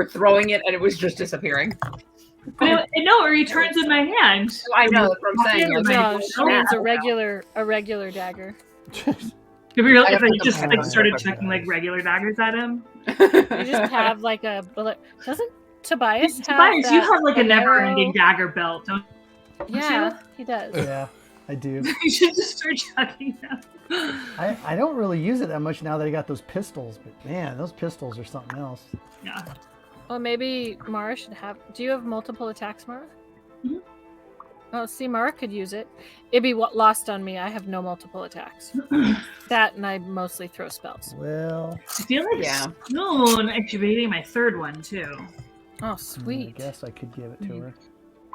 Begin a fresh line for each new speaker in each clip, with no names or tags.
were throwing it and it was just disappearing.
But no, it returns in my hand.
I know, that's what I'm saying.
No, she means a regular dagger.
If I just like started chucking like regular daggers at him.
You just have like a bullet. Doesn't Tobias have
Tobias, you have like a never-ending dagger belt, don't you?
Yeah, he does.
Yeah, I do.
You should just start chucking them.
I don't really use it that much now that I got those pistols, but man, those pistols are something else.
Yeah.
Well, maybe Mara should have. Do you have multiple attacks, Mara?
Mm-hmm.
Oh, see, Mara could use it. It'd be lost on me. I have no multiple attacks. That and I mostly throw spells.
Well,
I feel like soon I should be getting my third one too.
Oh, sweet.
I guess I could give it to her.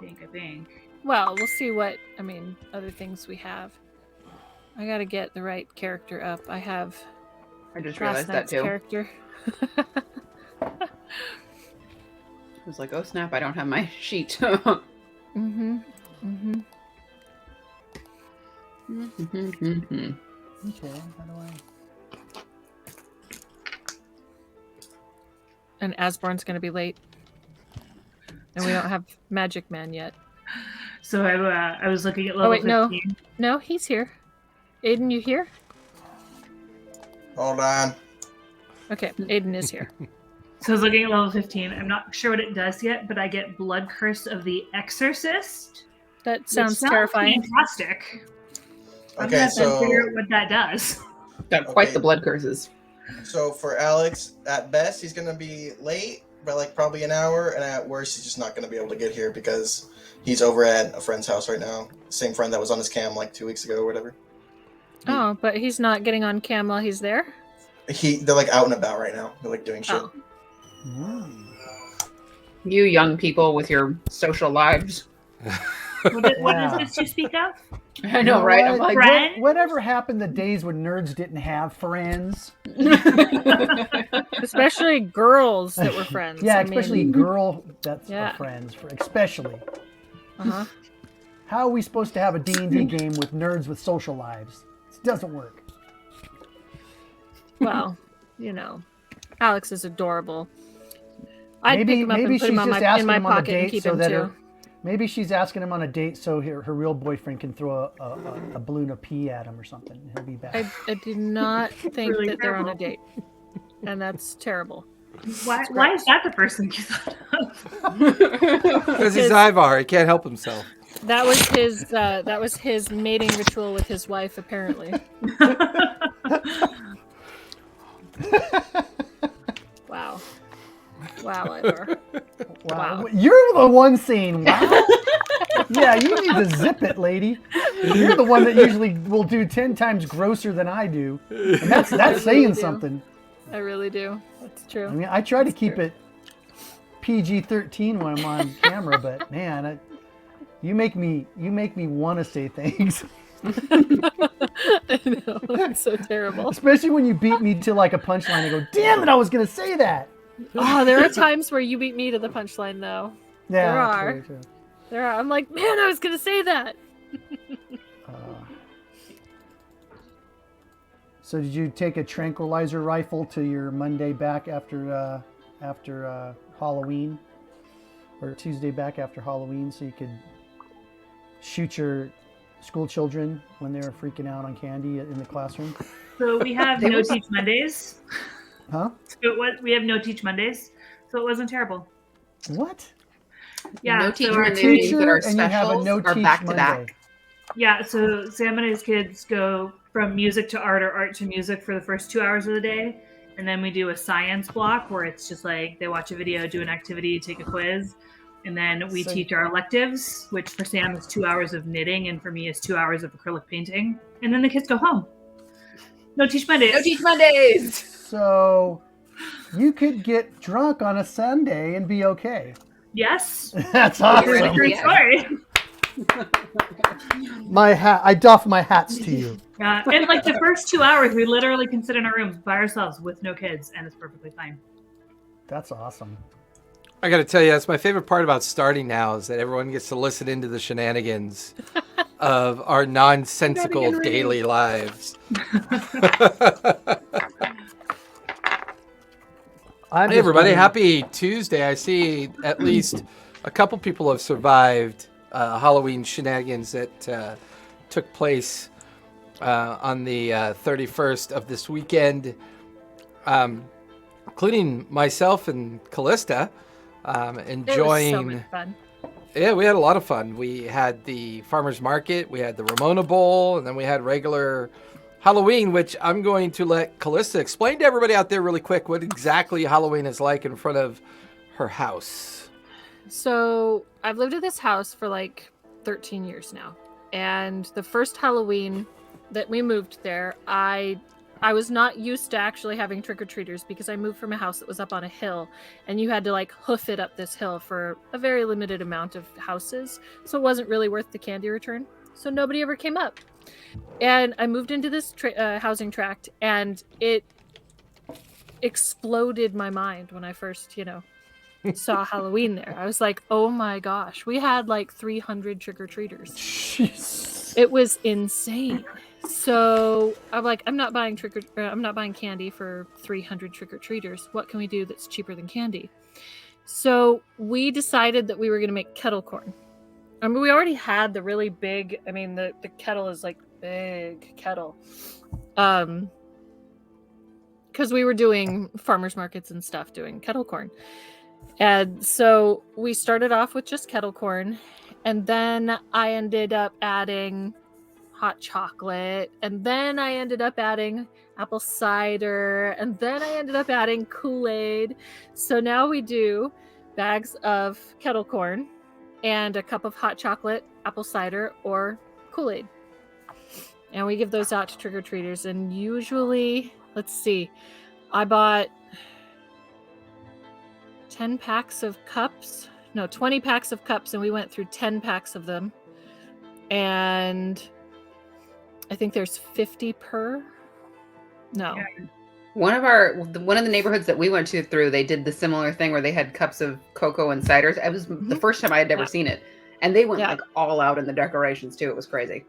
I think.
Well, we'll see what other things we have. I gotta get the right character up. I
just
last
realized that
night's
too.
character.
I was like, oh snap, I don't have my sheet.
Mm-hmm.
Okay, how do I?
And Asborn's gonna be late. And we don't have Magic Man yet.
So I was looking at level 15.
No, he's here. Aiden, you here?
Hold on.
Okay, Aiden is here.
So I was looking at level 15. I'm not sure what it does yet, but I get Blood Curse of the Exorcist.
That sounds terrifying.
Fantastic. I'm
Okay,
gonna
so
figure out what that does.
Got quite the blood curses.
So for Alex, at best he's gonna be late by like probably an hour, and at worst he's just not gonna be able to get here because he's over at a friend's house right now. Same friend that was on his cam like 2 weeks ago or whatever.
Oh, but he's not getting on cam while he's there?
They're like out and about right now. They're like doing shit.
Oh.
You young people with your social lives.
What is this you speak of?
I know, right? I'm like,
Friends?
Whatever happened the days when nerds didn't have friends?
Especially girls that were friends.
Yeah, especially girl that's
Yeah.
friends. Especially.
Uh-huh.
How are we supposed to have a D&D game with nerds with social lives? It doesn't work.
Well, Alex is adorable. I'd pick him up and
maybe
put him
she's
on
just
in
asking
my
him on a
pocket and
date
keep
so
him
that
too.
maybe she's asking him on a date so her real boyfriend can throw a balloon of pee at him or something. He'll be back.
I do not think
Really
that they're on a
terrible.
date. And that's terrible.
Why is that the person you thought of?
Because he's Ivar, he can't help himself.
That was his mating ritual with his wife, apparently. Wow. Wow, Ivar. Wow.
You're the one saying wow. Yeah, you need to zip it, lady. You're the one that usually will do 10 times grosser than I do. And that's saying
really
something.
I really do. That's true.
I mean, I try to keep it PG-13 when I'm on camera, but man, you make me want to say things.
I know. It's so terrible.
Especially when you beat me to like a punchline and go, damn it, I was going to say that.
Oh, there are times where you beat me to the punchline, though.
Yeah,
There
that's
are.
very true.
There are. I'm like, man, I was going to say that.
So did you take a tranquilizer rifle to your Monday back after Halloween? Or Tuesday back after Halloween so you could shoot your school children when they were freaking out on candy in the classroom?
So we have no teach Mondays.
Huh?
We have no teach Mondays, so it wasn't terrible.
What?
Yeah,
No teach
so our
Mondays
Teacher
that are
and you have a
specials
no
are
teach
back to
Monday.
back.
Yeah, so Sam and his kids go from music to art or art to music for the first 2 hours of the day. And then we do a science block where it's just like they watch a video, do an activity, take a quiz. And then we teach our electives, which for Sam is 2 hours of knitting and for me is 2 hours of acrylic painting. And then the kids go home. No teach Mondays.
No teach Mondays.
So you could get drunk on a Sunday and be okay.
Yes.
That's
It's a
awesome.
great story.
I doff my hats to you.
And like the first 2 hours, we literally can sit in our rooms by ourselves with no kids, and it's perfectly fine.
That's awesome.
I got to tell you, that's my favorite part about starting now is that everyone gets to listen into the shenanigans of our nonsensical daily lives. Hey everybody, happy Tuesday. I see at least a couple people have survived Halloween shenanigans that took place on the 31st of this weekend, including myself and Callista, enjoying...
It was so much fun.
Yeah, we had a lot of fun. We had the farmer's market, we had the Ramona Bowl, and then we had regular Halloween, which I'm going to let Callista explain to everybody out there really quick what exactly Halloween is like in front of her house.
So I've lived at this house for like 13 years now. And the first Halloween that we moved there, I was not used to actually having trick-or-treaters because I moved from a house that was up on a hill, and you had to like hoof it up this hill for a very limited amount of houses. So it wasn't really worth the candy return. So nobody ever came up. And I moved into this housing tract, and it exploded my mind when I first, saw Halloween there. I was like, oh my gosh, we had like 300 trick-or-treaters.
Jeez.
It was insane. So I'm like, I'm not buying candy for 300 trick-or-treaters. What can we do that's cheaper than candy? So we decided that we were going to make kettle corn. I mean, we already had the really big, the kettle is like big kettle. Because we were doing farmers markets and stuff, doing kettle corn. And so we started off with just kettle corn. And then I ended up adding hot chocolate. And then I ended up adding apple cider. And then I ended up adding Kool-Aid. So now we do bags of kettle corn and a cup of hot chocolate, apple cider, or Kool-Aid. And we give those out to trick-or-treaters. And usually, let's see, I bought 20 packs of cups, and we went through 10 packs of them. And I think there's 50 per. No.
Yeah.
One of the neighborhoods that we went through, they did the similar thing where they had cups of cocoa and ciders. It was the first time I had ever seen it. And they went like all out in the decorations too. It was crazy.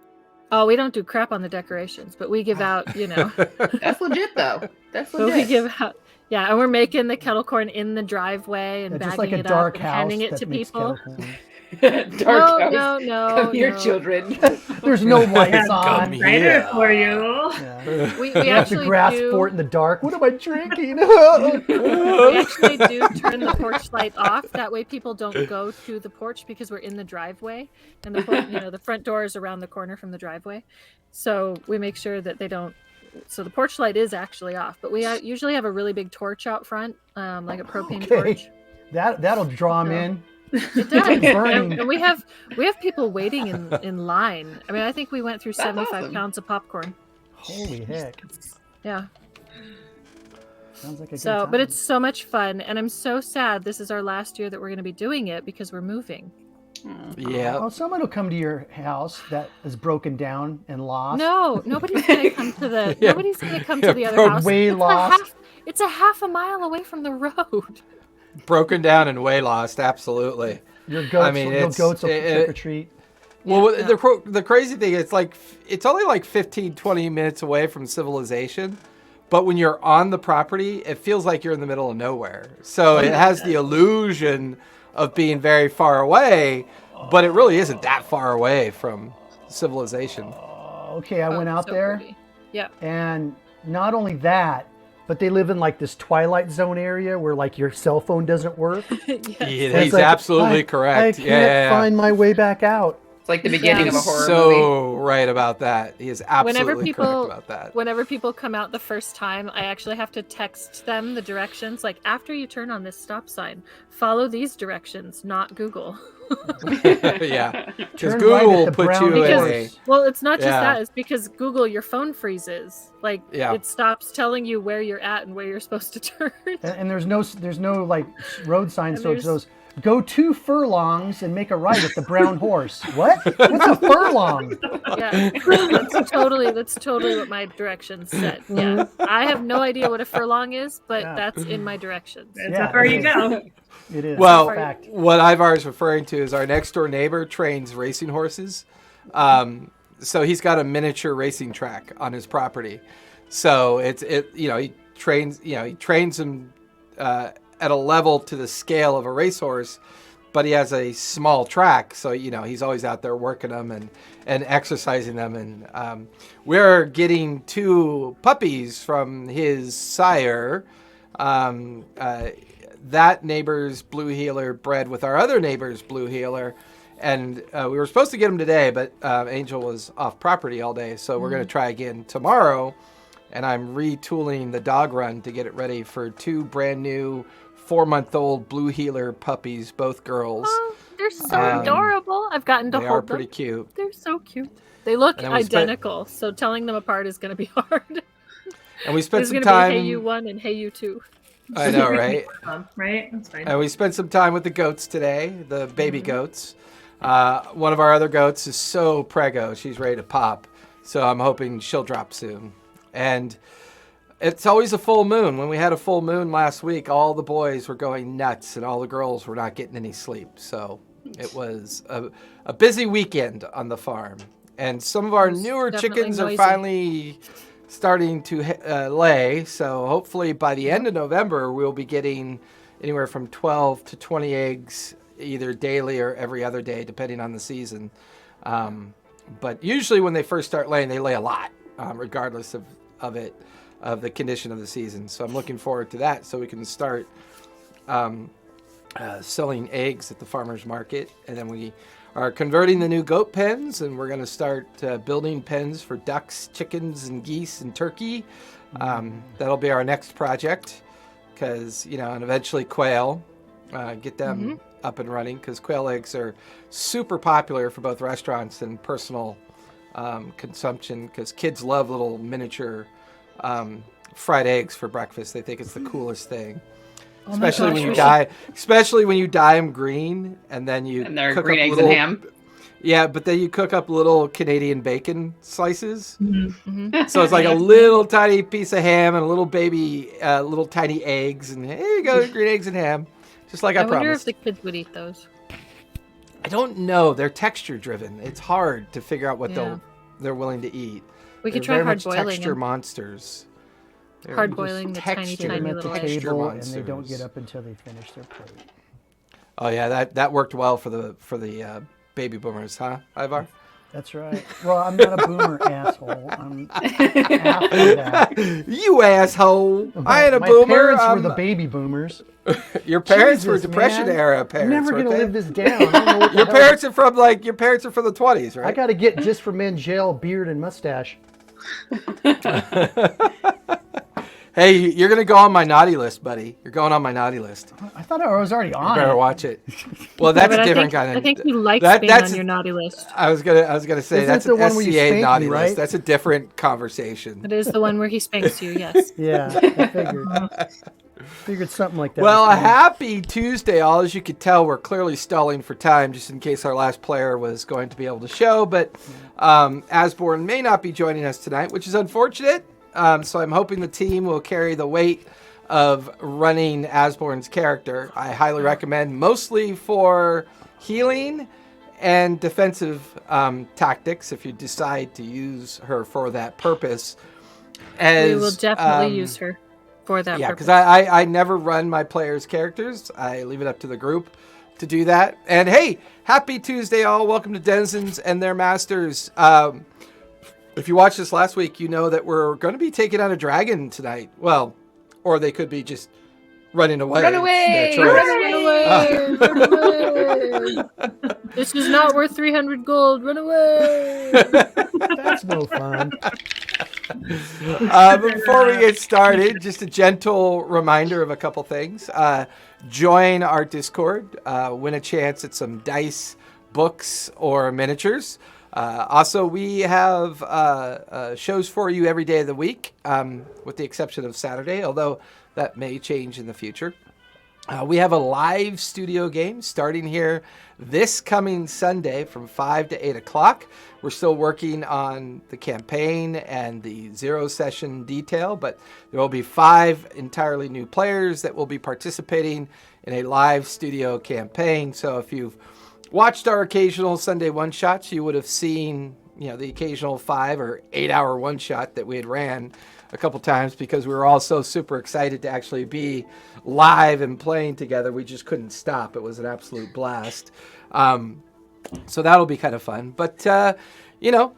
Oh, we don't do crap on the decorations, but we give out,
That's legit though. That's
but
legit.
we give out. Yeah, and we're making the kettle corn in the driveway and
Just
bagging
like a
it
dark
up and
house
handing it
that
to
makes
people.
kettle corn.
Dark house.
No.
Come here, children.
There's no lights
Come
on.
here.
Cider for you.
Yeah.
We
You have to
actually
grasp
do.
for it in the dark. What am I drinking?
We actually do turn the porch light off. That way, people don't go to the porch because we're in the driveway, and the front door is around the corner from the driveway. So we make sure that they don't. So the porch light is actually off, but we usually have a really big torch out front, like a propane torch.
That'll draw them in.
It does,
Burning.
and we have people waiting in line. I mean, I think we went through 75
awesome.
pounds of popcorn.
Holy heck.
Yeah.
Sounds like a good
So,
time.
but it's so much fun, and I'm so sad this is our last year that we're going to be doing it because we're moving.
Yeah.
Oh, someone will come to your house that is broken down and lost.
No, nobody's going to come to the.
Yeah.
Nobody's going to come to
Yeah,
the other
broke
house.
way
It's
lost.
It's a half a mile away from the road.
Broken down and way lost, absolutely.
Your goats,
mean,
your
it's-
goats will
it-
trick or treat.
Well,
Yeah.
the crazy thing is it's only like 15, 20 minutes away from civilization, but when you're on the property, it feels like you're in the middle of nowhere. So it has the illusion of being very far away, but it really isn't that far away from civilization.
Okay, I went out
So
there,
pretty. Yeah.
and not only that, but they live in like this Twilight Zone area where like your cell phone doesn't work.
Yes.
Yeah,
It's
he's
like,
absolutely
I
correct.
can't find my way back out.
It's like the beginning of a
He's
horror
so right about that. He is absolutely correct
people-
about that.
Whenever people come out the first time, I actually have to text them the directions. Like, after you turn on this stop sign, follow these directions, not Google.
Yeah, because
Turn right
Google
at the
will put
brown
you in a...
horse.
Well, it's not just
Yeah.
that. It's because Google, your phone freezes. Like,
Yeah.
it stops telling you where you're at and where you're supposed to turn.
And there's no like road sign,
And
so it
there's-
goes go 2 furlongs and make a right at the brown horse. What? What's a furlong?
Yeah, that's totally what my directions said. Yeah, I have no idea what a furlong is, but
Yeah.
that's in my directions.
That's
Yeah,
how far
it
you
is.
go.
It is.
Well,
in fact.
what Ivar is referring to is our next door neighbor trains racing horses. So he's got a miniature racing track on his property. So he trains them at a level to the scale of a racehorse, but he has a small track, so he's always out there working them and exercising them. And we're getting 2 puppies from his sire. That neighbor's blue heeler bred with our other neighbor's blue heeler, and we were supposed to get him today, but Angel was off property all day, so we're going to try again tomorrow. And I'm retooling the dog run to get it ready for 2 brand new 4-month-old blue heeler puppies, both girls.
Oh, they're so adorable. I've gotten to hold them.
They are pretty cute.
They're so cute. They look identical, so telling them apart is going to be hard.
And we spent
There's
some
going to
time.
be Hey You 1 and Hey You 2.
I know, right?
Right? That's fine.
And we spent some time with the goats today, the baby goats. One of our other goats is so preggo, she's ready to pop. So I'm hoping she'll drop soon. And it's always a full moon. When we had a full moon last week, all the boys were going nuts and all the girls were not getting any sleep. So it was a busy weekend on the farm. And some of our newer chickens are finally starting to lay. So hopefully by the end of November, we'll be getting anywhere from 12 to 20 eggs, either daily or every other day, depending on the season. But usually when they first start laying, they lay a lot, regardless of the condition of the season. So I'm looking forward to that, so we can start selling eggs at the farmer's market. And then we are converting the new goat pens, and we're going to start building pens for ducks, chickens, and geese and turkey. That'll be our next project, because and eventually quail, get them up and running, because quail eggs are super popular for both restaurants and personal consumption, because kids love little miniature fried eggs for breakfast. They think it's the coolest thing. Especially when you dye them green, and then you
cook
green
up
eggs
and ham.
Yeah, but then you cook up little Canadian bacon slices. So it's like a little tiny piece of ham and a little baby, little tiny eggs, and here you go, green eggs and ham, just like I promised.
I wonder if the kids would eat those.
I don't know. They're texture driven. It's hard to figure out what they're willing to eat.
We could try hard boiling
texture
them.
monsters.
Hard boiling the tiny little eggs.
Table, and they don't get up until they finish their plate.
Oh yeah, that worked well for the baby boomers, huh, Ivar?
That's right. Well, I'm not a boomer, asshole. I'm after that.
You asshole! I ain't a
My
boomer.
parents were the baby boomers.
Your parents were
Jesus,
Depression
man.
era parents.
I'm never
weren't
gonna
they?
live this down. I don't know what the
Your
hell-
parents are from the 20s, right?
I got to get just for men gel, beard, and mustache.
Hey, you're gonna go on my naughty list, buddy. You're going on my naughty list.
I thought I was already
You
on
better
it.
watch it. Well, that's a different kind of.
I think he likes being
that's
on your naughty list.
I was gonna say
Isn't
that's
it the
an
one where you
SCA
spank
naughty
me,
list.
right?
That's a different conversation.
It is the one where he spanks you, yes.
Yeah, I figured something like that.
Well,
was
a
coming.
happy Tuesday, all. As you could tell, we're clearly stalling for time, just in case our last player was going to be able to show. But Asborn may not be joining us tonight, which is unfortunate. So I'm hoping the team will carry the weight of running Asborn's character. I highly recommend, mostly for healing and defensive tactics, if you decide to use her for that purpose.
We will definitely use her for that
yeah,
purpose.
because I never run my players' characters. I leave it up to the group to do that. And hey, happy Tuesday, all. Welcome to Denizens and their masters. If you watched this last week, you know that we're going to be taking on a dragon tonight. Well, or they could be just running away.
Run away!
It's their choice.
Run away! This is not worth 300 gold. Run away!
That's no fun.
Before we get started, just a gentle reminder of a couple things. Join our Discord. Win a chance at some dice, books, or miniatures. Also, we have shows for you every day of the week, with the exception of Saturday, although that may change in the future. We have a live studio game starting here this coming Sunday from 5 to 8 o'clock. We're still working on the campaign and the 0 session detail, but there will be 5 entirely new players that will be participating in a live studio campaign. So if you've watched our occasional Sunday one-shots, you would have seen, the occasional 5 or 8 hour one-shot that we had ran a couple times because we were all so super excited to actually be live and playing together. We just couldn't stop. It was an absolute blast. So that'll be kind of fun. But,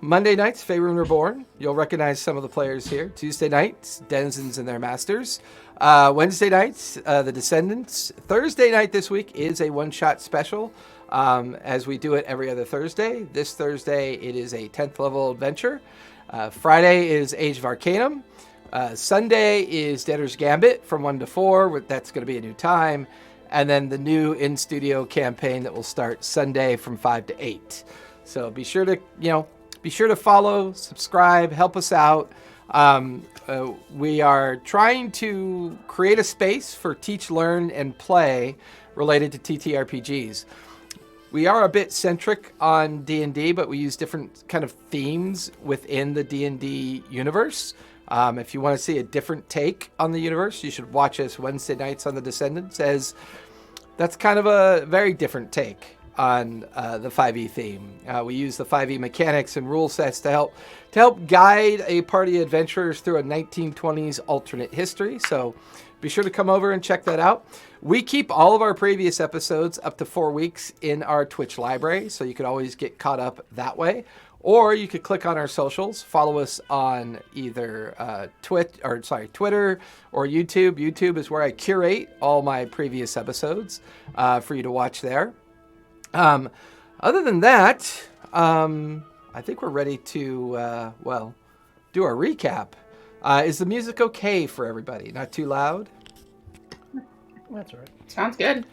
Monday nights, Faerun Reborn. You'll recognize some of the players here. Tuesday nights, Denizens and their masters. Wednesday nights, the Descendants. Thursday night this week is a one-shot special, as we do it every other Thursday. This Thursday, it is a 10th level adventure. Friday is Age of Arcanum. Sunday is Debtor's Gambit from 1 to 4. That's going to be a new time. And then the new in-studio campaign that will start Sunday from 5 to 8. So be sure to follow, subscribe, help us out. We are trying to create a space for teach, learn, and play related to TTRPGs. We are a bit centric on D&D, but we use different kind of themes within the D&D universe. If you want to see a different take on the universe, you should watch us Wednesday nights on The Descendants, as that's kind of a very different take on the 5e theme. We use the 5e mechanics and rule sets to help guide a party of adventurers through a 1920s alternate history. So be sure to come over and check that out. We keep all of our previous episodes up to 4 weeks in our Twitch library, so you can always get caught up that way. Or you could click on our socials, follow us on either Twitter or YouTube. YouTube is where I curate all my previous episodes for you to watch there. Other than that, I think we're ready to, do our recap. Is the music okay for everybody? Not too loud?
That's all right.
Sounds good.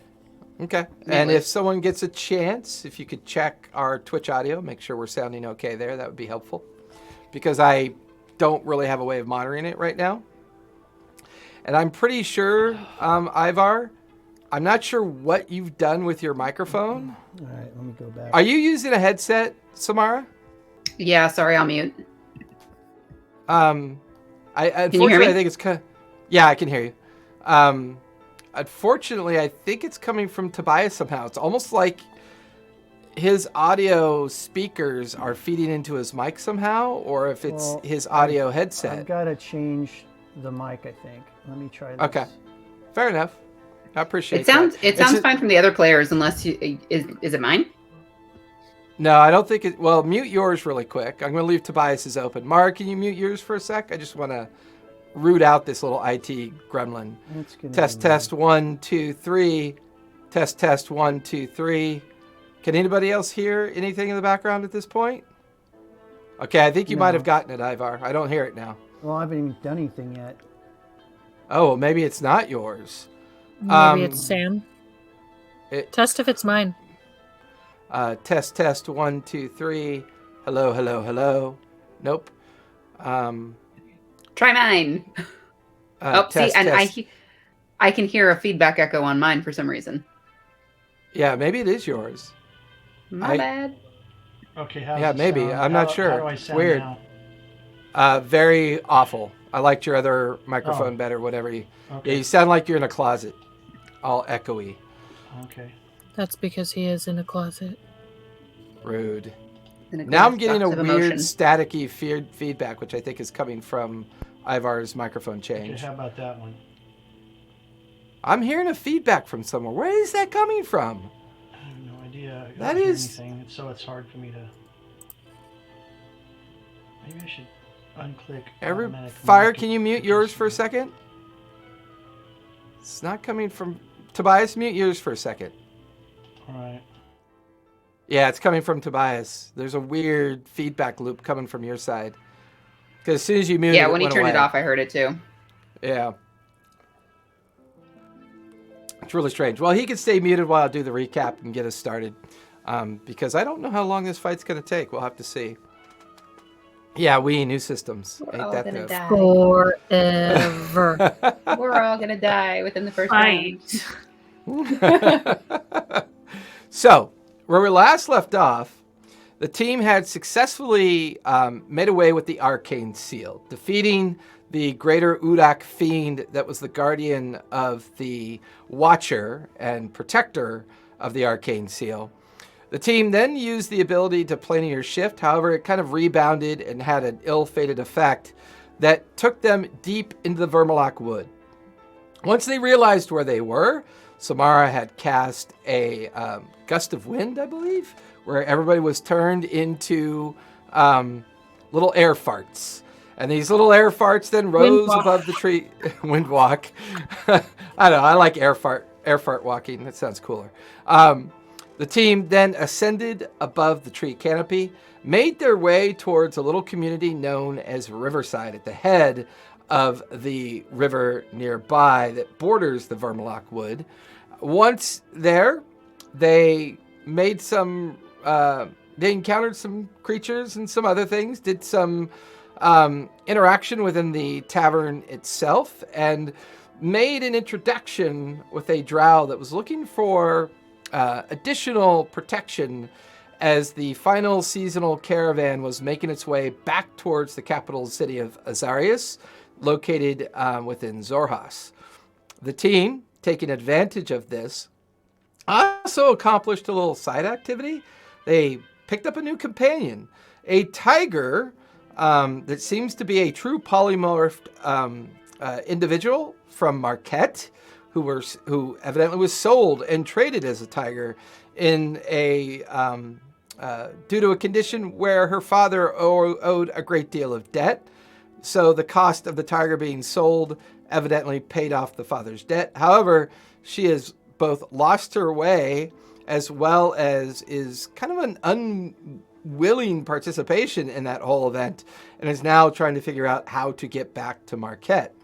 Okay. And if someone gets a chance, if you could check our Twitch audio, make sure we're sounding okay there, that would be helpful. Because I don't really have a way of monitoring it right now. And I'm pretty sure, Ivar, I'm not sure what you've done with your microphone.
All right, let me go back.
Are you using a headset, Samara?
Yeah, sorry, I'll mute.
Unfortunately, I think it's kind of... Yeah, I can hear you. Unfortunately, I think it's coming from Tobias somehow. It's almost like his audio speakers are feeding into his mic somehow, or if it's his audio headset.
I've got to change the mic, I think. Let me try this.
Okay, fair enough. I appreciate
it.
It
sounds fine from the other players, unless is it mine?
No, I don't think it... Well, mute yours really quick. I'm going to leave Tobias's open. Mark, can you mute yours for a sec? I just want to root out this little IT gremlin. Test 1 2 3. Test 1 2 3. Can anybody else hear anything in the background at this point? Okay, I think you might have gotten it, Ivar. I don't hear it now.
Well, I haven't even done anything yet.
Oh, maybe it's not yours.
Maybe it's Sam. Test if it's mine.
Test 1 2 3. Hello. Nope.
Try mine. I can hear a feedback echo on mine for some reason.
Yeah, maybe it is yours.
My bad.
Okay.
Maybe. I'm not sure.
How do I sound
Weird.
now?
Very awful. I liked your other microphone better. Whatever you.
Okay.
Yeah, you sound like you're in a closet, all echoey.
Okay.
That's because he is in a closet.
Rude. Now I'm getting a weird staticky feedback, which I think is coming from Ivar's microphone change.
Okay, how about that one?
I'm hearing a feedback from somewhere. Where is that coming from?
I have no idea. I
That
don't hear
is-
anything, so it's hard for me to. Maybe I should unclick. automatic
Fire,
market
can you mute
because-
yours for a second? It's not coming from... Tobias, mute yours for a second.
All right.
Yeah, it's coming from Tobias. There's a weird feedback loop coming from your side. Because as soon as you muted
Yeah,
it
when he
went
turned it
away.
off, I heard it too.
Yeah. It's really strange. Well, he can stay muted while I do the recap and get us started. Because I don't know how long this fight's going to take. We'll have to see. Yeah, new systems.
We're
Ain't
all
that
gonna
the...
die.
Forever.
We're all gonna die within the first round.
Fight.
So, where we last left off, the team had successfully made away with the Arcane Seal, defeating the Greater Udak Fiend that was the guardian of the Watcher and protector of the Arcane Seal. The team then used the ability to planar shift. However, it kind of rebounded and had an ill-fated effect that took them deep into the Vermaloc Wood. Once they realized where they were, Samara had cast a gust of wind, I believe, where everybody was turned into little air farts. And these little air farts then rose above the tree. Wind walk. I don't know. I like air fart walking. That sounds cooler. The team then ascended above the tree canopy, made their way towards a little community known as Riverside at the head of the river nearby that borders the Vermaloc Wood. Once there, they made some, they encountered some creatures and some other things, did some interaction within the tavern itself, and made an introduction with a drow that was looking for additional protection as the final seasonal caravan was making its way back towards the capital city of Azarius, located within Zorhas. The team, taking advantage of this, also accomplished a little side activity. They picked up a new companion, a tiger that seems to be a true polymorphed individual from Marquette, who evidently was sold and traded as a tiger in a due to a condition where her father owed a great deal of debt. So the cost of the tiger being sold evidently paid off the father's debt. However, she has both lost her way as well as is kind of an unwilling participation in that whole event, and is now trying to figure out how to get back to Marquette.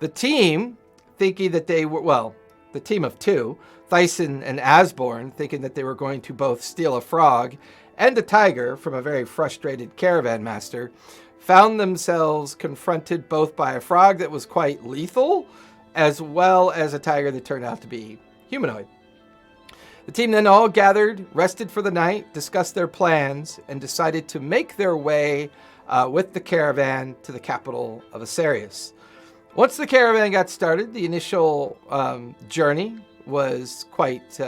The team, thinking that they were, well, the team of two, Thyson and Asborn, thinking that they were going to both steal a frog and a tiger from a very frustrated caravan master, found themselves confronted both by a frog that was quite lethal, as well as a tiger that turned out to be humanoid. The team then all gathered, rested for the night, discussed their plans, and decided to make their way with the caravan to the capital of Asarius. Once the caravan got started, the initial journey was quite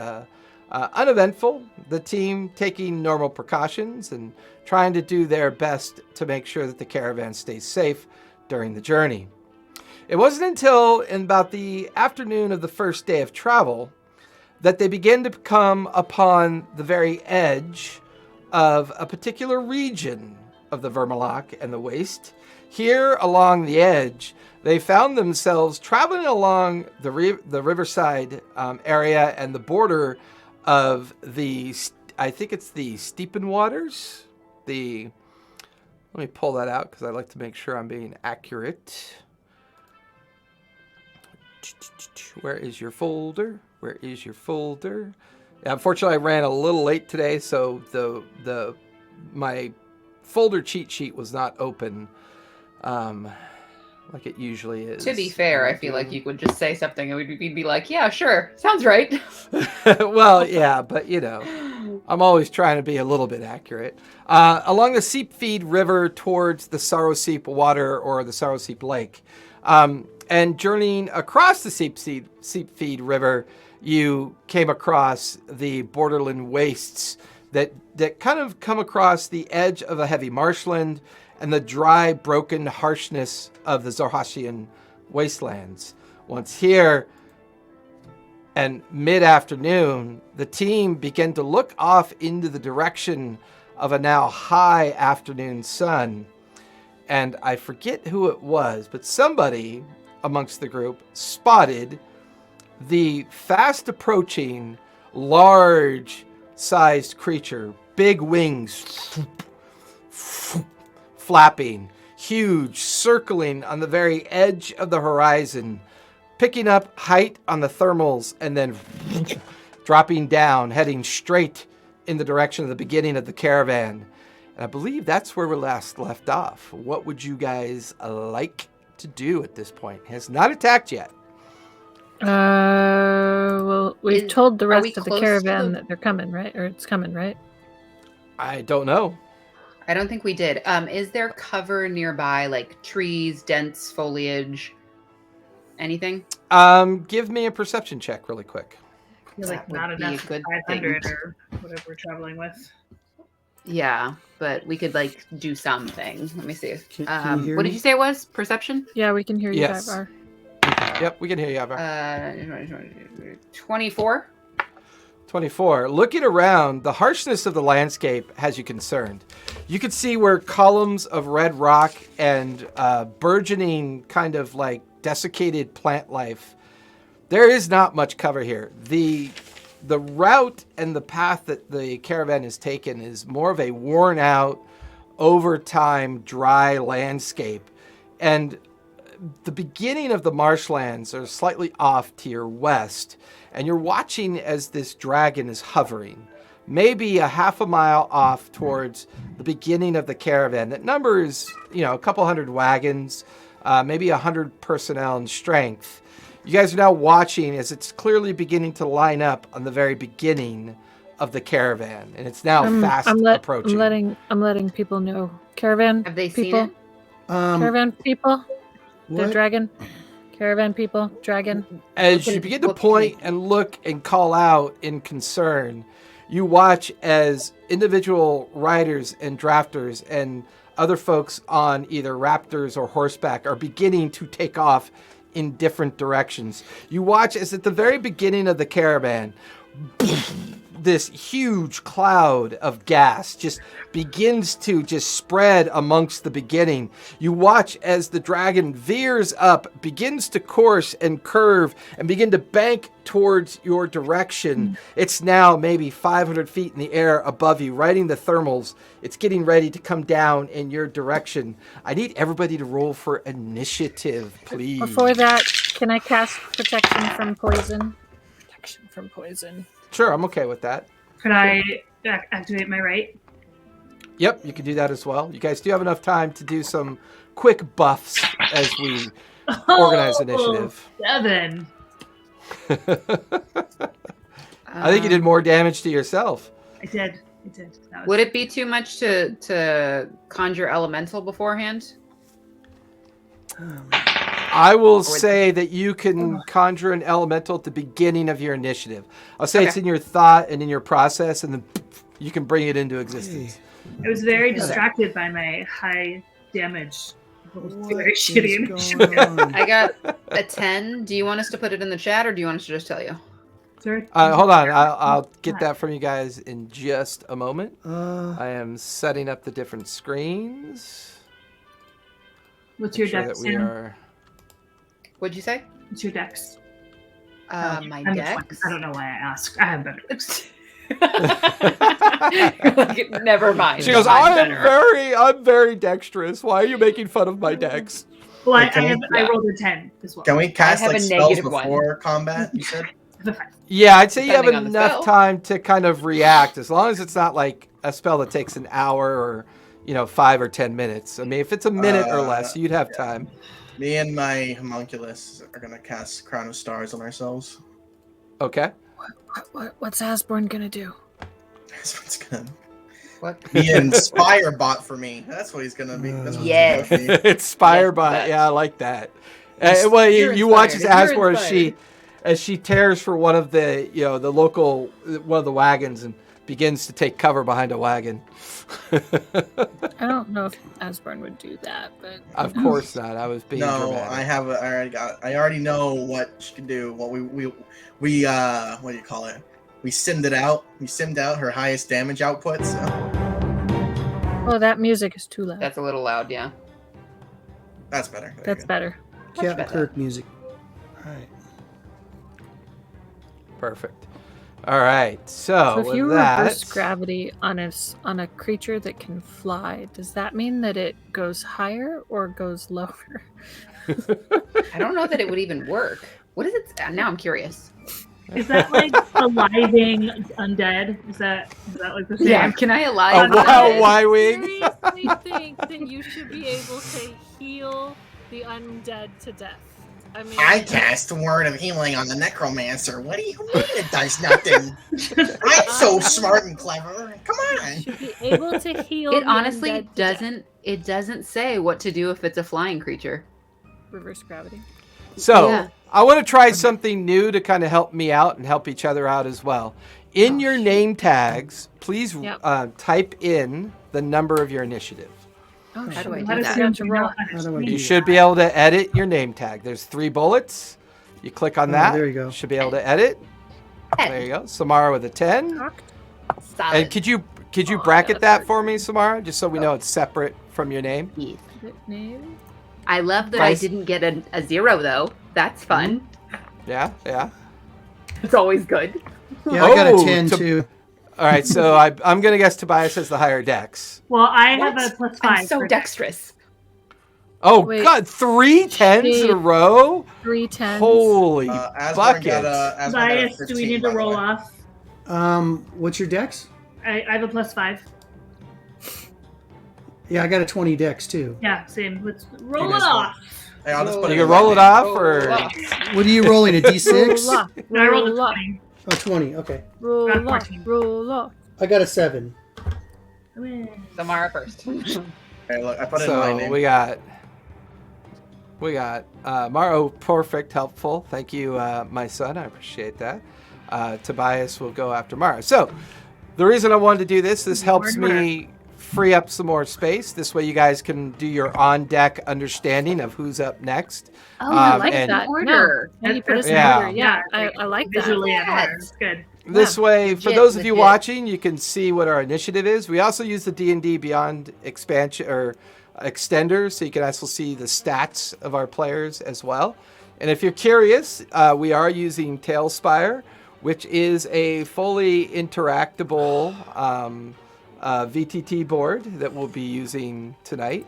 uneventful. The team taking normal precautions and trying to do their best to make sure that the caravan stays safe during the journey. It wasn't until in about the afternoon of the first day of travel that they began to come upon the very edge of a particular region of the Vermaloc and the Waste. Here along the edge, they found themselves traveling along the riverside area and the border of the, I think it's the Steepen Waters. Let me pull that out because I like to make sure I'm being accurate. Where is your folder? Where is your folder? Yeah, unfortunately, I ran a little late today, so my folder cheat sheet was not open like it usually is.
To be fair, I feel like you would just say something and we'd be like, yeah, sure, sounds right.
Well, yeah, but you know, I'm always trying to be a little bit accurate. Along the Seepfeed River towards the Saroseep Water or the Saroseep Lake. And journeying across the Seepfeed River, you came across the borderland wastes that kind of come across the edge of a heavy marshland and the dry, broken harshness of the Zorhasian wastelands. Once here, and mid-afternoon, the team began to look off into the direction of a now high afternoon sun. And I forget who it was, but somebody amongst the group spotted the fast approaching, large-sized creature, big wings, flapping, huge, circling on the very edge of the horizon, picking up height on the thermals, and then dropping down, heading straight in the direction of the beginning of the caravan. And I believe that's where we last left off. What would you guys like to do at this point? It has not attacked yet.
Well, we've told the rest of the caravan that they're coming, right? Or it's coming, right?
I don't know.
I don't think we did. Is there cover nearby, like trees, dense foliage, anything?
Give me a perception check really quick.
I feel like not enough 500 or whatever we're traveling with.
Yeah, but we could like do something. Let me see.
Can you hear
What
me?
did you say it was? Perception?
Yeah, we can hear you,
Yes.
Ivar.
Yep, we can hear you, Ivar.
24.
24. Looking around, the harshness of the landscape has you concerned. You can see where columns of red rock and burgeoning kind of like desiccated plant life. There is not much cover here. The route and the path that the caravan has taken is more of a worn out, over time, dry landscape. And the beginning of the marshlands are slightly off to your west. And you're watching as this dragon is hovering, maybe a half a mile off towards the beginning of the caravan. That number is, a couple hundred wagons, maybe 100 personnel in strength. You guys are now watching as it's clearly beginning to line up on the very beginning of the caravan, and it's now fast approaching.
I'm letting people know. Caravan.
Have they
people?
seen it?
Caravan people. The
What?
dragon. Caravan people. Dragon.
As you begin to point and look and call out in concern, you watch as individual riders and drafters and other folks on either raptors or horseback are beginning to take off in different directions. You watch as at the very beginning of the caravan, this huge cloud of gas just begins to just spread amongst the beginning. You watch as the dragon veers up, begins to course and curve and begin to bank towards your direction. It's now maybe 500 feet in the air above you, riding the thermals. It's getting ready to come down in your direction. I need everybody to roll for initiative, please.
Before that, can I cast protection from poison? Protection from poison.
Sure, I'm okay with that.
Could I activate my right?
Yep, you can do that as well. You guys do have enough time to do some quick buffs as we organize initiative.
7.
I think you did more damage to yourself.
I did. That was...
Would it be too much to conjure elemental beforehand?
I will say that you can conjure an elemental at the beginning of your initiative. I'll say it's in your thought and in your process, and then you can bring it into existence.
I was very distracted by my high damage. Very
What
shitty.
is going on?
I got a 10. Do you want us to put it in the chat, or do you want us to just tell you?
Hold on. I'll get that from you guys in just a moment.
Uh,
I am setting up the different screens.
What's your
Make sure
dex?
that we
Sam?
are...
What's your dex?
My
I'm
dex.
I don't know why I asked. I have better dex.
Like, never mind.
She goes,
Mine's better.
I'm very dexterous. Why are you making fun of my dex?
Well,
Wait,
I rolled a 10 as well.
Can we cast
have
like
a
spells
-1.
before combat? You said.
Yeah, I'd say you have
Depending on the
enough
spell.
time to kind of react, as long as it's not like a spell that takes an hour or 5 or 10 minutes. I mean, if it's a minute or less, you'd have time.
Me and my homunculus are gonna cast Crown of Stars on ourselves.
Okay.
What's Asborn gonna do?
That's what's gonna
What?
be an Inspire bot for me. That's what he's gonna be. That's what
Yes.
he's gonna be.
It's Spirebot.
Yes,
Yeah, I like that.
You're
You watch as
inspired. You're
Asbor as she tears for one of the the local one of the wagons and begins to take cover behind a wagon.
I don't know if Asborn would do that, but
Of course not. I was being
No,
dramatic.
I already know what she can do. What we what do you call it? We simmed it out. We simmed out her highest damage output. So
Oh, that music is too loud.
That's a little loud, yeah.
that's better. There
That's
you go.
better.
Captain
better.
Kirk music. All right.
Perfect. All right. So,
So if
with
you
that,
reverse gravity on a creature that can fly, does that mean that it goes higher or goes lower?
I don't know that it would even work. What is it? Now I'm curious.
Is that like aliving undead? Is that like the same?
Yeah, can I
a
alive?
wild Y-wing.
Seriously think that you should be able to heal the undead to death. I mean,
I cast Word of Healing on the Necromancer. What do you mean it does nothing? I'm so smart and clever. Come on.
should be able to heal.
It
the
honestly
undead to death.
doesn't. It doesn't say what to do if it's a flying creature.
Reverse gravity.
So,
Yeah.
I want to try something new to kind of help me out and help each other out as well. In your name tags, please
Yep.
type in the number of your initiative.
Oh,
How do I
shoot.
do
Let
that?
us
I
know
have
if
to
you know
roll.
how to
How do I
speak.
do
You should be able to edit your name tag. There's 3 bullets. You click on that.
there you go.
Should be able to edit. There you go. Samara with a 10.
Solid.
And could you
Oh,
bracket
yeah,
that
that's
for me, Samara, just so we know it's separate from your name?
Yes.
Name.
I love that
Nice.
I didn't get a 0 though. That's fun.
Yeah, yeah.
It's always good.
Yeah, I got a
Oh,
10 too.
All right, so I'm gonna guess Tobias has the higher dex.
Well, I
What?
have a +5.
I'm so
for-
dexterous.
Oh
Wait.
God, 3 10s in a row.
3 10s.
Holy
Asborn
buckets!
got a
Bias, do we
15,
need to
by the
roll
way.
off?
What's your dex?
I have a +5.
Yeah, I got a 20 dex too.
Yeah, same. Let's roll
You
it
guys
off.
Hey, I'll just put
You
it
can
in
roll
my
it
name.
off,
Oh,
or
wow.
What are you rolling? A d6?
Roll up.
No, I rolled a
Roll up.
20.
Oh, 20. Okay.
Roll
Got
up.
14.
Roll up.
I got a 7.
Samara first.
Hey, look, I put it in my
so
name.
we got Maro, perfect, helpful. Thank you, my son. I appreciate that. Tobias will go after Mara. So the reason I wanted to do this helps me free up some more space. This way you guys can do your on-deck understanding of who's up next.
Oh, I
Um,
like
and-
the order.
Now you put us in
Yeah.
order. Yeah, I like that.
Visually in
Yes.
order. It's good.
This way, for
legit,
those of you
legit.
watching, you can see what our initiative is. We also use the D&D Beyond expansion or extender, so you can also see the stats of our players as well. And if you're curious, we are using Tailspire, which is a fully interactable VTT board that we'll be using tonight.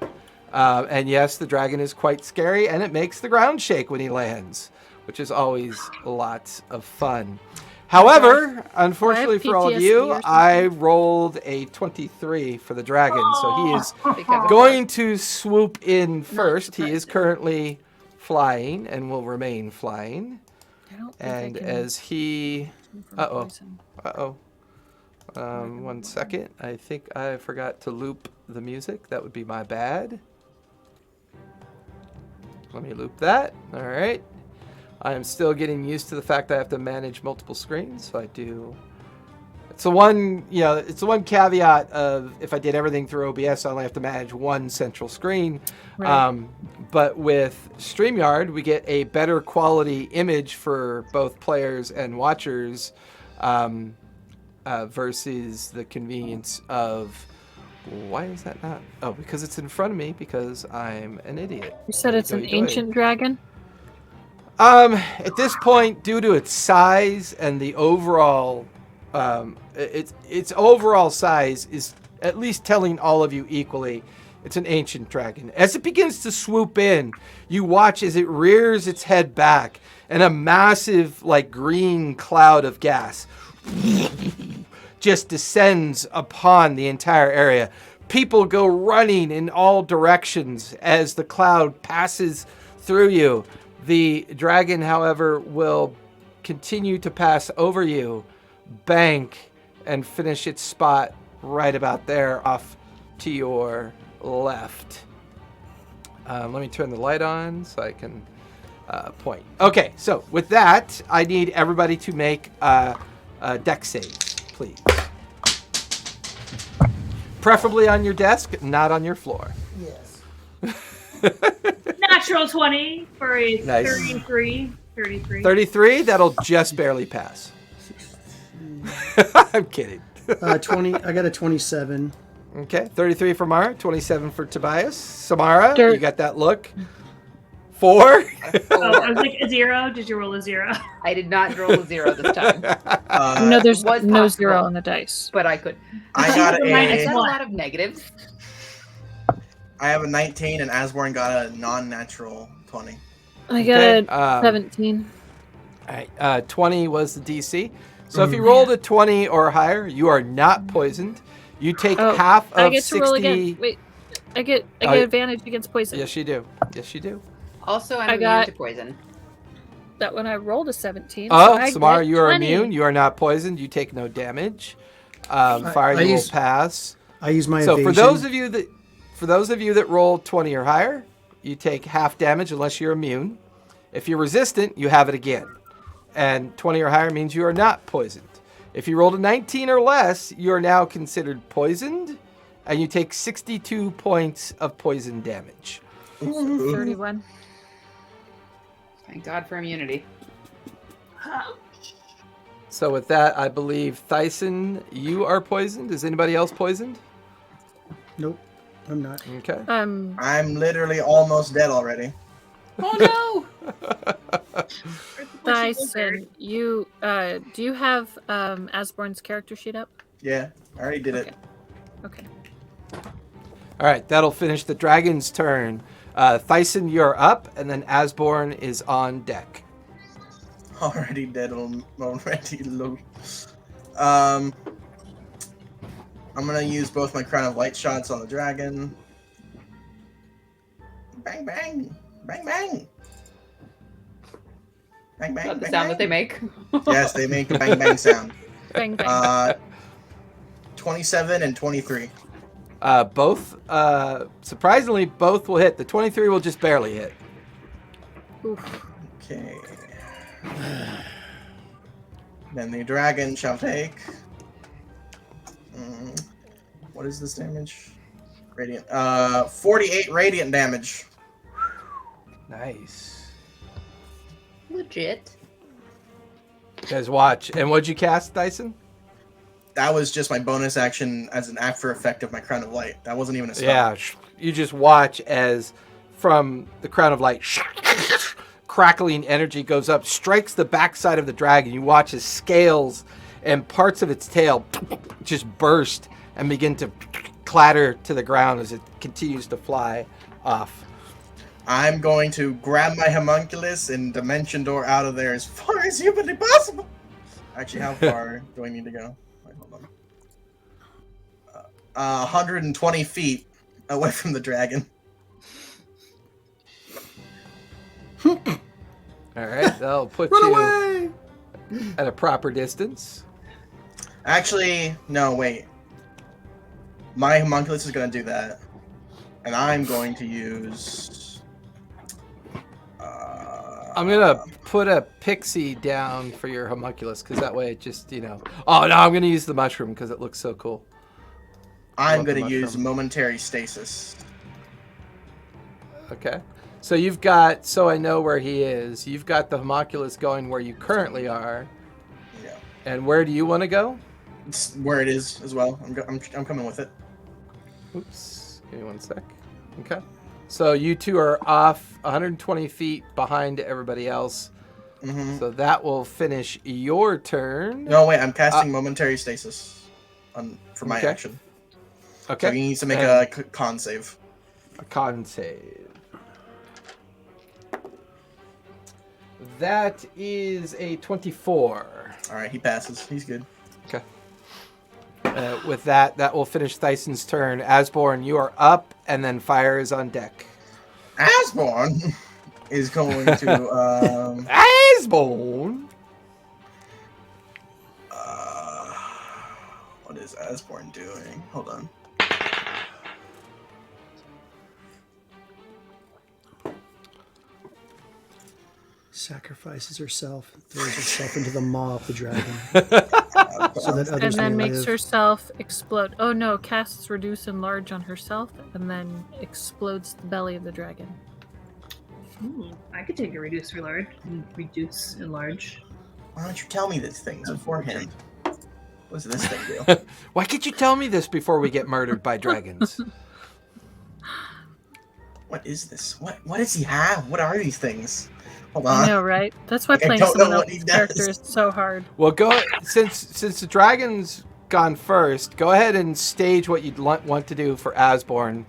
And yes, the dragon is quite scary, and it makes the ground shake when he lands, which is always lots of fun. However, unfortunately for all of
PTSD
you,
or something?
I rolled a 23 for the dragon, so he is
Because of
going to swoop in first. He is currently flying and will remain flying.
I don't think I
And
can
as he...
do from
Uh-oh.
poison.
Uh-oh. 1 second. I think I forgot to loop the music. That would be my bad. Let me loop that. All right. I am still getting used to the fact that I have to manage multiple screens, so I do. It's the one, it's the one caveat of if I did everything through OBS, I only have to manage one central screen.
Right.
But with StreamYard, we get a better quality image for both players and watchers versus the convenience of. Why is that not? Oh, because it's in front of me because I'm an idiot.
You said it's an
Doy-doy.
ancient dragon?
At this point, due to its size and the overall, its overall size is at least telling all of you equally, it's an ancient dragon. As it begins to swoop in, you watch as it rears its head back, and a massive, green cloud of gas just descends upon the entire area. People go running in all directions as the cloud passes through you. The dragon, however, will continue to pass over you, bank, and finish its spot right about there off to your left. Let me turn the light on so I can point. Okay, so with that, I need everybody to make dex saves, please. Preferably on your desk, not on your floor.
Yes.
Natural 20 for a
Nice.
33.
33, that'll just barely pass. I'm kidding.
20. I got a 27.
Okay, 33 for Mara, 27 for Tobias. Samara,
Dirt.
you got that look. 4.
Oh, I was like a 0. Did you roll a 0?
I did not roll a 0 this time,
No, there's
was
no
possible.
0 on the dice.
but I could.
I got
I got a
a.
lot of negatives.
I have a 19, and Asborn got a non-natural 20.
I got
Okay,
a 17.
All right, 20 was the DC. So if you rolled a 20 or higher, you are not poisoned. You take
Oh,
half of
I get
60.
to roll again. Wait, I get
Oh,
advantage against poison.
Yes, you do. Yes, you do.
Also, I'm
I
immune
got-
to poison.
That when I rolled a 17.
Oh,
so I
Samara,
get
you are
20.
immune. You are not poisoned. You take no damage. Fire,
I
you will
use-
pass.
I use my
So
evasion.
for those of you that roll 20 or higher, you take half damage unless you're immune. If you're resistant, you have it again. And 20 or higher means you are not poisoned. If you rolled a 19 or less, you are now considered poisoned, and you take 62 points of poison damage.
31.
Thank God for immunity.
So with that, I believe, Thyson, you are poisoned. Is anybody else poisoned?
Nope, I'm not.
Okay.
I'm literally almost dead already.
Oh no!
Dyson, you do you have Asborn's character sheet up?
Yeah, I already did it.
Okay.
All right, that'll finish the dragon's turn. Thyson, you're up, and then Asborn is on deck.
Already dead already. Low. I'm gonna use both my crown of light shots on the dragon. Bang bang, bang bang, bang bang.
Is that the
bang,
sound
bang.
that they make?
Yes, they make a bang bang sound.
Bang bang.
27 and 23.
Both, surprisingly, both will hit. The 23 will just barely hit.
Oof.
Okay. Then the dragon shall take. What is this damage? Radiant. 48 radiant damage.
Nice.
Legit.
You guys watch. And what'd you cast, Dyson?
That was just my bonus action as an after effect of my crown of light. That wasn't even a spell.
Yeah, you just watch as from the crown of light, crackling energy goes up, strikes the backside of the dragon. You watch as scales and parts of its tail just burst and begin to clatter to the ground as it continues to fly off.
I'm going to grab my homunculus and dimension door out of there as far as humanly possible. Actually, how far do I need to go? Wait, hold on. 120 feet away from the dragon.
All right, that'll put you at a proper distance.
Actually, no, wait. My homunculus is going to do that. And I'm going to use...
I'm going to put a pixie down for your homunculus, because that way it just, you know... Oh, no, I'm going to use the mushroom, because it looks so cool.
I'm going to use momentary stasis.
Okay. So you've got, so I know where he is, you've got the homunculus going where you currently are.
Yeah.
And where do you want to go?
It's where it is as well. I'm coming with it.
Oops. Give me one sec. Okay. So you two are off 120 feet behind everybody else.
Mm-hmm.
So that will finish your turn.
No, wait. I'm casting momentary stasis for my action.
Okay.
So he needs to make a con save.
A con save. That is a 24.
All right, he passes. He's good.
Okay. With that, that will finish Thyson's turn. Asborn, you are up, and then fire is on deck.
Asborn is going to...
Asborn?
What is Asborn doing? Hold on.
Sacrifices herself, throws herself into the maw of the dragon, so that others
And then
may
makes
live.
herself explode. Oh no, casts reduce and large on herself, and then explodes the belly of the dragon.
Ooh, I could take a reduce or large. Reduce and large.
Why don't you tell me these things beforehand? What's this thing do?
Why can't you tell me this before we get murdered by dragons?
What is this? What does he have? What are these things? Hold on.
I know, right? That's why
Like, I
playing
don't know
someone
what he
else's
does.
character is so hard.
Well, go since the dragon's gone first. Go ahead and stage what you'd want to do for Asborn.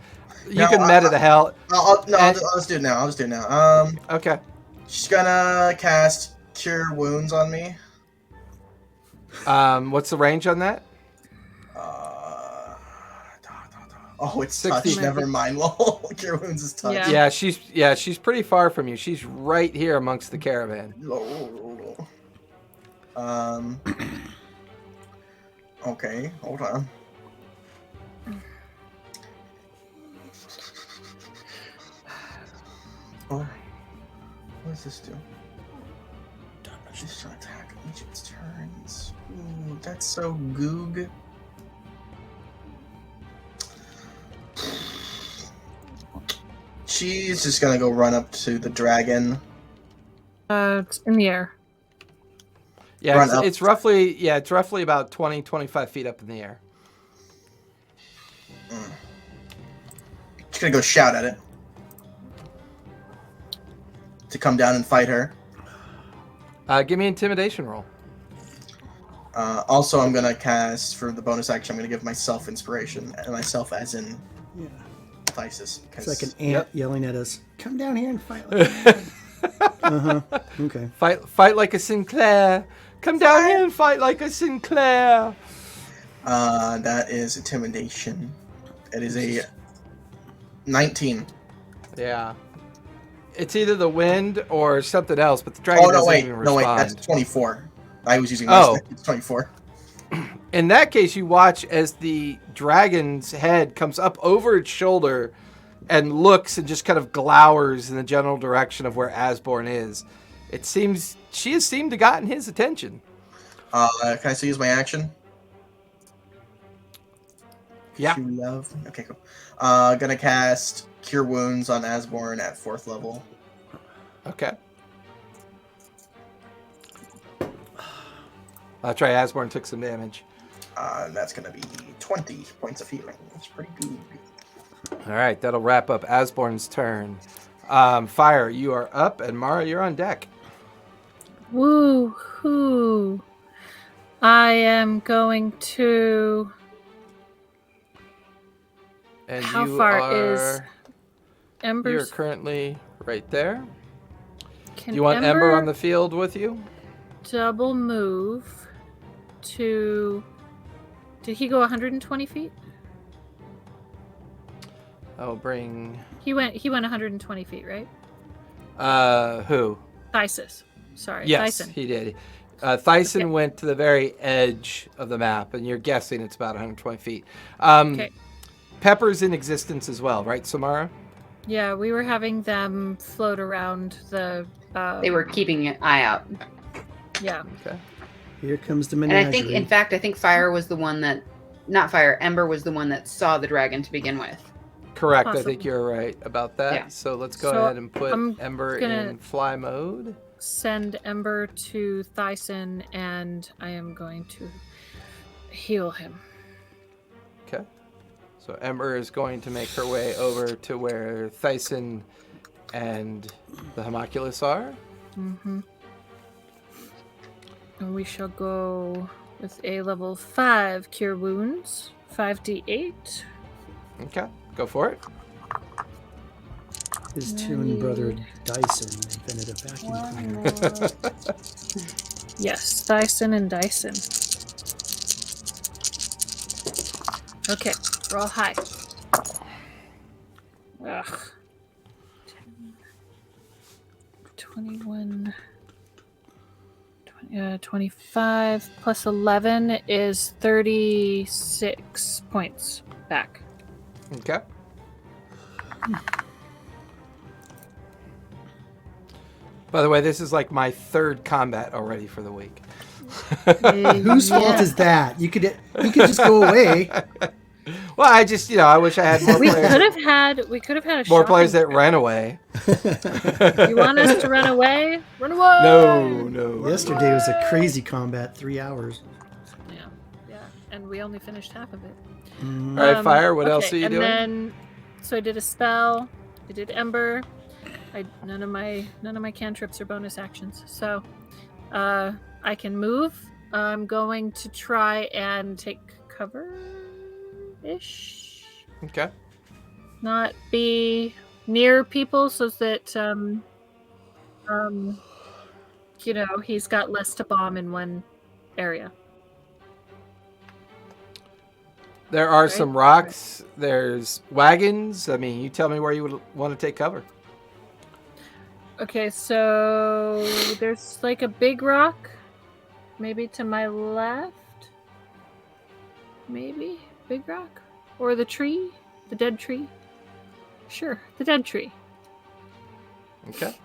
You
No,
can meta the hell.
I'll just do it now. I'll just do it now.
Okay.
She's gonna cast Cure Wounds on me.
What's the range on that?
Oh, it's
60.
touch. Never mind. Lol. Cure Wounds is touch.
Yeah.
She's pretty far from you. She's right here amongst the caravan.
Lol. Okay, hold on. Oh, what does this do? Just attack each of its turns. Ooh, that's so goog. She's just gonna go run up to the dragon.
It's in the air.
Yeah,
Run up.
it's roughly about 20, 25 feet up in the air.
She's gonna go shout at it to come down and fight her.
Give me an intimidation roll.
Also, I'm gonna cast for the bonus action. I'm gonna give myself inspiration, and myself as in
Yeah.
Thesis.
It's like an ant yelling at us. Come down here and fight. Like Okay.
Fight like a Sinclair. Come down here and fight like a Sinclair.
That is intimidation. It is a 19.
Yeah. It's either the wind or something else, but the dragon doesn't even respond.
That's 24. I was using it's 24.
In that case, you watch as the dragon's head comes up over its shoulder and looks and just kind of glowers in the general direction of where Asborn is. It seems she has seemed to gotten his attention.
Can I still use my action?
Yeah.
You love. Okay, cool. Gonna cast Cure Wounds on Asborn at 4th level.
Okay. That's right, Asborn took some damage.
That's gonna be 20 points of healing. That's pretty good.
All right, that'll wrap up Asborn's turn. Fire, you are up, and Mara, you're on deck.
Woo-hoo. I am going to...
And
How
you
far is
You're
Ember's?
currently right there.
Can
Do you want Ember on the field with you?
double move to... Did he go 120 feet?
I'll bring...
He went 120 feet, right?
Who?
Thysis. Sorry,
Yes,
Thyson.
he did. Thyson
Okay.
went to the very edge of the map, and you're guessing it's about 120 feet.
Okay.
Pepper's in existence as well, right, Samara?
Yeah, we were having them float around the...
They were keeping an eye out.
Yeah.
Okay.
Here comes the
And
menagerie.
I think, in fact, Fire was the one that... Not Fire, Ember was the one that saw the dragon to begin with.
Correct. I
Possible.
think you're right about that.
Yeah.
So let's go
So
ahead and put
I'm
Ember
gonna-
in fly mode.
Send Ember to Thyson, and I am going to heal him.
Okay. So Ember is going to make her way over to where Thyson and the homunculus are.
Mm-hmm. And we shall go with a level 5 Cure Wounds, 5d8.
Okay. Go for it.
His twin brother Dyson invented a vacuum cleaner.
Yes, Dyson and Dyson. Okay, roll high. Ugh. 21... 25 plus 11 is 36 points back.
Okay. By the way, this is like my 3rd combat already for the week.
Whose fault is that? You could just go away.
Well, I just, I wish I had more
We
players.
could have had a
More
shopping
players that
trip.
ran away.
You want us to run away? Run away!
No.
Yesterday was a crazy combat, 3 hours.
Yeah, and we only finished half of it.
Mm.
All right, Fire, what else are you
and
doing?
then, so I did a spell. I did Ember. None of my cantrips are bonus actions. So, I can move. I'm going to try and take cover-ish.
Okay.
Not be near people so that he's got less to bomb in one area.
There are
Right.
some rocks. There's wagons. I mean, you tell me where you would want to take cover.
Okay, so there's like a big rock, maybe to my left. Maybe big rock, or the tree, the dead tree. Sure, the dead tree.
Okay.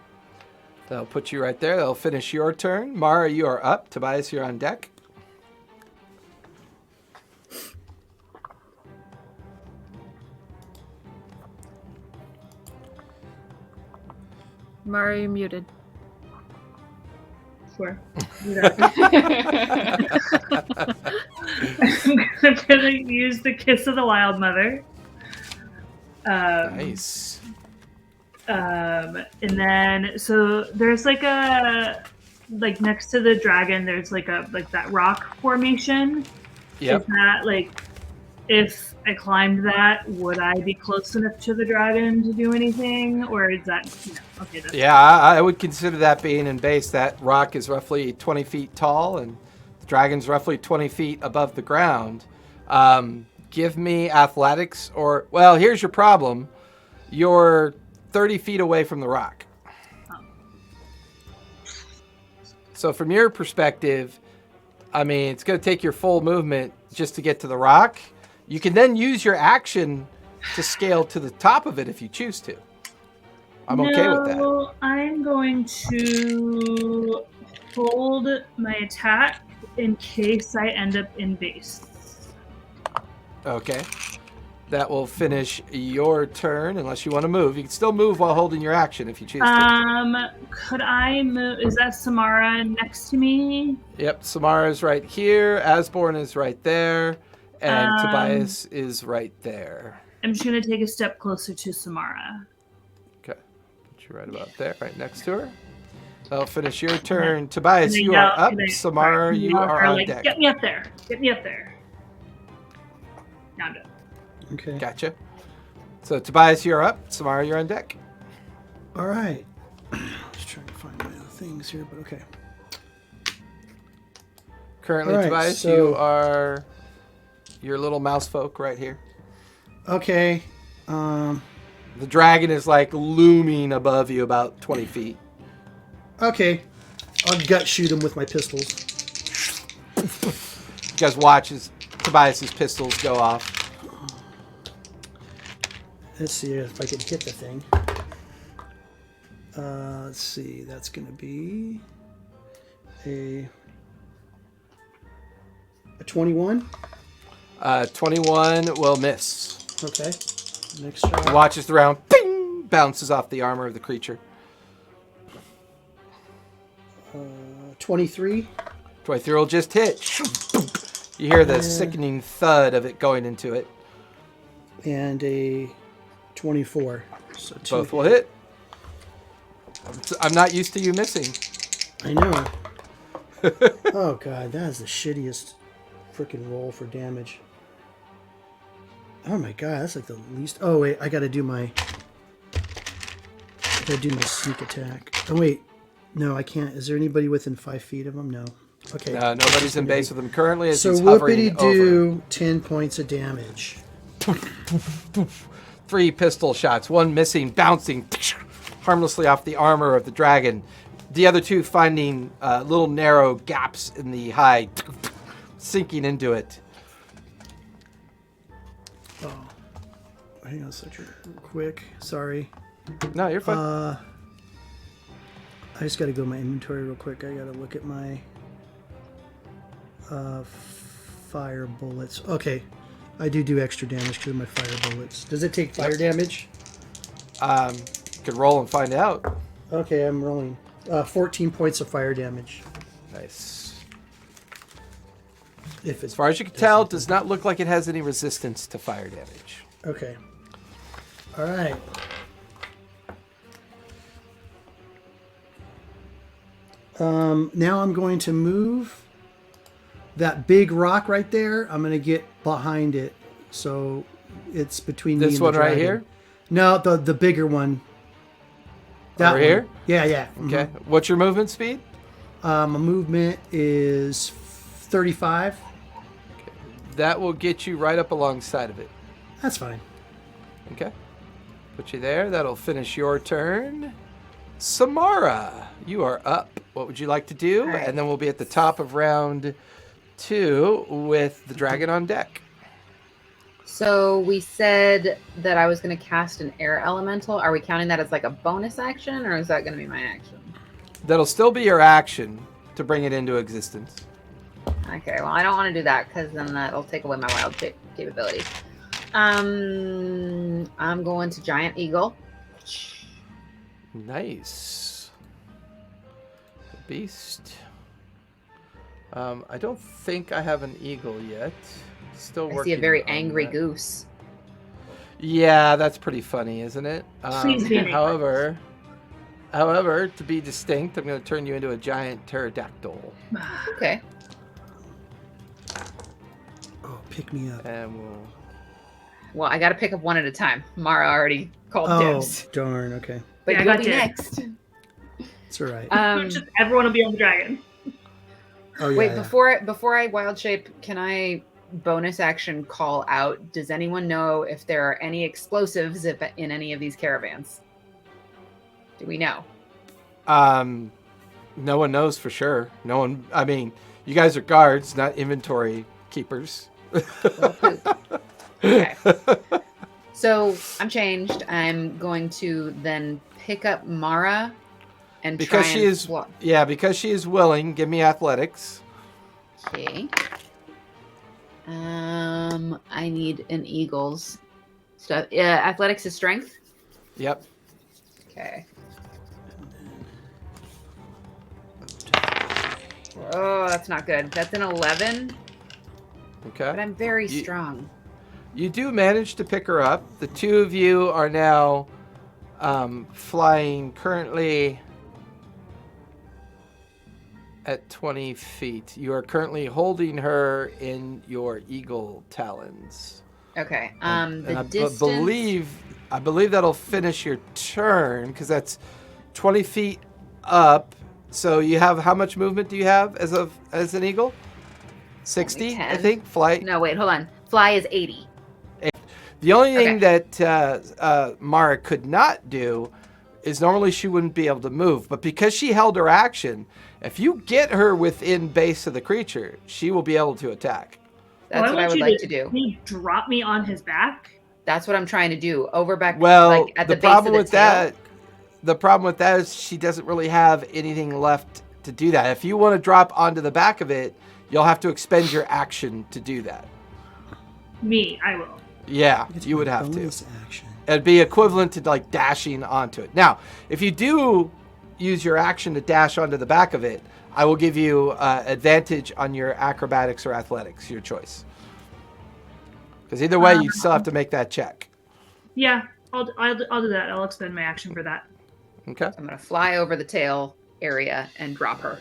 That'll put you right there. That'll finish your turn. Mara, you are up. Tobias, you're on deck.
Mara, you're muted.
Sure. I'm gonna use the Kiss of the Wild Mother.
Nice.
And then so there's like next to the dragon there's like that rock formation.
Yep.
Is that like, if I climbed that, would I be close enough to the dragon to do anything, or is that okay?
Yeah, I would consider that being in base. That rock is roughly 20 feet tall, and the dragon's roughly 20 feet above the ground. Give me athletics, or, well, here's your problem. You're 30 feet away from the rock.
Oh.
So from your perspective, I mean, it's going to take your full movement just to get to the rock. You can then use your action to scale to the top of it if you choose to. I'm okay with that.
I'm going to hold my attack in case I end up in base.
Okay. That will finish your turn unless you want to move. You can still move while holding your action if you choose to.
Could I move? Is that Samara next to me?
Yep, Samara is right here. Asborn is right there. And Tobias is right there.
I'm just going to take a step closer to Samara.
Okay. Put you right about there, right next to her. That'll finish your turn. Tobias, you are up. Samara, you are on deck.
Get me up there. Get me up there. Now I'm done.
Okay.
Gotcha. So, Tobias, you're up. Samara, you're on deck.
All right. Just trying to find my other things here, but okay.
Currently,
All right,
Tobias,
so-
you are your little mouse folk right here.
Okay.
The dragon is like looming above you about 20 feet.
Okay. I'll gut shoot him with my pistols.
You guys watch as Tobias's pistols go off.
Let's see if I can hit the thing. Let's see. That's going to be a 21.
21 will miss.
Okay. Next shot.
Watches the round, ping, bounces off the armor of the creature.
23.
23 will just hit. You hear the sickening thud of it going into it.
And a 24. So
Both will hit. I'm not used to you missing.
I know. Oh god, that is the shittiest freaking roll for damage. Oh my god, that's like the least. Oh wait, I gotta do my sneak attack. Oh wait, no, I can't. Is there anybody within 5 feet of him? No. Okay.
Nobody's in base with him currently. As
So
he's
whoopity
hovering
do
over.
10 points of damage.
3 pistol shots, one missing, bouncing harmlessly off the armor of the dragon. The other 2 finding little narrow gaps in the hide, sinking into it.
Oh, hang on a second, real quick. Sorry.
No, you're fine.
I just gotta go to my inventory real quick. I gotta look at my fire bullets. Okay, I do extra damage to my fire bullets. Does it take fire damage?
You could roll and find out.
Okay, I'm rolling. 14 points of fire damage.
Nice.
If
As far as you can tell, it does not look like it has any resistance to fire damage.
Okay. All right. Now I'm going to move that big rock right there. I'm going to get behind it, so it's between me and
This
the
one right
dragon.
here?
No, the bigger one. That
Over
one.
here?
Yeah.
Okay. What's your movement speed?
My movement is 35.
That will get you right up alongside of it.
That's fine.
Okay. Put you there. That'll finish your turn. Samara, you are up. What would you like to do?
All right.
And then we'll be at the top of round 2 with the dragon on deck.
So we said that I was going to cast an air elemental. Are we counting that as like a bonus action, or is that going to be my action?
That'll still be your action to bring it into existence.
Okay, well, I don't want to do that because then that'll take away my wild shape capability. I'm going to giant eagle.
Nice. The beast. I don't think I have an eagle yet. Still working.
I see a very
on
angry
that.
goose.
Yeah, that's pretty funny, isn't it?
Please be an eagle.
However, to be distinct, I'm going to turn you into a giant pterodactyl.
Okay.
Oh, pick me up.
And we'll...
Well, I got to pick up one at a time. Mara already called
Oh,
dibs.
darn. Okay.
But
Yeah, I
you'll
got
be
dibs.
next.
It's all right.
Just everyone will be on the dragon.
Oh, yeah.
Wait,
yeah.
before I wild shape, can I bonus action call out? Does anyone know if there are any explosives in any of these caravans? Do we know?
No one knows for sure. No one. I mean, you guys are guards, not inventory keepers.
Well, poop. Okay. So I'm changed. I'm going to then pick up Mara and
Because
try
she
and
is, yeah, because she is willing. Give me athletics.
Okay. I need an eagle's stuff. Yeah, athletics is strength.
Yep.
Okay. Oh, that's not good. That's an 11,
Okay.
but I'm very
You-
strong.
You do manage to pick her up. The two of you are now flying currently at 20 feet. You are currently holding her in your eagle talons.
Okay.
And
The
I
distance.
I believe that'll finish your turn because that's 20 feet up. So you have, how much movement do you have as an eagle? 60, I
10.
think. Flight.
No, wait, hold on. Fly is 80.
The only thing that Mara could not do is normally she wouldn't be able to move. But because she held her action, if you get her within base of the creature, she will be able to attack.
That's what I would like to do.
Can you drop me on his back?
That's what I'm trying to do. Over back,
Well,
like at
the
the base
problem
of the
with
tail.
the problem with that is she doesn't really have anything left to do that. If you want to drop onto the back of it, you'll have to expend your action to do that.
Me, I will.
Yeah,
It's
you
my
would have to.
bonus action.
It'd be equivalent to like dashing onto it. Now, if you do use your action to dash onto the back of it, I will give you advantage on your acrobatics or athletics, your choice. Because either way, you still have to make that check.
Yeah, I'll do that. I'll expend my action for that.
Okay.
I'm going to fly over the tail area and drop her.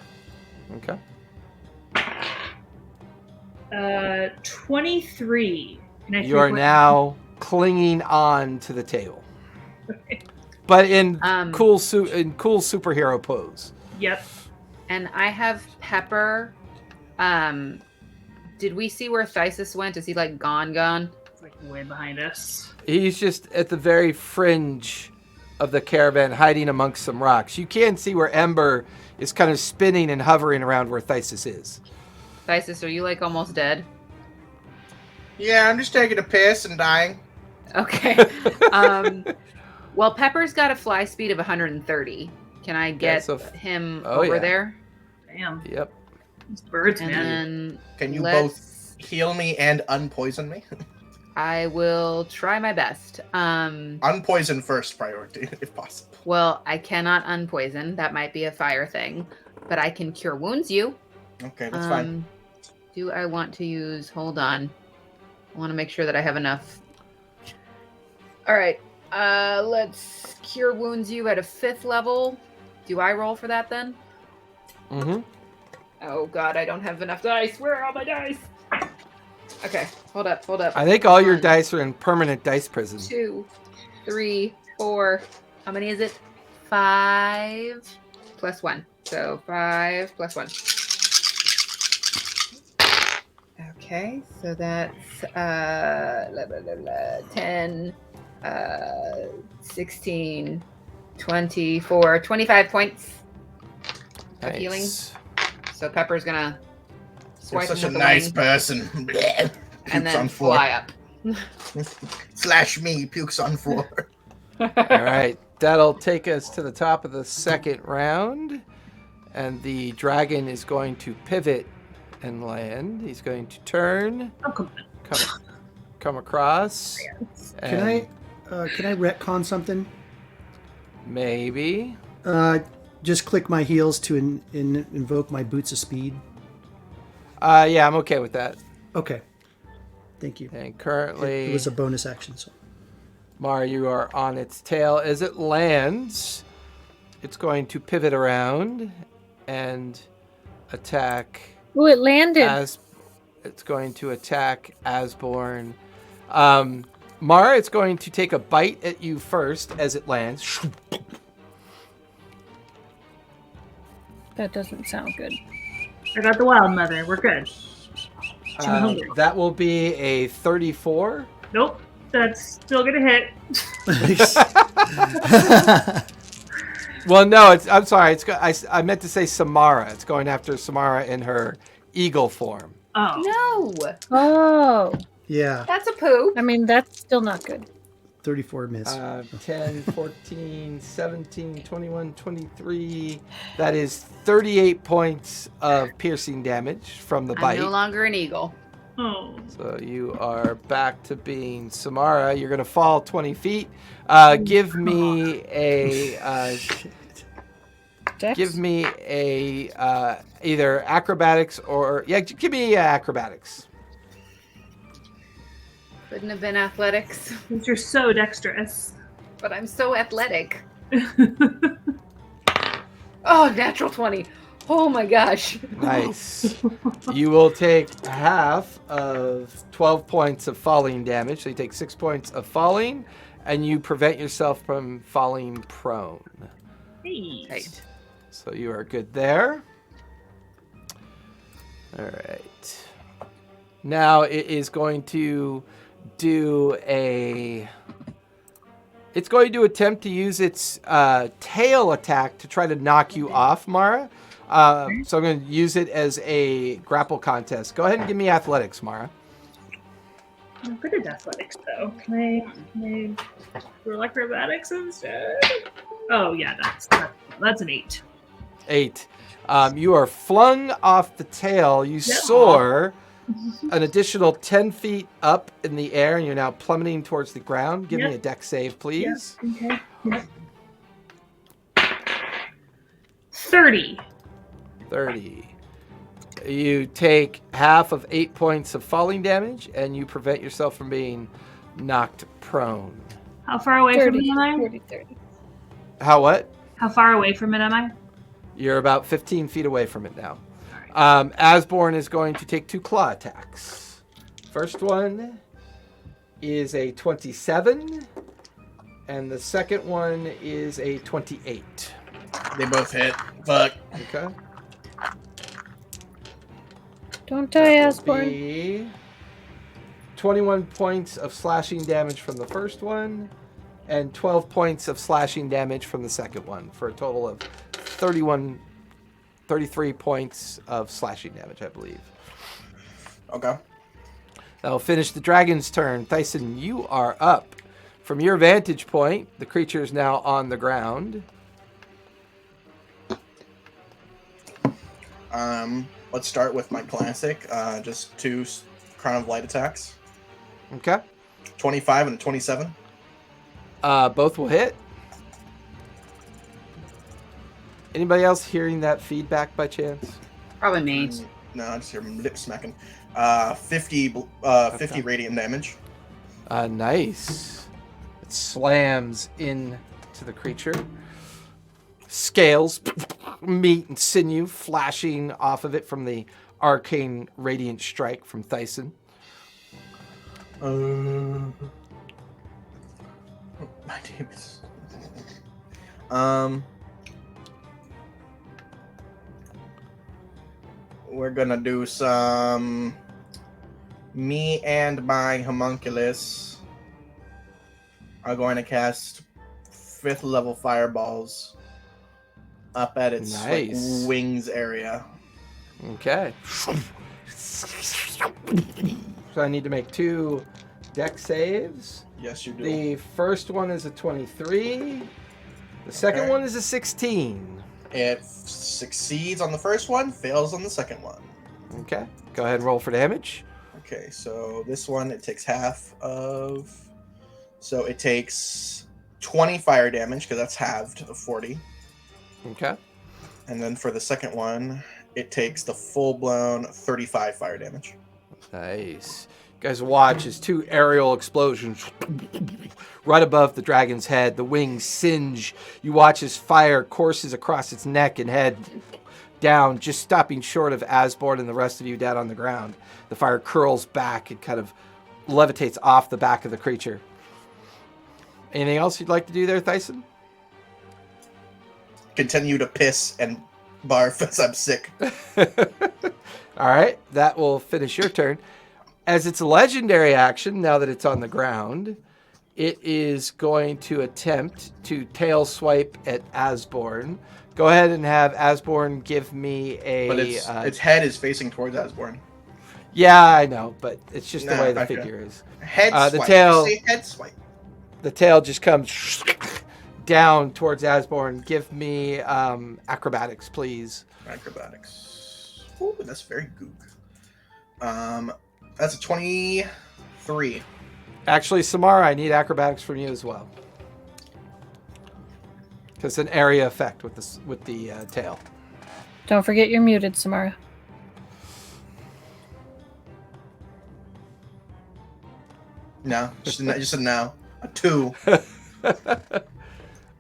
Okay.
23. Can I
You are
three-point-
now clinging on to the table, but in cool superhero pose.
Yep.
And I have Pepper. Did we see where Thysis went? Is he like gone?
It's like way behind us.
He's just at the very fringe of the caravan, hiding amongst some rocks. You can see where Ember is kind of spinning and hovering around where Thysis is.
Thysis, are you like almost dead?
Yeah, I'm just taking a piss and dying.
Okay. Well, Pepper's got a fly speed of 130. Can I get
so
him
oh,
over
yeah.
there?
Damn.
Yep.
These birds,
And
man.
then
Can you
let's-
both heal me and unpoison me?
I will try my best.
Unpoison first priority, if possible.
Well, I cannot unpoison. That might be a fire thing. But I can cure wounds you.
Okay, that's fine.
Do I want to use... Hold on. I want to make sure that I have enough. All right. Let's cure wounds you at a 5th level. Do I roll for that then?
Mm-hmm.
Oh god, I don't have enough dice. Where are all my dice? Okay, hold up.
I think all your
1,
dice are in permanent dice prison.
2, 3, 4. How many is it? 5 plus 1. So 5 plus 1. Okay, so that's 10, 16, 24, 25 points of healing.
Nice.
So Pepper's gonna
You're
swipe
such
him
a
with the
nice
wing
person.
and
Pukes
then
on floor.
fly up.
Slash me, pukes on floor.
All right. That'll take us to the top of the second round. And the dragon is going to pivot and land. He's going to turn,
Oh, come on.
come across.
Can I retcon something?
Maybe.
Just click my heels to invoke my boots of speed.
Yeah, I'm okay with that.
Okay. Thank you.
And currently,
It was a bonus action. So.
Mara, you are on its tail. As it lands, it's going to pivot around and attack.
Oh, it landed.
It's going to attack Asborn. Mara, it's going to take a bite at you first as it lands.
That doesn't sound good.
I got the wild mother. We're good.
That will be a 34.
Nope. That's still gonna hit.
Well, no, I'm sorry. I meant to say Samara. It's going after Samara in her eagle form.
Oh.
No,
Oh,
Yeah,
that's a poop.
I mean, that's still not good.
34 miss.
10, 14, 17, 21, 23. That is 38 points of piercing damage from the bite.
I'm no longer an eagle.
Oh.
So you are back to being Samara. You're going to fall 20 feet. Give me a
Dex?
give me a either acrobatics or give me acrobatics.
Couldn't have been athletics,
Since you're so dexterous.
but I'm so athletic. Oh, natural 20. Oh my gosh.
Nice. You will take half of 12 points of falling damage. So you take 6 points of falling, and you prevent yourself from falling prone.
Hey.
Right.
So you are good there. All right. Now it is going to It's going to attempt to use its tail attack to try to knock you off, Mara. So I'm going to use it as a grapple contest. Go ahead and give me athletics, Mara.
I'm good at athletics, though. Can I roll acrobatics instead? Oh, yeah, that's an 8.
8. You are flung off the tail. You soar an additional 10 feet up in the air, and you're now plummeting towards the ground. Give me a dex save, please.
Okay. Yep. 30.
30. You take half of 8 points of falling damage, and you prevent yourself from being knocked prone.
How far away from it am I?
30.
How what?
How far away from it am I?
You're about 15 feet away from it now. Asborn is going to take 2 claw attacks. First one is a 27, and the second one is a 28.
They both hit. Fuck.
Okay.
Don't die,
That will
Asborn.
be 21 points of slashing damage from the first one, and 12 points of slashing damage from the second one, for a total of 33 points of slashing damage, I believe.
Okay.
That'll finish the dragon's turn. Thyson, you are up. From your vantage point, the creature is now on the ground.
Let's start with my classic. Just 2 Crown of Light attacks.
Okay.
25 and 27.
Both will hit. Anybody else hearing that feedback by chance?
Probably me.
No, I just hear lip smacking. 50 radiant damage.
Nice. It slams into the creature. Scales, meat, and sinew flashing off of it from the arcane radiant strike from Thyson.
My name is. We're gonna do some. Me and my homunculus are going to cast 5th level fireballs up at its
Nice.
wings area.
Okay. So I need to make 2 dex saves.
Yes, you do.
The first one is a 23. The second
Okay.
one is a 16.
It succeeds on the first one, fails on the second one.
Okay. Go ahead and roll for damage.
Okay, so this one, it takes half of... So it takes 20 fire damage, because that's halved of 40.
Okay.
And then for the second one, it takes the full-blown 35 fire damage.
Nice. You guys watch as 2 aerial explosions right above the dragon's head. The wings singe. You watch as fire courses across its neck and head down, just stopping short of Asborn and the rest of you down on the ground. The fire curls back and kind of levitates off the back of the creature. Anything else you'd like to do there, Thyson?
Continue to piss and barf as I'm sick.
All right, that will finish your turn. As its legendary action, now that it's on the ground, it is going to attempt to tail swipe at Asborn. Go ahead and have Asborn give me a...
But its head is facing towards Asborn.
Yeah, I know, but it's just the way the
okay.
figure is.
Head
the
swipe.
tail-
Say head swipe.
The tail just comes down towards Asborn. Give me acrobatics, please.
Acrobatics. Ooh, that's very goog. That's a 23.
Actually, Samara, I need acrobatics from you as well. Because it's an area effect with the tail.
Don't forget you're muted, Samara.
No, just a no. A 2.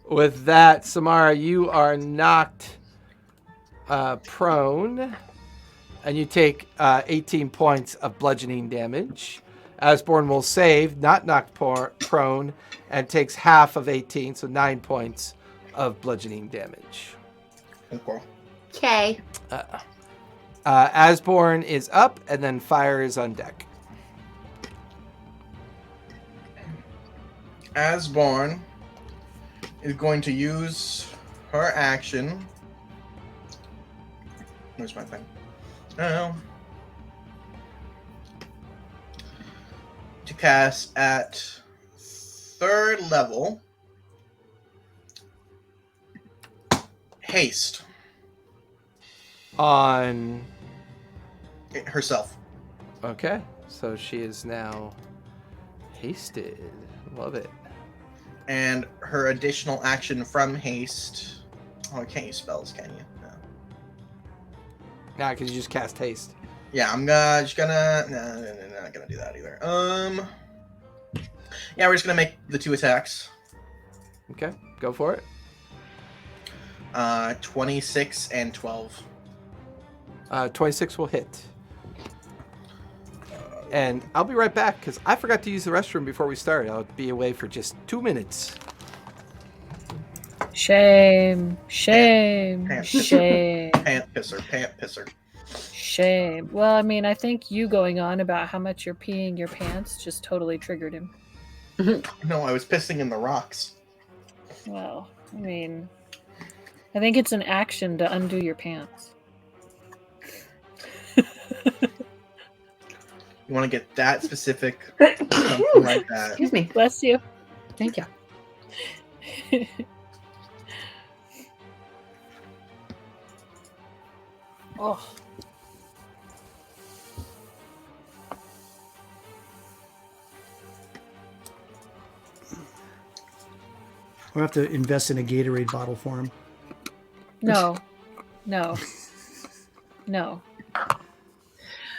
With that, Samara, you are knocked prone, and you take 18 points of bludgeoning damage. Asborn will save, not knocked prone, and takes half of 18, so 9 points of bludgeoning damage.
Okay.
Asborn is up, and then fire is on deck.
Asborn is going to use her action. Where's my thing? Oh. To cast at 3rd level haste
On...
herself.
Okay, so she is now hasted. Love it.
And her additional action from haste. Oh, I can't use spells, can you? No.
Nah, because you just cast haste.
Yeah, I'm just gonna. No, not gonna do that either. Yeah, we're just gonna make the 2 attacks.
Okay, go for it.
26 and 12.
26 will hit. And I'll be right back because I forgot to use the restroom before we started. I'll be away for just 2 minutes.
Shame. Shame.
Pant.
Shame.
Pant pisser.
Shame. Well, I mean, I think you going on about how much you're peeing your pants just totally triggered him.
No, I was pissing in the rocks.
Well, I mean, I think it's an action to undo your pants.
You want to get that specific? Something like that.
Excuse me.
Bless you.
Thank you.
Oh.
We'll have to invest in a Gatorade bottle for him.
No. No. No.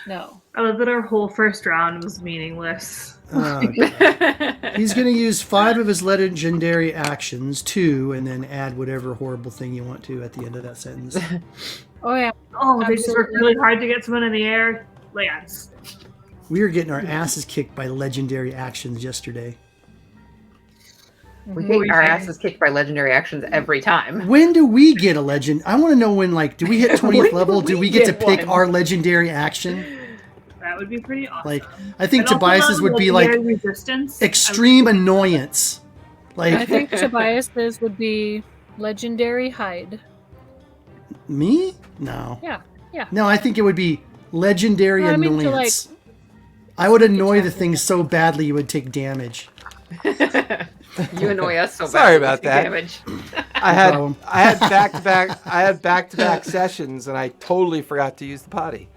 No.
I love that our whole first round was meaningless.
He's going to use 5 of his legendary actions, 2, and then add whatever horrible thing you want to at the end of that sentence.
Oh, yeah.
Oh, they just worked
Absolutely.
really hard to get someone in the air. Lance.
We were getting our asses kicked by legendary actions yesterday.
We
What were
get
you
our
saying?
asses kicked by legendary actions every time.
When do we get a legend? I want to know when, like, do we hit 20th
When do
level? Do
we
we get to
get
pick
one?
our legendary action?
That would be pretty awesome.
Like, I think
And also
Tobias's would be like
legendary resistance.
extreme annoyance.
I
Like,
think Tobias's would be legendary hide.
me? No.
Yeah. Yeah.
No, I think it would be legendary
No, I mean to,
annoyance. I would annoy the
attack
thing so badly you would take damage.
You annoy us so
Sorry
bad.
about that.
Damage.
I had
problem.
back-to-back sessions, and I totally forgot to use the potty.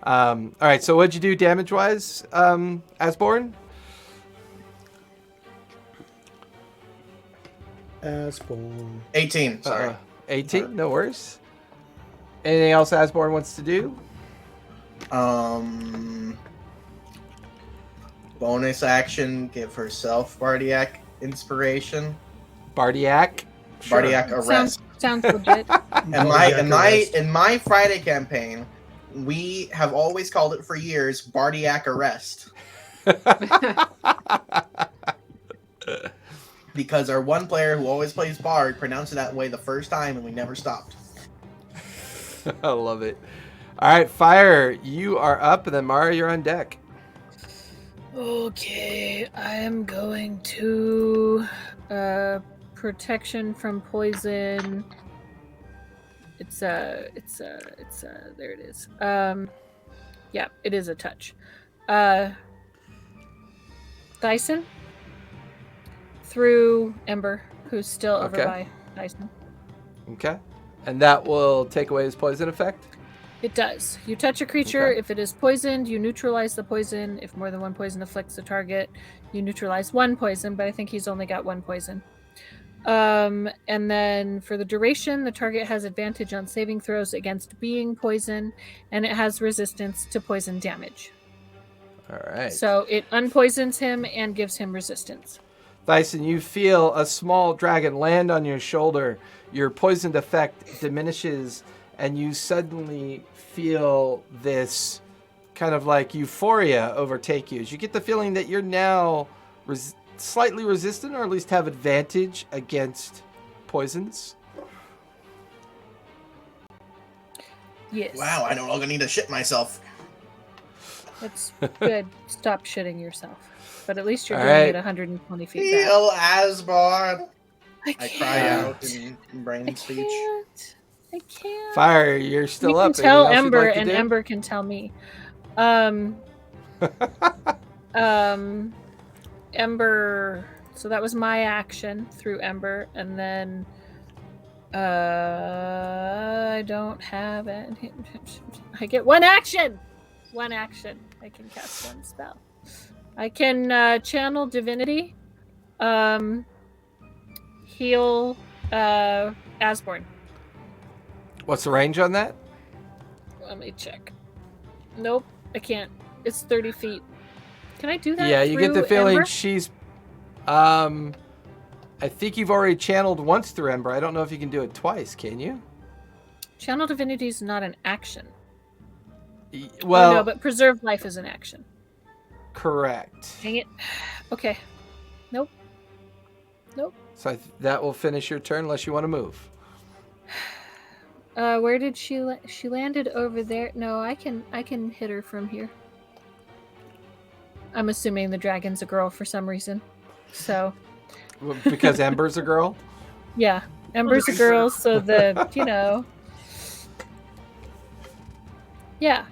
All right, so what'd you do damage-wise, Asborn?
Asborn.
18. Sorry.
18, no worries. Anything else Asborn wants to do?
Bonus action, give herself Bardiac inspiration.
Bardiac? Sure.
Bardiac arrest.
Sounds legit.
In my Friday campaign, we have always called it for years Bardiac arrest. Because our one player who always plays Bard pronounced it that way the first time and we never stopped.
I love it. All right, Fire, you are up, and then Mara, you're on deck.
Okay, I am going to protection from poison. It's there it is. Yeah, it is a touch. Dyson through Ember, who's still over by Dyson.
Okay. And that will take away his poison effect?
It does. You touch a creature.
Okay.
If it is poisoned, you neutralize the poison. If more than one poison afflicts the target, you neutralize one poison, but I think he's only got one poison. And then for the duration, the target has advantage on saving throws against being poisoned, and it has resistance to poison damage.
All right.
So it unpoisons him and gives him resistance.
Dyson, you feel a small dragon land on your shoulder. Your poisoned effect diminishes, and you suddenly feel this kind of like euphoria overtake you. As you get the feeling that you're now slightly resistant, or at least have advantage against poisons.
Yes.
Wow, I no longer need to shit myself.
That's good. Stop shitting yourself. But at least you're
All
doing
right.
it 120 feet back.
Heal Asborn.
I
I
can't.
cry out in brain
I
speech.
can't. I can't.
Fire, you're still
You
up.
can tell
Anything else you'd
Ember,
like to
and
do?
Ember can tell me. Ember. So that was my action through Ember, and then I don't have it. I get one action. One action. I can cast one spell. I can channel divinity. Heal Asborn.
What's the range on that?
Let me check. Nope, I can't. It's 30 feet. Can I do that?
Yeah, you get the
through
feeling
Ember?
she's... I think you've already channeled once through Ember. I don't know if you can do it twice, can you?
Channel divinity is not an action.
Well,
no, but preserve life is an action.
correct.
Dang it. Okay. Nope.
So that will finish your turn unless you want to move.
Where did she she landed over there? No, I can hit her from here. I'm assuming the dragon's a girl for some reason. So,
Because Ember's a girl?
yeah, Ember's a girl, so the, yeah.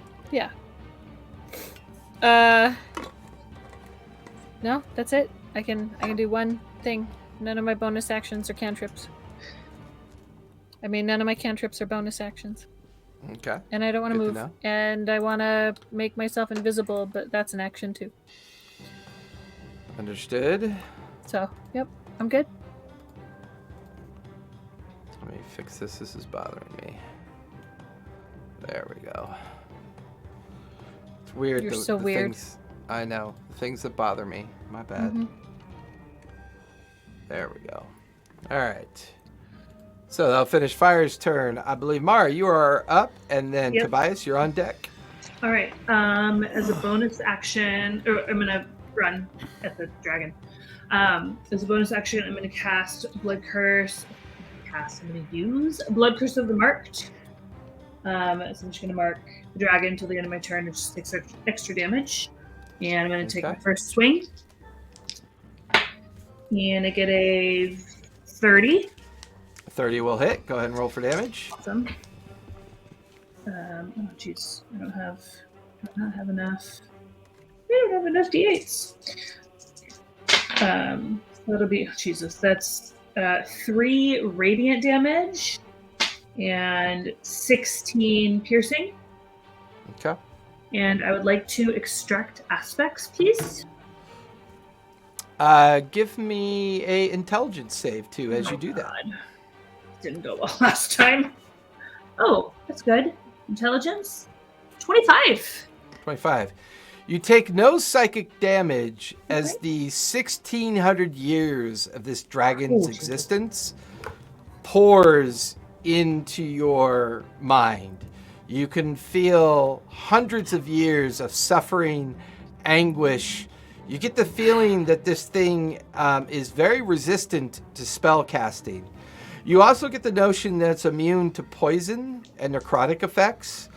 No, that's it. I can do one thing. None of my bonus actions are cantrips. I mean, none of my cantrips are bonus actions.
Okay.
And I don't want to
Good to
move.
know.
And I want to make myself invisible, but that's an action too.
Understood.
So, yep, I'm good.
Let me fix this. This is bothering me. There we go. It's weird.
You're so weird.
Things, I know. The things that bother me. My bad.
Mhm.
There we go. All right. So that'll finish Fire's turn. I believe, Mara, you are up, and then
Yep.
Tobias, you're on deck.
All right. As a bonus action, I'm gonna run at the dragon. As a bonus action, I'm gonna cast Blood Curse. I'm gonna use Blood Curse of the Marked. So I'm just gonna mark the dragon until the end of my turn, which just takes extra damage. And I'm gonna take my
Okay.
first swing. And I get a 30.
30 will hit. Go ahead and roll for damage.
Awesome. Oh jeez, I don't have enough. I don't have enough d8s. That'll be Jesus. That's 3 radiant damage and 16 piercing.
Okay.
And I would like to extract aspects, please.
Give me a intelligence save too as you do that.
God. Didn't go well last time. Oh, that's good. Intelligence? 25.
25. You take no psychic damage as
Okay.
the 1600 years of this dragon's
Oh, Jesus.
existence pours into your mind. You can feel hundreds of years of suffering, anguish. You get the feeling that this thing is very resistant to spell casting. You also get the notion that it's immune to poison and necrotic effects.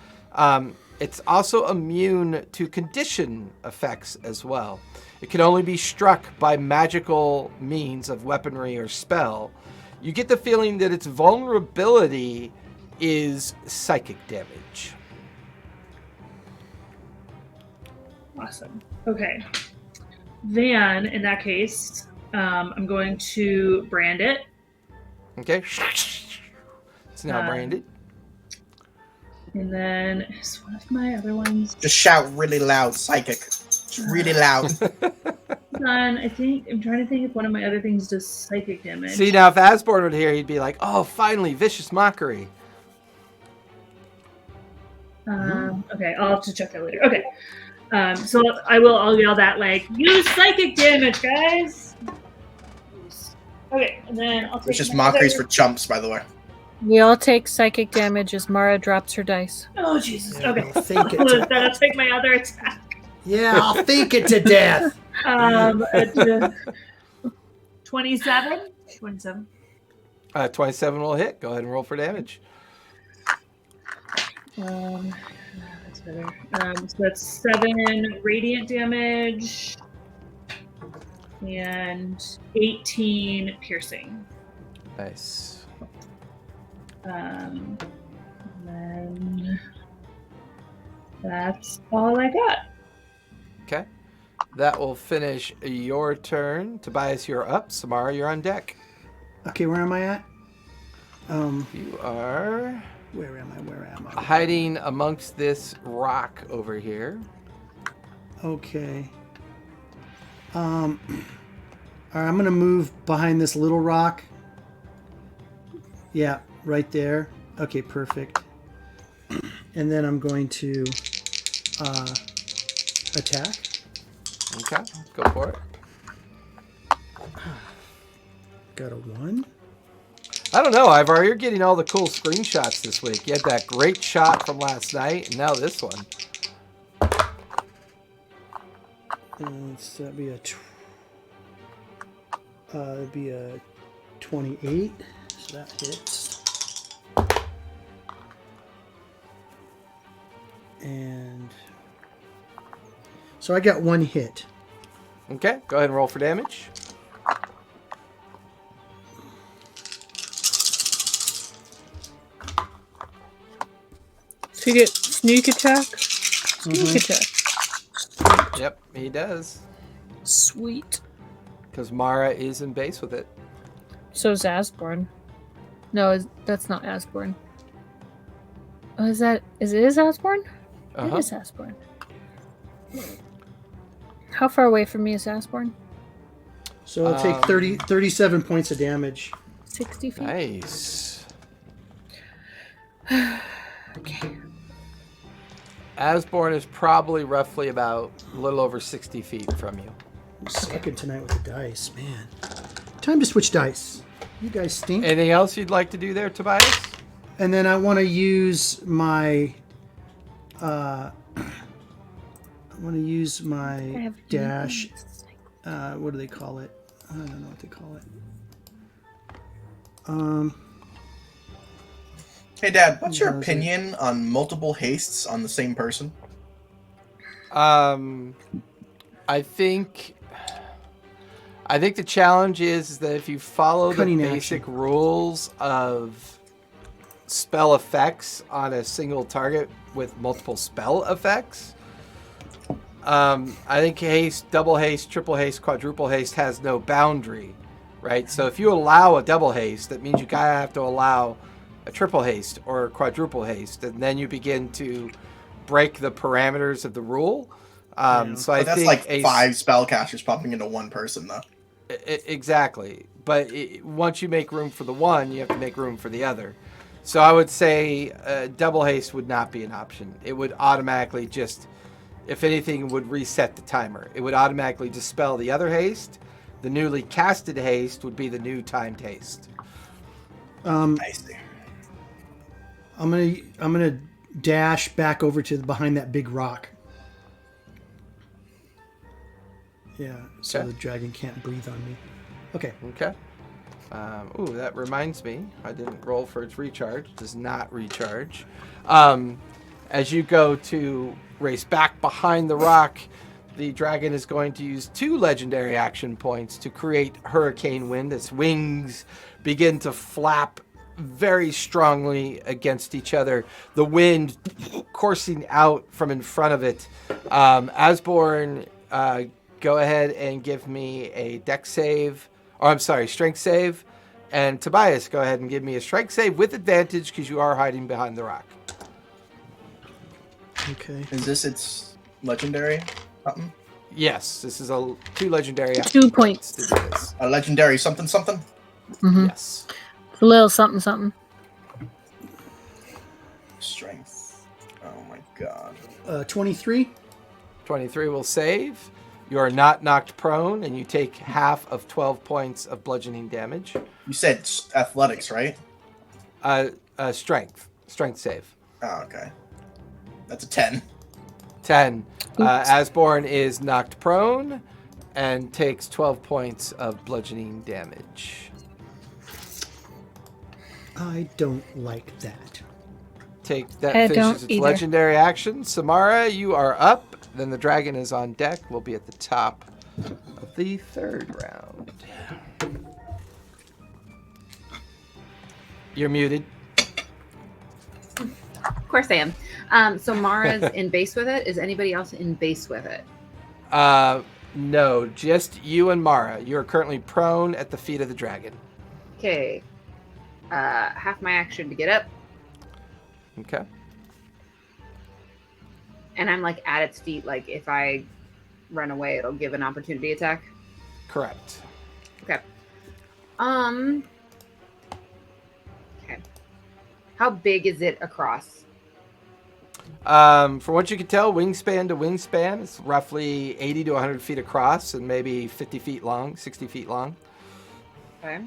It's also immune to condition effects as well. It can only be struck by magical means of weaponry or spell. You get the feeling that its vulnerability is psychic damage.
Awesome. Okay. Then, in that case, I'm going to brand it.
Okay? It's now branded.
And then is one of my other ones.
Just shout really loud, psychic. Just really loud.
Hold on, I'm trying to think if one of my other things does psychic damage.
See, now if Asborn were here, he'd be like, oh, finally, vicious mockery.
Okay, I'll have to check that later. Okay. So I'll yell that like, use psychic damage, guys. Okay, and then I'll take
It's just
my
mockeries
other-
for chumps, by the way.
We all take psychic damage as Mara drops her dice.
Oh Jesus.
Yeah,
Okay.
I'll think it
Then I'll take my other attack.
Yeah, I'll think it to death.
27. 27.
27 will hit. Go ahead and roll for damage.
That's better. So that's 7 radiant damage and 18 piercing.
Nice.
And then that's all I got.
Okay. That will finish your turn. Tobias, you're up. Samara, you're on deck.
Okay, where am I at?
You are
Where am I?
hiding amongst this rock over here.
Okay. All right, I'm gonna move behind this little rock. Yeah, right there. Okay, perfect. And then I'm going to attack.
Okay, go for it.
Got a 1.
I don't know, Ivar, you're getting all the cool screenshots this week. You had that great shot from last night, and now this one.
So that'd be a 28. So that hits. And so I got 1 hit.
Okay, go ahead and roll for damage.
So you get sneak attack? Sneak attack.
Yep, he does.
Sweet.
Because Mara is in base with it.
So is Asborn. No, that's not Asborn. Oh, is it Asborn? It is Asborn. How far away from me is Asborn?
So I'll take 37 points of damage.
60 feet.
Nice.
Okay.
Asborn is probably roughly about a little over 60 feet from you.
I'm sucking tonight with the dice, man. Time to switch dice. You guys stink.
Anything else you'd like to do there, Tobias?
And then I want to use my dash. What do they call it? I don't know what they call it.
Hey, Dad, what's your opinion on multiple hastes on the same person?
I think the challenge is that if you follow
Cunning
the basic rules of spell effects on a single target with multiple spell effects, I think haste, double haste, triple haste, quadruple haste has no boundary, right? So if you allow a double haste, that means you gotta have to allow a triple haste or a quadruple haste, and then you begin to break the parameters of the rule. So I
But that's
think
like 5 spellcasters popping into one person, though.
Exactly. But once you make room for the one, you have to make room for the other. So I would say double haste would not be an option. It would automatically just, if anything, would reset the timer. It would automatically dispel the other haste. The newly casted haste would be the new timed haste.
I see.
I'm gonna dash back over to behind that big rock. Yeah, so
Okay.
the dragon can't breathe on me. Okay.
Okay. Ooh, that reminds me. I didn't roll for its recharge. It does not recharge. As you go to race back behind the rock, the dragon is going to use 2 legendary action points to create hurricane wind. Its wings begin to flap very strongly against each other. The wind coursing out from in front of it. Asborn, go ahead and give me a dex save. Strength save. And Tobias, go ahead and give me a strength save with advantage because you are hiding behind the rock.
Okay.
Is this its legendary something?
Yes, this is 2 legendary
2 points.
to do this.
A legendary something?
Mm-hmm.
Yes.
It's a little something, something.
Strength. Oh my god.
23.
23 will save. You are not knocked prone, and you take half of 12 points of bludgeoning damage.
You said athletics, right?
Strength save.
Oh, okay. That's a 10.
10. Asborn is knocked prone and takes 12 points of bludgeoning damage.
I don't like that.
That
I
finishes
don't
its
either.
legendary action. Samara, you are up. Then the dragon is on deck. We'll be at the top of the 3rd round. You're muted.
Of course I am. So Mara's in base with it. Is anybody else in base with it?
No, just you and Mara. You are currently prone at the feet of the dragon.
Okay. Half my action to get up,
Okay.
and I'm like at its feet. Like if I run away, it'll give an opportunity attack.
Correct.
Okay. Okay. How big is it across?
From what you can tell, wingspan to wingspan, it's roughly 80 to 100 feet across and maybe 50 feet long, 60 feet long.
Okay.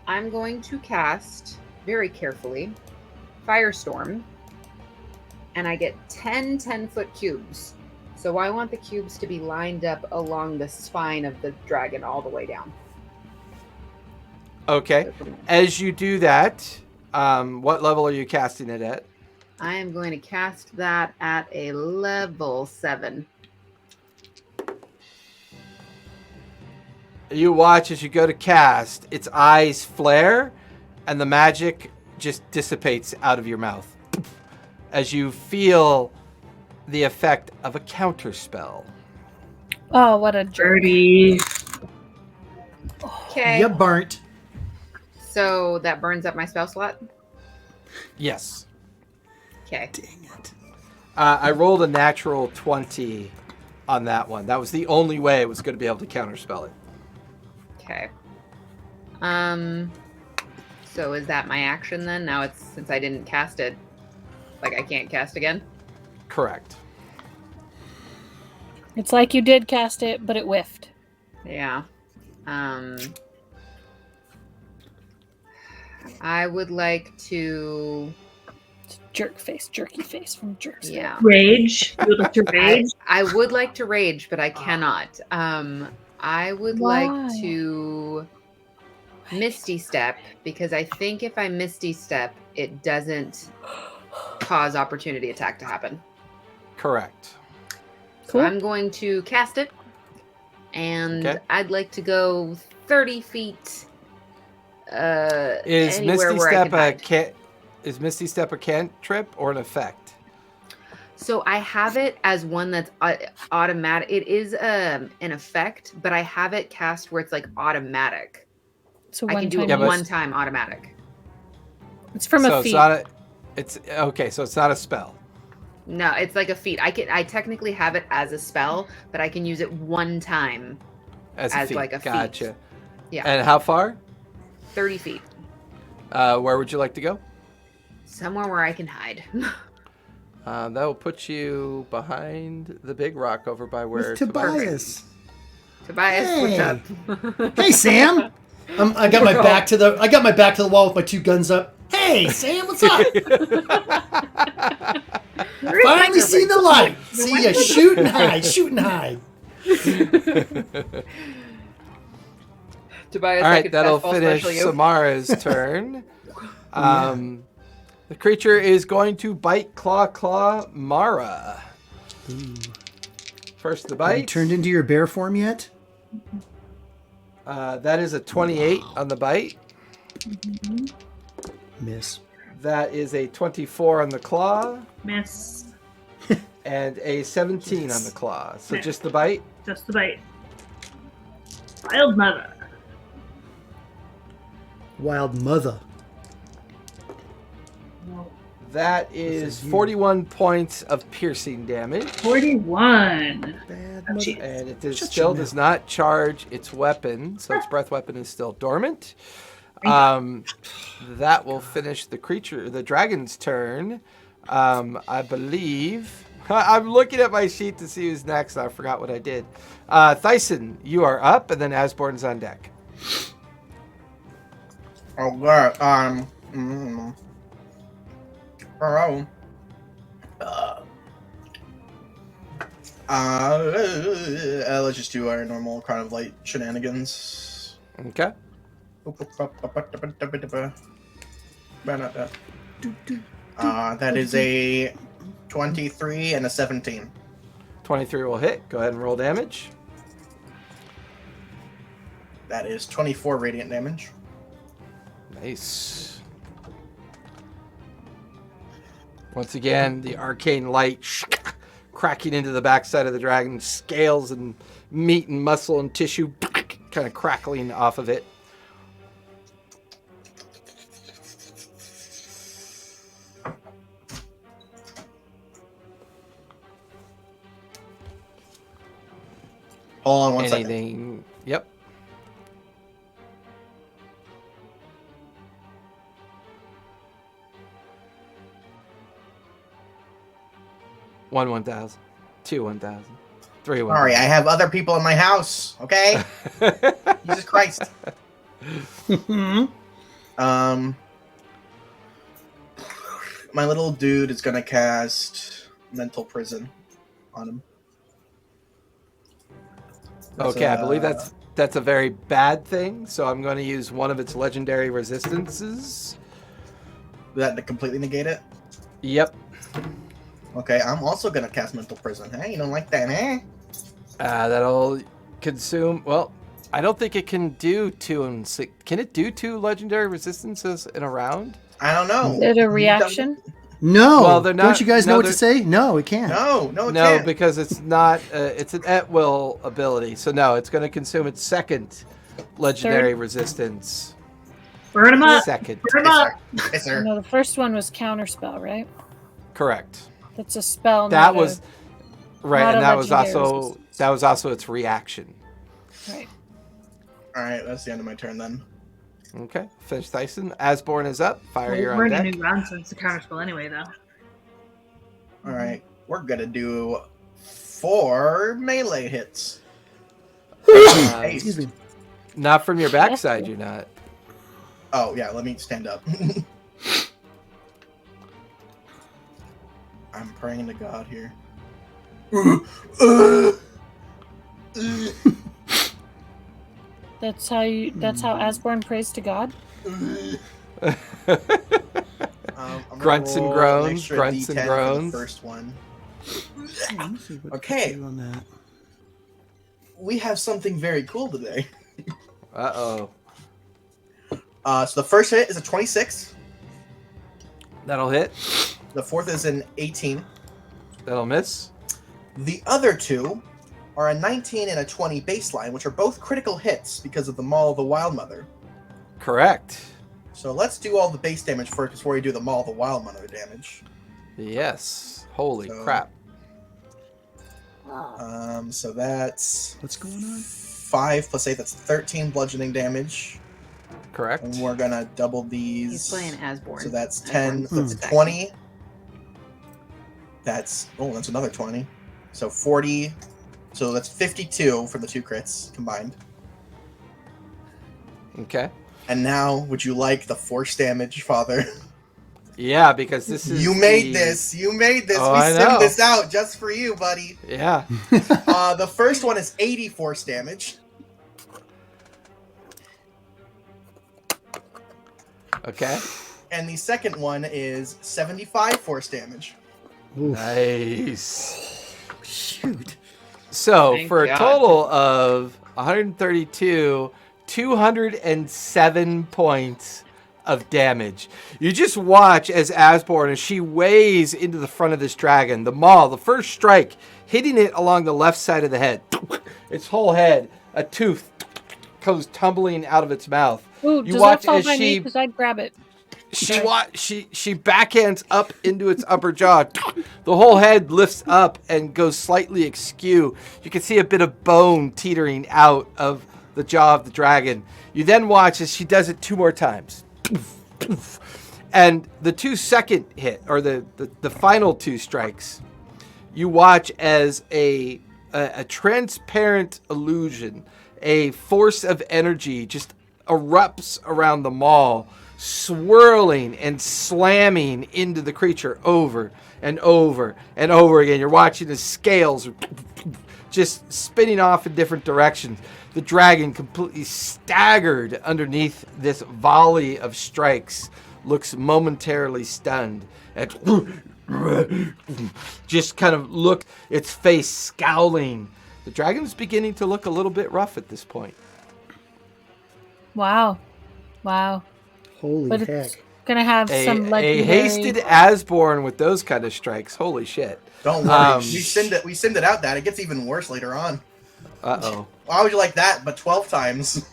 I'm going to cast very carefully Firestorm, and I get 10 10-foot cubes. So I want the cubes to be lined up along the spine of the dragon all the way down.
Okay. As you do that, what level are you casting it at?
I am going to cast that at a level 7.
You watch as you go to cast, its eyes flare, and the magic just dissipates out of your mouth as you feel the effect of a counter spell.
Oh, what a jerk.
Dirty.
Okay.
You burnt.
So that burns up my spell slot.
Yes.
Okay.
Dang it.
I rolled a natural 20 on that one. That was the only way it was going to be able to counterspell it.
Okay. So is that my action then? Now it's, since I didn't cast it, like I can't cast again?
Correct.
It's like you did cast it, but it whiffed.
Yeah. I would like to...
Jerky face from Jerk's.
Yeah.
Rage. You would like to rage?
I would like to rage, but I cannot. I would
Why?
like to Misty Step, because I think if I Misty Step, it doesn't cause opportunity attack to happen.
Correct.
So
Cool.
I'm going to cast it, and
Okay.
I'd like to go 30 feet
Is
anywhere
Misty
where I
Step
can hide.
Is Misty Step a cantrip or an effect?
So I have it as one that's automatic. It is an effect, but I have it cast where it's like automatic.
So
I can do it one time automatic.
It's from a feat.
It's okay. So it's not a spell.
No, it's like a feat. I technically have it as a spell, but I can use it one time
as
like a
gotcha.
feat. Yeah.
And how far?
30 feet.
Where would you like to go?
Somewhere where I can hide.
That will put you behind the big rock over by where
Tobias.
Tobias,
Hey.
what's up?
Hey, Sam. I got my back to the wall with my two guns up. Hey, Sam, what's up? Finally seen the light. See ya, shoot and hide.
Tobias,
all right, that'll finish Samara's turn. The creature is going to bite Claw Mara.
Ooh.
First the
Have you
bite.
turned into your bear form yet?
That is a 28 on the bite.
Miss.
That is a 24 on the claw.
Miss.
And a 17
Yes.
on the claw. So
Miss.
just the bite.
Just the bite. Wild mother.
Wild mother.
That is
This is you.
41 points of piercing damage.
41.
Bad
Oh,
mother.
jeez.
And it
Shut
still
your
does
mouth.
not charge its weapon, so its breath weapon is still dormant. That will finish the dragon's turn. I believe. I'm looking at my sheet to see who's next. I forgot what I did. Thyson, you are up, and then Asborn's on deck.
Oh god. Let's just do our normal Crown of Light shenanigans.
Okay.
That is a 23 and a 17.
23 will hit. Go ahead and roll damage.
That is 24 radiant damage.
Nice. Once again, the arcane light cracking into the backside of the dragon, scales and meat and muscle and tissue kind of crackling off of it.
Hold on one second.
Anything? Yep. One 1,000, two 1,000, three 1,000.
Sorry, I have other people in my house, okay? Jesus Christ. My little dude is gonna cast Mental Prison on him.
Okay, I believe that's a very bad thing, so I'm going to use one of its legendary resistances.
That to completely negate it?
Yep.
Okay, I'm also gonna cast Mental Prison. Hey, you don't like that, eh?
That'll consume. Well, I don't think it can do 2 and 6. Can it do 2 legendary resistances in a round?
I don't know.
Is it a reaction?
No.
Well, they're not-
Don't you guys know
no,
what to say? No, it can't.
No, it
No,
can't.
because it's not. It's an at-will ability, so no, it's going to consume its second legendary resistance.
Burn him up.
Second,
Burn him
Yes,
up.
sir. Yes, sir.
No, the first one was counterspell, right?
correct.
That's a spell.
That
not
was right,
not
and
a
that was
legendary
also its reaction.
right.
Alright, that's the end of my turn then.
Okay, finish Tyson. Asborn is up. Fire, you're
We're
on
in a
deck.
new round since the counterspell anyway, though.
Alright, we're gonna do 4 melee hits.
Excuse me.
Not from your backside, you're not.
Oh, yeah, let me stand up. I'm praying to God here.
That's how Asborn prays to God.
I'm gonna
Grunts and
roll
groans,
an extra
grunts and
D10 for the
groans.
first one.
Let me see what
Okay.
to do on that.
We have something very cool today.
Uh-oh.
So the first hit is a 26.
That'll hit.
The fourth is an 18.
That'll miss.
The other two are a 19 and a 20 baseline, which are both critical hits because of the Maul of the Wildmother.
Correct.
So let's do all the base damage first before we do the Maul of the Wildmother damage.
Yes. Holy
So-
crap.
So that's
What's going on?
5 plus 8, that's 13 bludgeoning damage.
Correct.
And we're gonna double these.
He's playing Asborn.
So that's 10,
Asborn's
that's
attacking.
20. That's another 20. So 40. So that's 52 for the 2 crits combined.
Okay.
And now, would you like the force damage, Father?
Yeah, because this is
You made this. You made this.
Oh,
We
I know.
simmed this out just for you, buddy.
Yeah.
The first one is 80 force damage.
Okay.
And the second one is 75 force damage.
Oof.
Nice.
Shoot.
So
Thank
for a
God.
total of 132, 207 points of damage. You just watch as Asborn, as she weighs into the front of this dragon, the maul, the first strike, hitting it along the left side of the head. Its whole head, a tooth comes tumbling out of its mouth.
Ooh,
You
does
watch
that fall
as
by me?
she-
Because I'd grab it.
She backhands up into its upper jaw. The whole head lifts up and goes slightly askew. You can see a bit of bone teetering out of the jaw of the dragon. You then watch as she does it 2 more times. And the 2-second hit, or the final 2 strikes, you watch as a transparent illusion, a force of energy just erupts around the maul, swirling and slamming into the creature over and over and over again. You're watching the scales just spinning off in different directions. The dragon, completely staggered underneath this volley of strikes, looks momentarily stunned and just kind of look, its face scowling. The dragon is beginning to look a little bit rough at this point.
Wow. Wow.
Holy
But it's
heck.
gonna have
A
some legendary...
hasted Asborn with those kind of strikes. Holy shit.
Don't worry.
Um,
we simmed it out, Dad. It gets even worse later on.
Uh-oh.
Why would you like that, but 12 times?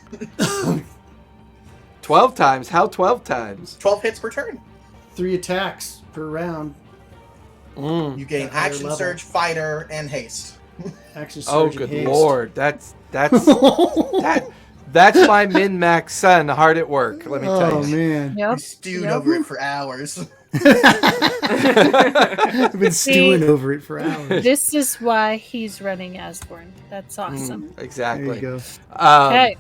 12 times? How 12 times?
12 hits per turn.
3 attacks per round.
Mm.
You gain
At higher
action
level.
surge, fighter, and haste.
Action
Oh,
surge and
good
haste.
lord. That's my min-max son hard at work, let me tell
Oh,
you.
man.
You
Yep.
stewed
Yep.
over it for hours.
I've been stewing over it for hours.
This is why he's running Asborn. That's awesome.
Exactly.
There you go.
Okay.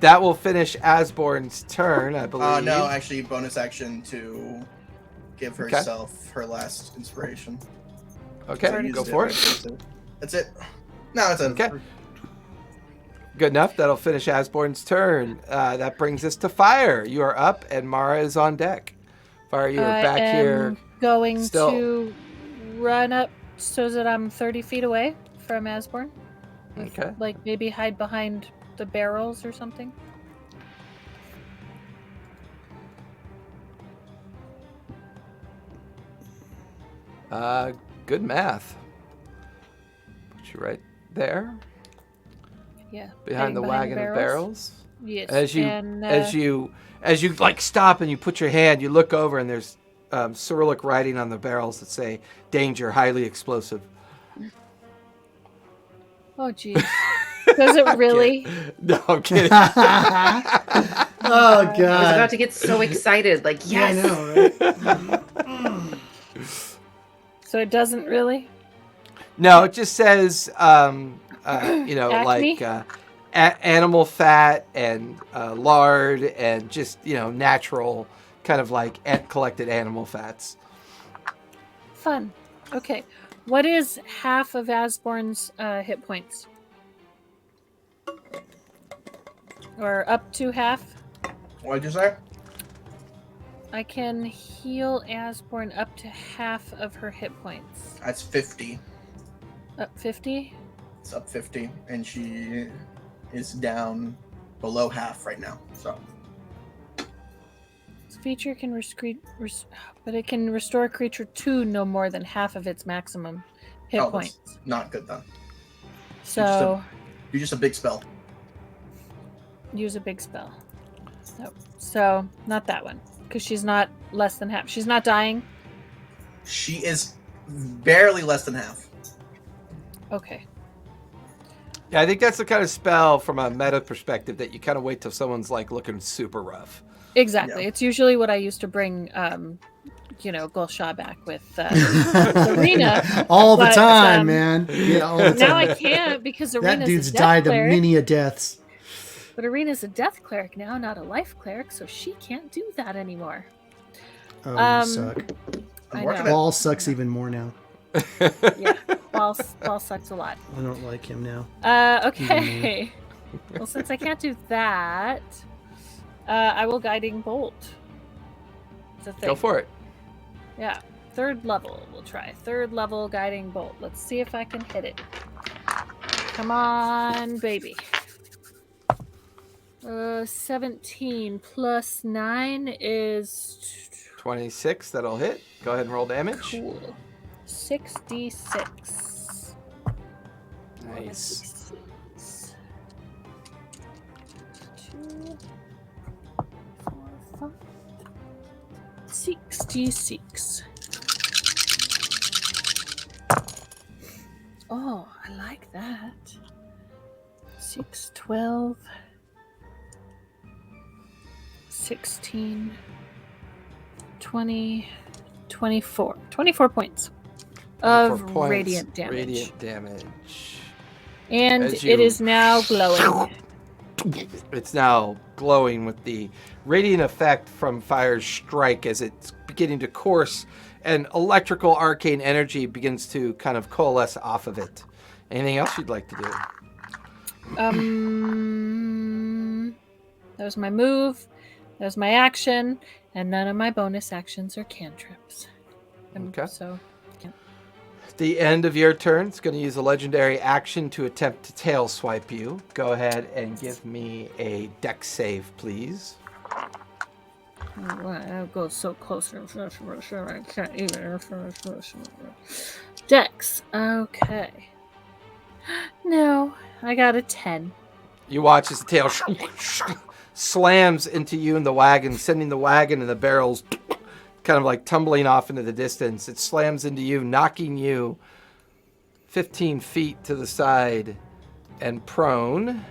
That will finish Asborn's turn, I believe.
No, actually, bonus action to give
Okay.
herself her last inspiration.
Okay,
I used
go for it.
That's it. No, it's a.
Okay. Good enough. That'll finish Asborn's turn. That brings us to Fire. You are up, and Mara is on deck. Fire, you are back here.
Going
still.
to run up so that I'm 30 feet away from Asborn.
Okay.
Like maybe hide behind the barrels or something.
Good math. Put you right there,
Yeah.
behind the wagon of barrels.
Yes.
As you
and,
as you like stop and you put your hand, you look over and there's Cyrillic writing on the barrels that say "Danger, highly explosive."
Oh, geez. Does it really?
No, I'm kidding.
Oh,
I was
God.
about to get so excited. Like,
Yeah, I
yes.
know, right?
So it doesn't really?
No, it just says
Acne?
like animal fat and lard and just natural kind of like collected animal fats.
Fun. Okay. What is half of Asborn's hit points? Or up to half?
What'd you say?
I can heal Asborn up to half of her hit points.
That's 50.
Up 50?
It's up 50, and she is down below half right now. So
This feature can but it can restore a creature to no more than half of its maximum hit
that's
points.
not good then.
So
You're just a big spell.
use a big spell. So not that one, because she's not less than half. She's not dying.
She is barely less than half.
Okay.
Yeah, I think that's the kind of spell from a meta perspective that you kind of wait till someone's like looking super rough.
Exactly.
Yeah.
It's usually what I used to bring, Gulsha back with Arena.
All the
But,
time, man. Yeah, all the time.
Now I can't because Arena's
That dude's
a death
died
cleric.
a many a deaths.
But Arena's a death cleric now, not a life cleric, so she can't do that anymore.
Oh, you suck.
I
working
know.
Ball sucks even more now.
Yeah, Ball sucks a lot.
I don't like him now.
Okay. Well, since I can't do that, I will guiding bolt. It's a thing.
Go for it.
Yeah, 3rd level. We'll try 3rd level guiding bolt. Let's see if I can hit it. Come on, baby. 17 plus 9 is
26. That'll hit. Go ahead and roll damage.
cool. 66.
Nice.
2, 4, 5, 66. Oh, I like that. 6, 12, 16, 20, 24. 24 points of
24 points,
radiant damage.
Radiant damage.
And
As
it
you-
is now glowing.
It's now glowing with the radiant effect from Fire's strike as it's beginning to course, and electrical arcane energy begins to kind of coalesce off of it. Anything else you'd like to do?
That was my move. That was my action, and none of my bonus actions are cantrips.
Okay.
So,
At the end of your turn, it's going to use a legendary action to attempt to tail swipe you. Go ahead and give me a dex save, please.
I'll go so close. I can't even. Dex. Okay. No, I got a 10.
You watch as the tail slams into you in the wagon, sending the wagon and the barrels kind of like tumbling off into the distance. It slams into you, knocking you 15 feet to the side and prone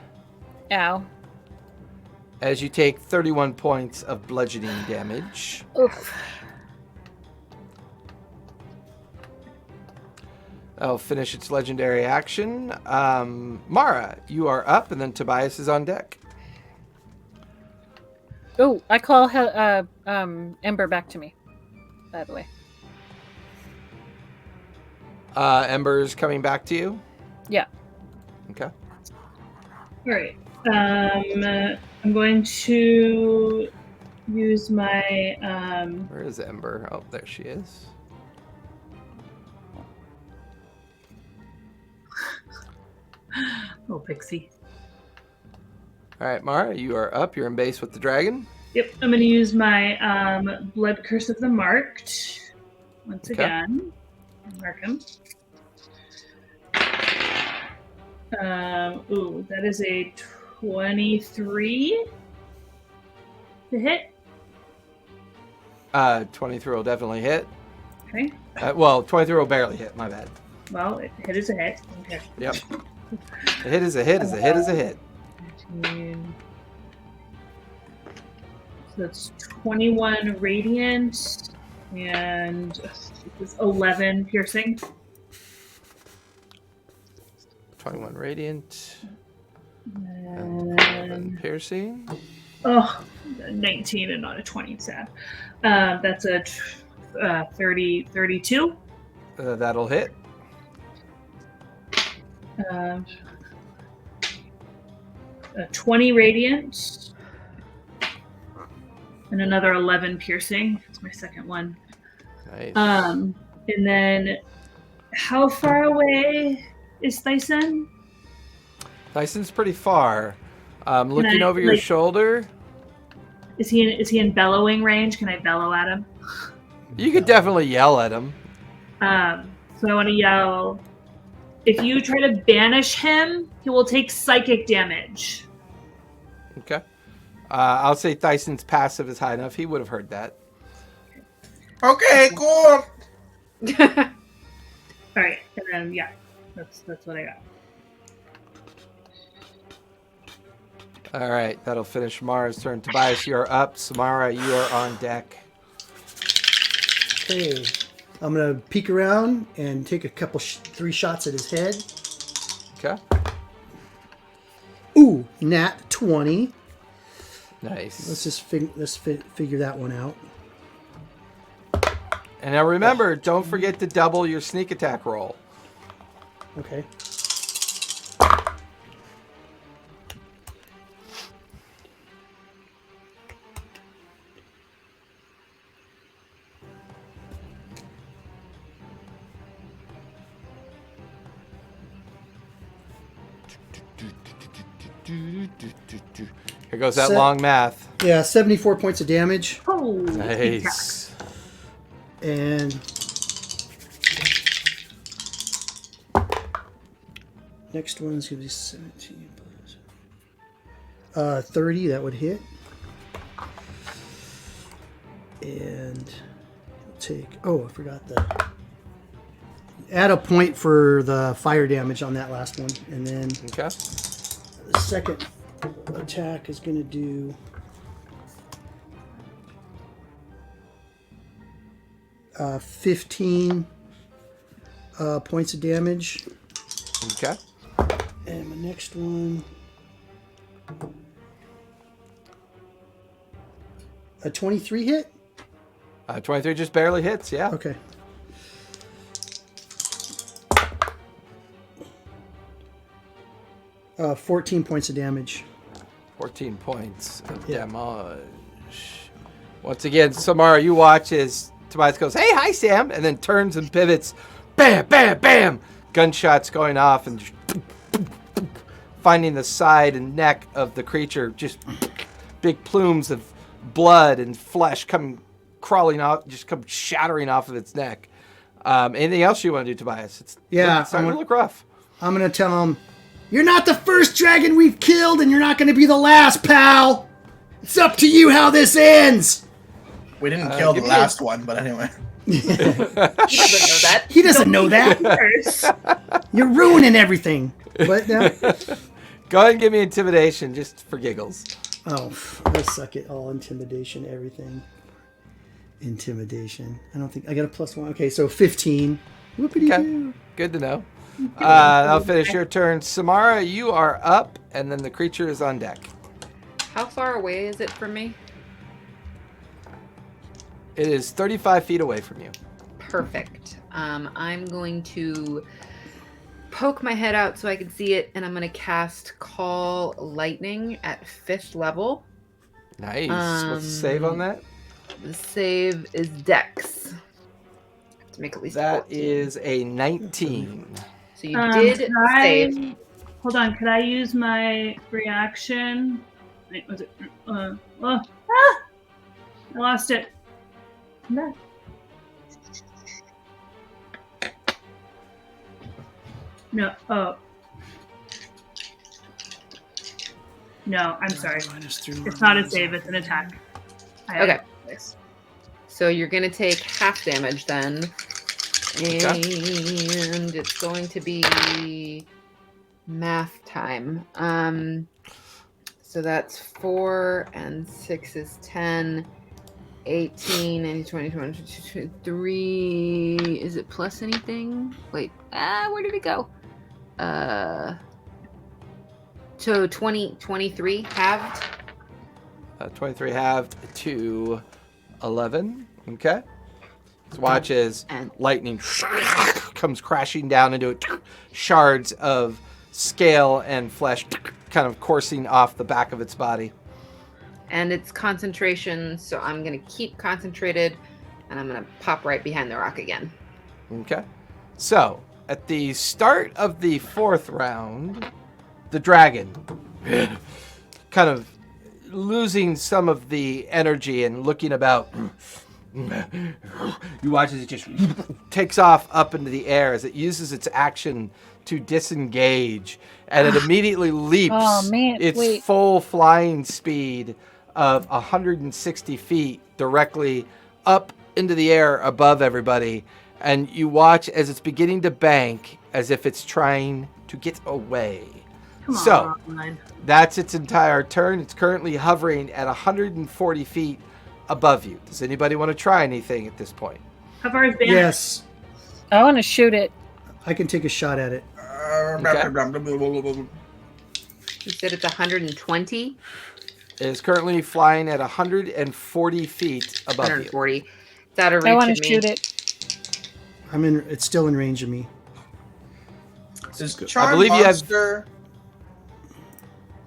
Ow.
as you take 31 points of bludgeoning damage.
Oof.
I'll finish its legendary action. Mara, you are up, and then Tobias is on deck.
Oh, I call Ember back to me. By the way.
Ember's coming back to you.
Yeah.
Okay.
All right. I'm going to use my.
Where is Ember? Oh, there she is.
Oh, Pixie.
All right, Mara, you are up. You're in base with the dragon.
Yep, I'm going to use my Blood Curse of the Marked once
Okay.
again. Mark him. That is a 23 to hit.
23 will definitely hit.
Okay.
Well, 23 will barely hit. My bad.
Well, hit is a hit. Okay.
Yep. A hit is a hit is a hit is a hit.
15. So that's 21 radiant and 11 piercing.
21 radiant and
And
11 piercing.
19 and not a 20. Sad. That's a 32.
That'll hit.
20 radiant and another 11 piercing. That's my second one.
Nice.
And then how far away is Thyson?
Tyson's pretty far. Looking
I,
over your
like-
shoulder.
Is he in bellowing range? Can I bellow at him?
You could definitely yell at him.
So I want to yell, If you try to banish him, he will take psychic damage.
Okay. I'll say Tyson's passive is high enough. He would have heard that.
Okay, cool.
All right, and then yeah, that's what I got.
All right, that'll finish Mara's turn. Tobias, you're up. Samara, you are on deck.
Okay. I'm going to peek around and take a couple, 3 shots at his head.
Okay.
Ooh, nat 20.
Nice.
Let's just figure that one out.
And now remember, don't forget to double your sneak attack roll.
Okay.
Here goes that long math.
Yeah, 74 points of damage.
Oh,
Nice.
And next one's going to be 17 plus 30. That would hit. And take... Oh, I forgot the... Add a point for the fire damage on that last one. And then
Okay.
the second attack is going to do... 15 points of damage.
Okay.
And my next one... A 23 hit?
23 just barely hits, yeah.
Okay. Uh, 14 points of damage.
14 points of
Yeah.
damage. Once again, Samara, you watch as Tobias goes, "Hey, hi, Sam," and then turns and pivots. Bam, bam, bam! Gunshots going off and just finding the side and neck of the creature. Just big plumes of blood and flesh come crawling off, just come shattering off of its neck. Anything else you want to do, Tobias? It's starting to look rough.
I'm going to tell him, "You're not the first dragon we've killed, and you're not going to be the last, pal. It's up to you how this ends."
We didn't kill the last one, but anyway.
He doesn't know that.
He doesn't know that. You're ruining everything. But
Go ahead and give me intimidation, just for giggles.
oh, I suck at all intimidation, everything. Intimidation. I don't think I got a +1. Okay, so 15. Whoopity
Okay, good to know. I'll finish your turn. Samara, you are up, and then the creature is on deck.
How far away is it from me?
It is 35 feet away from you.
Perfect. I'm going to poke my head out so I can see it, and I'm going to cast Call Lightning at 5th level.
Nice. What's the save on that?
The save is Dex. I have to make at least
That
14.
is a 19.
So you did save.
Hold on, could I use my reaction? Wait, was it? I lost it. No. No. Oh. No, I'm sorry. It's not a save, it's an attack.
Okay. So you're going to take half damage then. And it's going to be math time. So that's 4 and 6 is 10, 18, 19, 20, 21, 23. Is it plus anything? Wait, where did it go? So 23 halved.
23 halved to 11. Okay. Let's watch as lightning comes crashing down into it. Shards of scale and flesh kind of coursing off the back of its body.
And it's concentration, so I'm going to keep concentrated, and I'm going to pop right behind the rock again.
Okay. So, at the start of the 4th round, the dragon kind of losing some of the energy and looking about, You watch as it just takes off up into the air as it uses its action to disengage, and it immediately leaps
Oh, man,
its
wait.
full flying speed of 160 feet directly up into the air above everybody, and you watch as it's beginning to bank as if it's trying to get away.
Come
So,
on.
that's its entire turn. It's currently hovering at 140 feet above you. Does anybody want to try anything at this point?
How far is Banner?
Yes,
I want to shoot it.
I can take a shot at it.
You said it's 120?
It is currently flying at 140 feet above you.
140. It's out of
I
reach
want
of
to
me.
shoot it.
It's still in range of me.
Does
I
Charm
believe you have-
Monster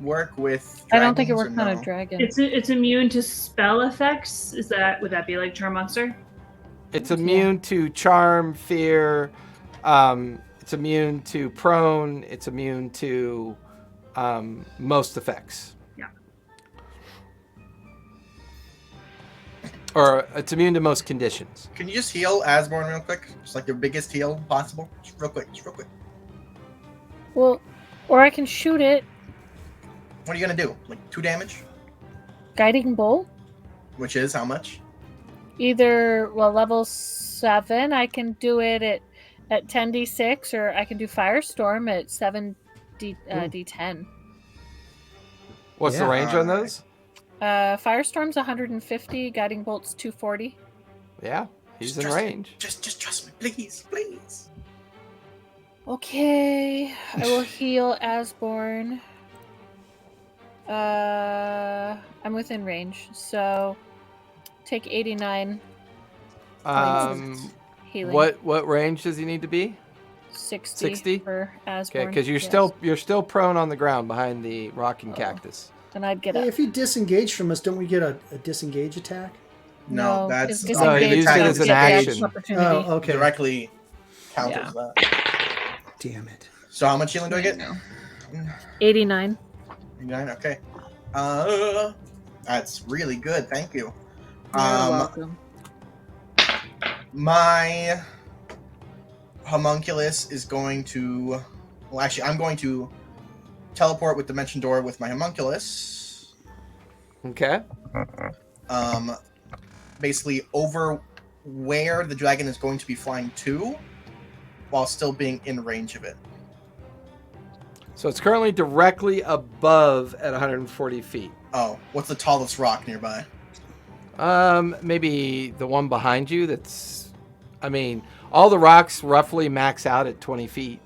work with
I don't think it
dragons
works
or
on
no?
a dragon.
It's immune to spell effects. Would that be like Charm Monster?
It's immune to charm, fear. It's immune to prone. It's immune to most effects.
Yeah.
Or it's immune to most conditions.
Can you just heal Asborn real quick? Just like your biggest heal possible? Just real quick.
Well, or I can shoot it.
What are you gonna do? Like 2 damage?
Guiding bolt.
Which is how much?
Either level 7, I can do it at 10d6, or I can do Firestorm at 7d10.
What's the
Yeah.
range on those?
Firestorm's 150, Guiding Bolt's 240.
Yeah, he's in
Just-
range.
Just trust me, please.
Okay, I will heal Asborn. I'm within range, so take 89 healing.
What range does he need to be?
60,
60?
for Asborn.
Okay, because you're
yes.
still prone on the ground behind the rock and cactus.
And I'd get
Hey,
up.
if he disengaged from us, don't we get a disengage attack?
No, that's
it's
No, he
disengaged,
used
so
it
you
as an
get the
action.
opportunity.
Oh, okay.
directly counters
Yeah.
that.
Damn it.
So how much healing do I get?
89.
9. Okay. That's really good. Thank you.
You're welcome.
My homunculus is going to. Well, actually, I'm going to teleport with Dimension Door with my homunculus.
Okay.
Basically over where the dragon is going to be flying to, while still being in range of it.
So it's currently directly above at 140 feet.
Oh, what's the tallest rock nearby?
Maybe the one behind you. I mean, all the rocks roughly max out at 20 feet.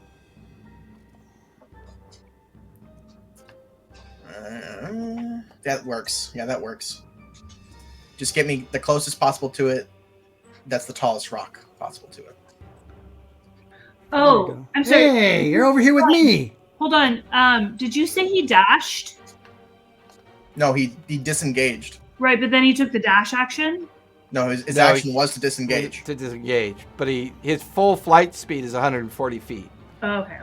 That works. Yeah, that works. Just get me the closest possible to it. That's the tallest rock possible to it.
There we
Oh,
go.
I'm sorry.
Hey, you're over here with me.
Hold on. Did you say he dashed?
No, he disengaged.
Right, but then he took the dash action?
No, his
No,
action was to disengage.
To disengage. But his full flight speed is 140 feet.
Oh, okay.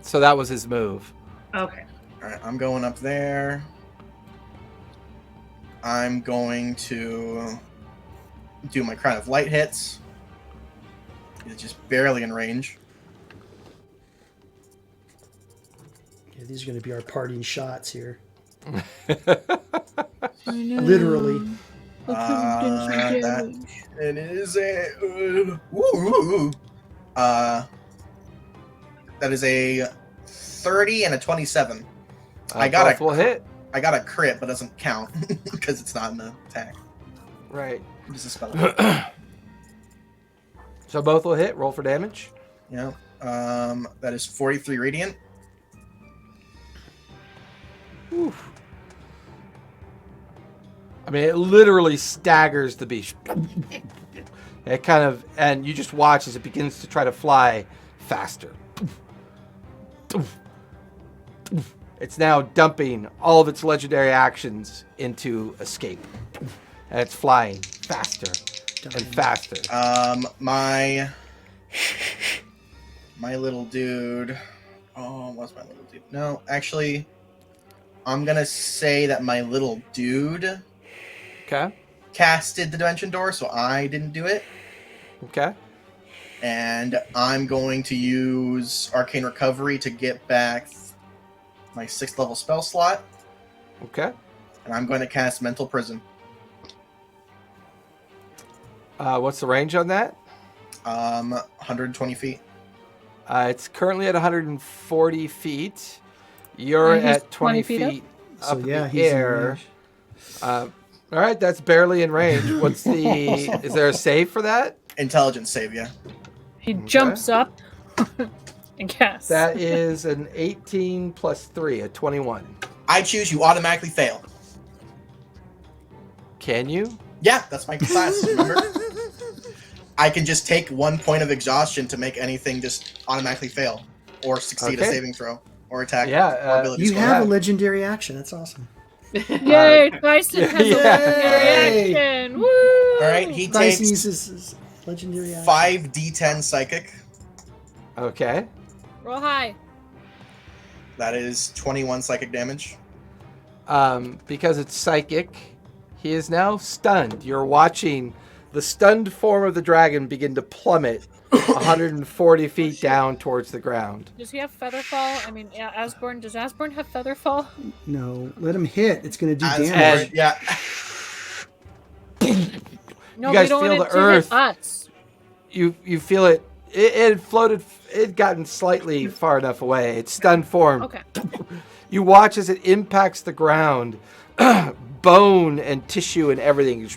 So that was his move.
Okay.
Alright, I'm going up there. I'm going to do my Crown of Light hits. He's just barely in range.
Yeah, these are going to be our parting shots here.
I know.
Literally.
That it is a that is a 30 and a 27. I got
both will hit.
I got a crit, but doesn't count because it's not an attack.
Right.
It's a spell.
So both will hit. Roll for damage.
Yeah. That is 43 radiant.
Oof. I mean, it literally staggers the beast. It kind of, and you just watch as it begins to try to fly faster. It's now dumping all of its legendary actions into escape. And it's flying faster and faster.
My little dude. Oh, what's my little dude? No, actually, I'm gonna say that my little dude
Okay.
casted the dimension door, so I didn't do it.
Okay.
And I'm going to use Arcane Recovery to get back my 6th level spell slot.
Okay.
And I'm going to cast Mental Prison.
What's the range on that?
120 feet.
It's currently at 140 feet. You're
He's
at 20
20 feet
feet
So
up
yeah,
in the
he's in
air.
range.
All right, that's barely in range. What's the? Is there a save for that?
Intelligence save, yeah.
He jumps up and casts.
That is an 18 plus 3, a 21.
I choose you automatically fail.
Can you?
Yeah, that's my class, remember? I can just take 1 point of exhaustion to make anything just automatically fail. Or succeed a
Okay.
saving throw. Or attack.
Yeah,
or ability
You
score.
have a legendary action. That's awesome.
Yay! Tyson has a
Yay!
legendary action. Woo!
Alright, he
Tyson
takes
uses his legendary action.
5d10 psychic.
Okay.
Roll high.
That is 21 psychic damage.
Because it's psychic, he is now stunned. You're watching the stunned form of the dragon begin to plummet 140 feet down towards the ground.
Does he have featherfall? I mean, yeah, Asborn. Does Asborn have featherfall?
No, let him hit. It's going to do
As
damage.
for- yeah.
No,
You guys
we don't
feel
want it
the
to
earth.
hit us.
You feel it. It floated. It had gotten slightly far enough away. It's stunned form.
Okay.
You watch as it impacts the ground, bone and tissue and everything,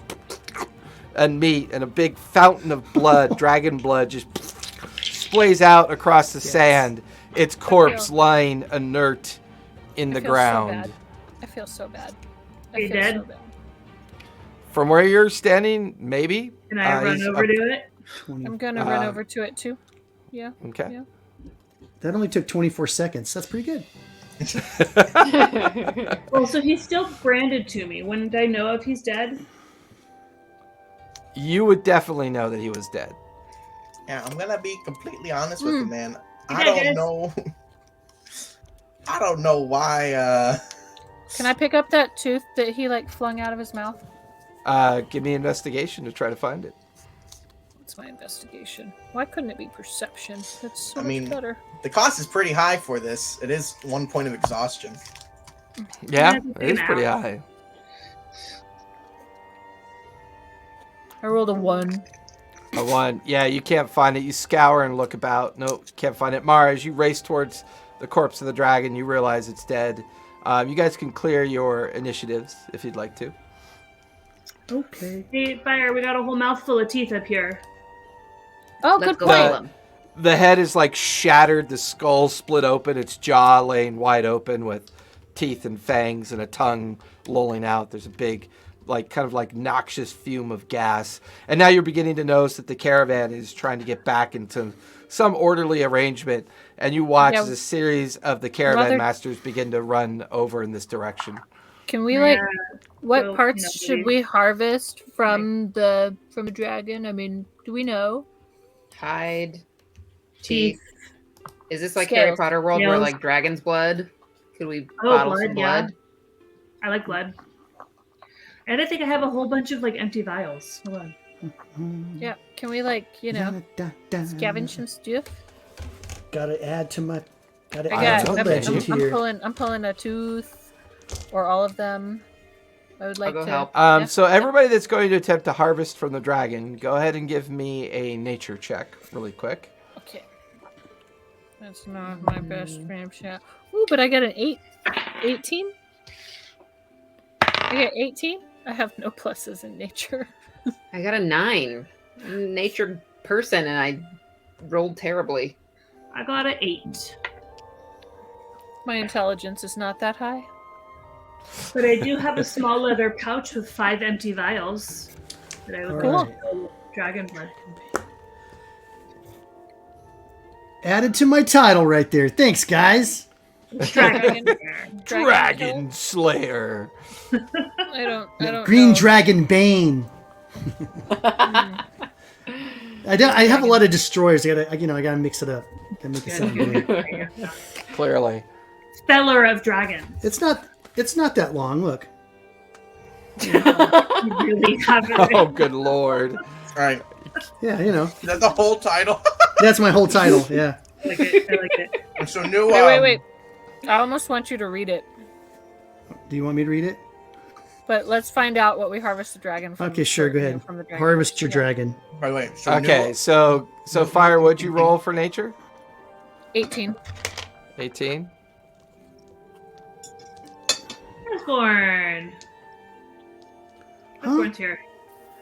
and meat, and a big fountain of blood, dragon blood, just splays out across the sand. Its corpse lying inert in the
I feel
ground.
So bad. I feel so bad. I
Are you
feel
dead?
so bad.
From where you're standing, maybe.
Can I run
he's
over
up-
to it?
20.
I'm gonna run over to it too. Yeah.
Okay.
Yeah.
That only took 24 seconds. That's pretty good.
Well, so he's still branded to me. Wouldn't I know if he's dead?
You would definitely know that he was dead.
Yeah, I'm gonna be completely honest with you, man. I
Yeah,
don't
guys.
know. I don't know why.
Can I pick up that tooth that he like flung out of his mouth?
Give me investigation to try to find it.
What's my investigation? Why couldn't it be perception? That's so
I
much
mean-
better.
The cost is pretty high for this. It is 1 point of exhaustion.
Yeah,
That's
it is
an
pretty
hour.
high.
I rolled a 1.
A 1. Yeah, you can't find it. You scour and look about. Nope, can't find it. Mara, as you race towards the corpse of the dragon, you realize it's dead. You guys can clear your initiatives if you'd like to.
Okay.
Hey, Fire, we got a whole mouthful of teeth up here.
Oh,
Let's
good
go
point.
kill him.
The head is like shattered, the skull split open, its jaw laying wide open with teeth and fangs and a tongue lolling out. There's a big, like, kind of like noxious fume of gas. And now you're beginning to notice that the caravan is trying to get back into some orderly arrangement. And you watch
Yeah.
as a series of the caravan
Mother-
masters begin to run over in this direction.
Can we like what
Well,
parts
no,
should
maybe-
we harvest from the dragon? I mean, do we know?
Hide.
Teeth.
Is this like Harry
Scales.
Potter world where
Scales.
like dragon's blood? Could we
Oh,
bottle
blood,
some
yeah.
blood?
I like blood. And I think I have a whole bunch of like empty vials. Hold on.
Yeah. Can we like, scavenge some stuff?
Gotta add to my. Gotta
I
add
got.
to
I'm,
my legend
I'm
here.
pulling a tooth, or all of them. I would like
go
to.
help.
Yeah.
So everybody that's going to attempt to harvest from the dragon, go ahead and give me a nature check really quick.
Okay. That's not my best snapshot. Ooh, but I got an 18? I got 18? I have no pluses in nature.
I got a 9. I'm a nature person and I rolled terribly.
I got an 8.
My intelligence is not that high.
But I do have a small leather pouch with 5 empty vials that I would
All
like
right.
to fill dragon blood.
Added to my title right there. Thanks, guys.
Dragon Slayer.
I don't
Green
know.
Dragon Bane. I have a lot of destroyers. I gotta mix it up. Gotta make it sound great.
Clearly.
Speller of dragons.
It's not that long. Look.
You really have it.
Oh, good lord.
All right.
Yeah, you know,
That's the whole title.
that's my whole title. Yeah.
I like it. I like it.
So new.
Wait. I almost want you to read it,
Do you want me to read it?
but let's find out what we harvest the dragon from.
Okay, sure. Go ahead.
From the dragon.
Harvest your
Yeah.
dragon.
By the way. So
Okay,
new-
so Fire, what'd you roll for nature?
18.
18.
Asborn. Asborn's here.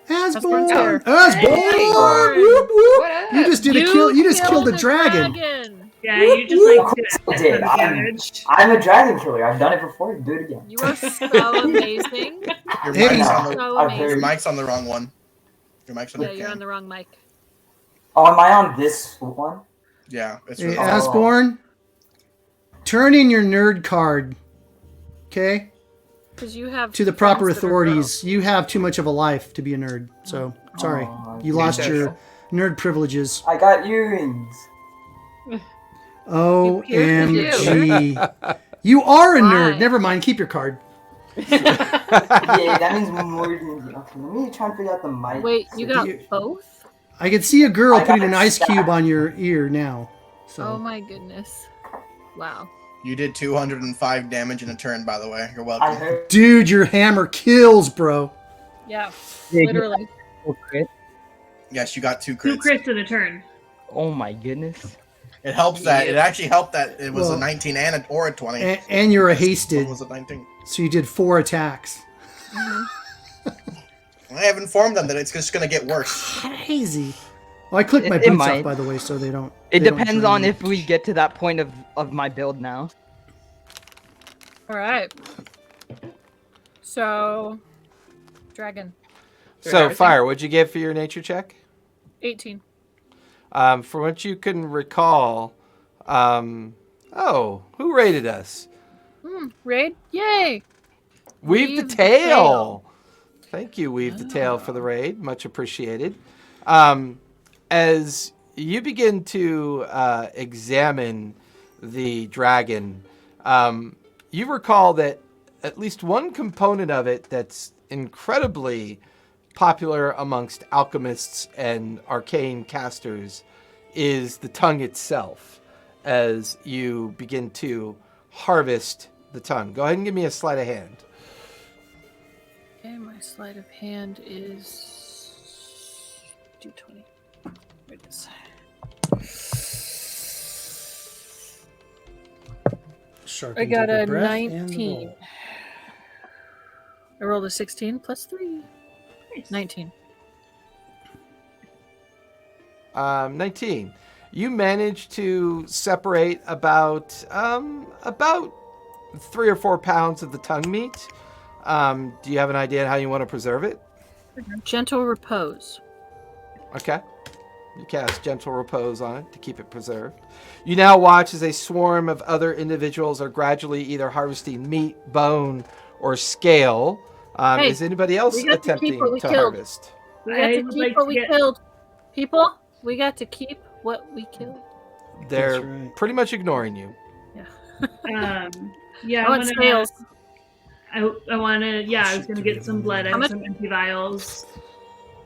Asborn.
Asborn's here.
Asborn.
Hey.
Whoop, whoop.
What up?
You just did a kill. You just killed a dragon.
Yeah, you just like did
I
a
did.
ton of damage.
I'm a dragon killer. I've done it before. Do it again.
You are so amazing.
Your
Hey.
mic's on the,
So
I've
your
heard-
amazing.
mic's on the wrong one. Your mic's on
Yeah,
the
you're on
cam.
the wrong mic.
Oh, am I on this one?
Yeah, it's
Hey,
really
Oh.
Asborn, turn in your nerd card. Okay?
Because you have
To the proper
friends that are
authorities. You have too much of a life to be a nerd. So, sorry.
Oh,
You lost your nerd privileges.
I got earrings.
OMG. You are a
Why?
nerd. Never mind. Keep your card.
Yeah, that means more than. Okay, let me try and figure out the mic.
Wait, you got
You-
both?
I can see a girl
I got
putting an
it
ice cube
stacked.
on your ear now. So,
Oh my goodness. Wow.
You did 205 damage in a turn, by the way. You're
I
welcome.
heard.
dude, your hammer kills, bro.
Yeah,
Yeah,
literally.
oh, crit.
Yes, you got 2
2
crits.
crits in a turn.
Oh my goodness.
It helps that. It actually helped that it was
Well,
a 19 or a 20.
And you're a
This one
hasted,
was a 19.
so you did 4 attacks.
I have informed them that it's just going to get worse.
Crazy. Well, I clicked my
It
boots
might.
up, by the way, so they don't.
It
they don't
depends
join
on
me.
if we get to that point of my build now.
All right. So, dragon.
So, Fire, what'd you get for your nature check?
18.
For what you can recall, who rated us?
Raid? Yay!
Weave the Tail. Thank you, Weave the Tail, for the raid. Much appreciated. As you begin to examine the dragon, you recall that at least one component of it that's incredibly popular amongst alchemists and arcane casters is the tongue itself, as you begin to harvest the tongue. Go ahead and give me a sleight of hand.
Okay, my sleight of hand is D20. Where is I got a 19. I rolled a 16 plus 3. 19.
19. You managed to separate about 3 or 4 pounds of the tongue meat. Do you have an idea how you want to preserve it?
Gentle repose.
Okay. You cast Gentle Repose on it to keep it preserved. You now watch as a swarm of other individuals are gradually either harvesting meat, bone, or scale.
Hey,
is anybody else
we got to keep
attempting
what we
to
killed.
harvest?
We got
I
to
would
keep
like
what
to
we
get-
killed. People, we got to keep what we killed.
They're
That's right.
pretty much ignoring you.
Yeah,
I want scales.
I want to. Yeah, I was gonna get some blood. I
How
have
much-
some empty vials.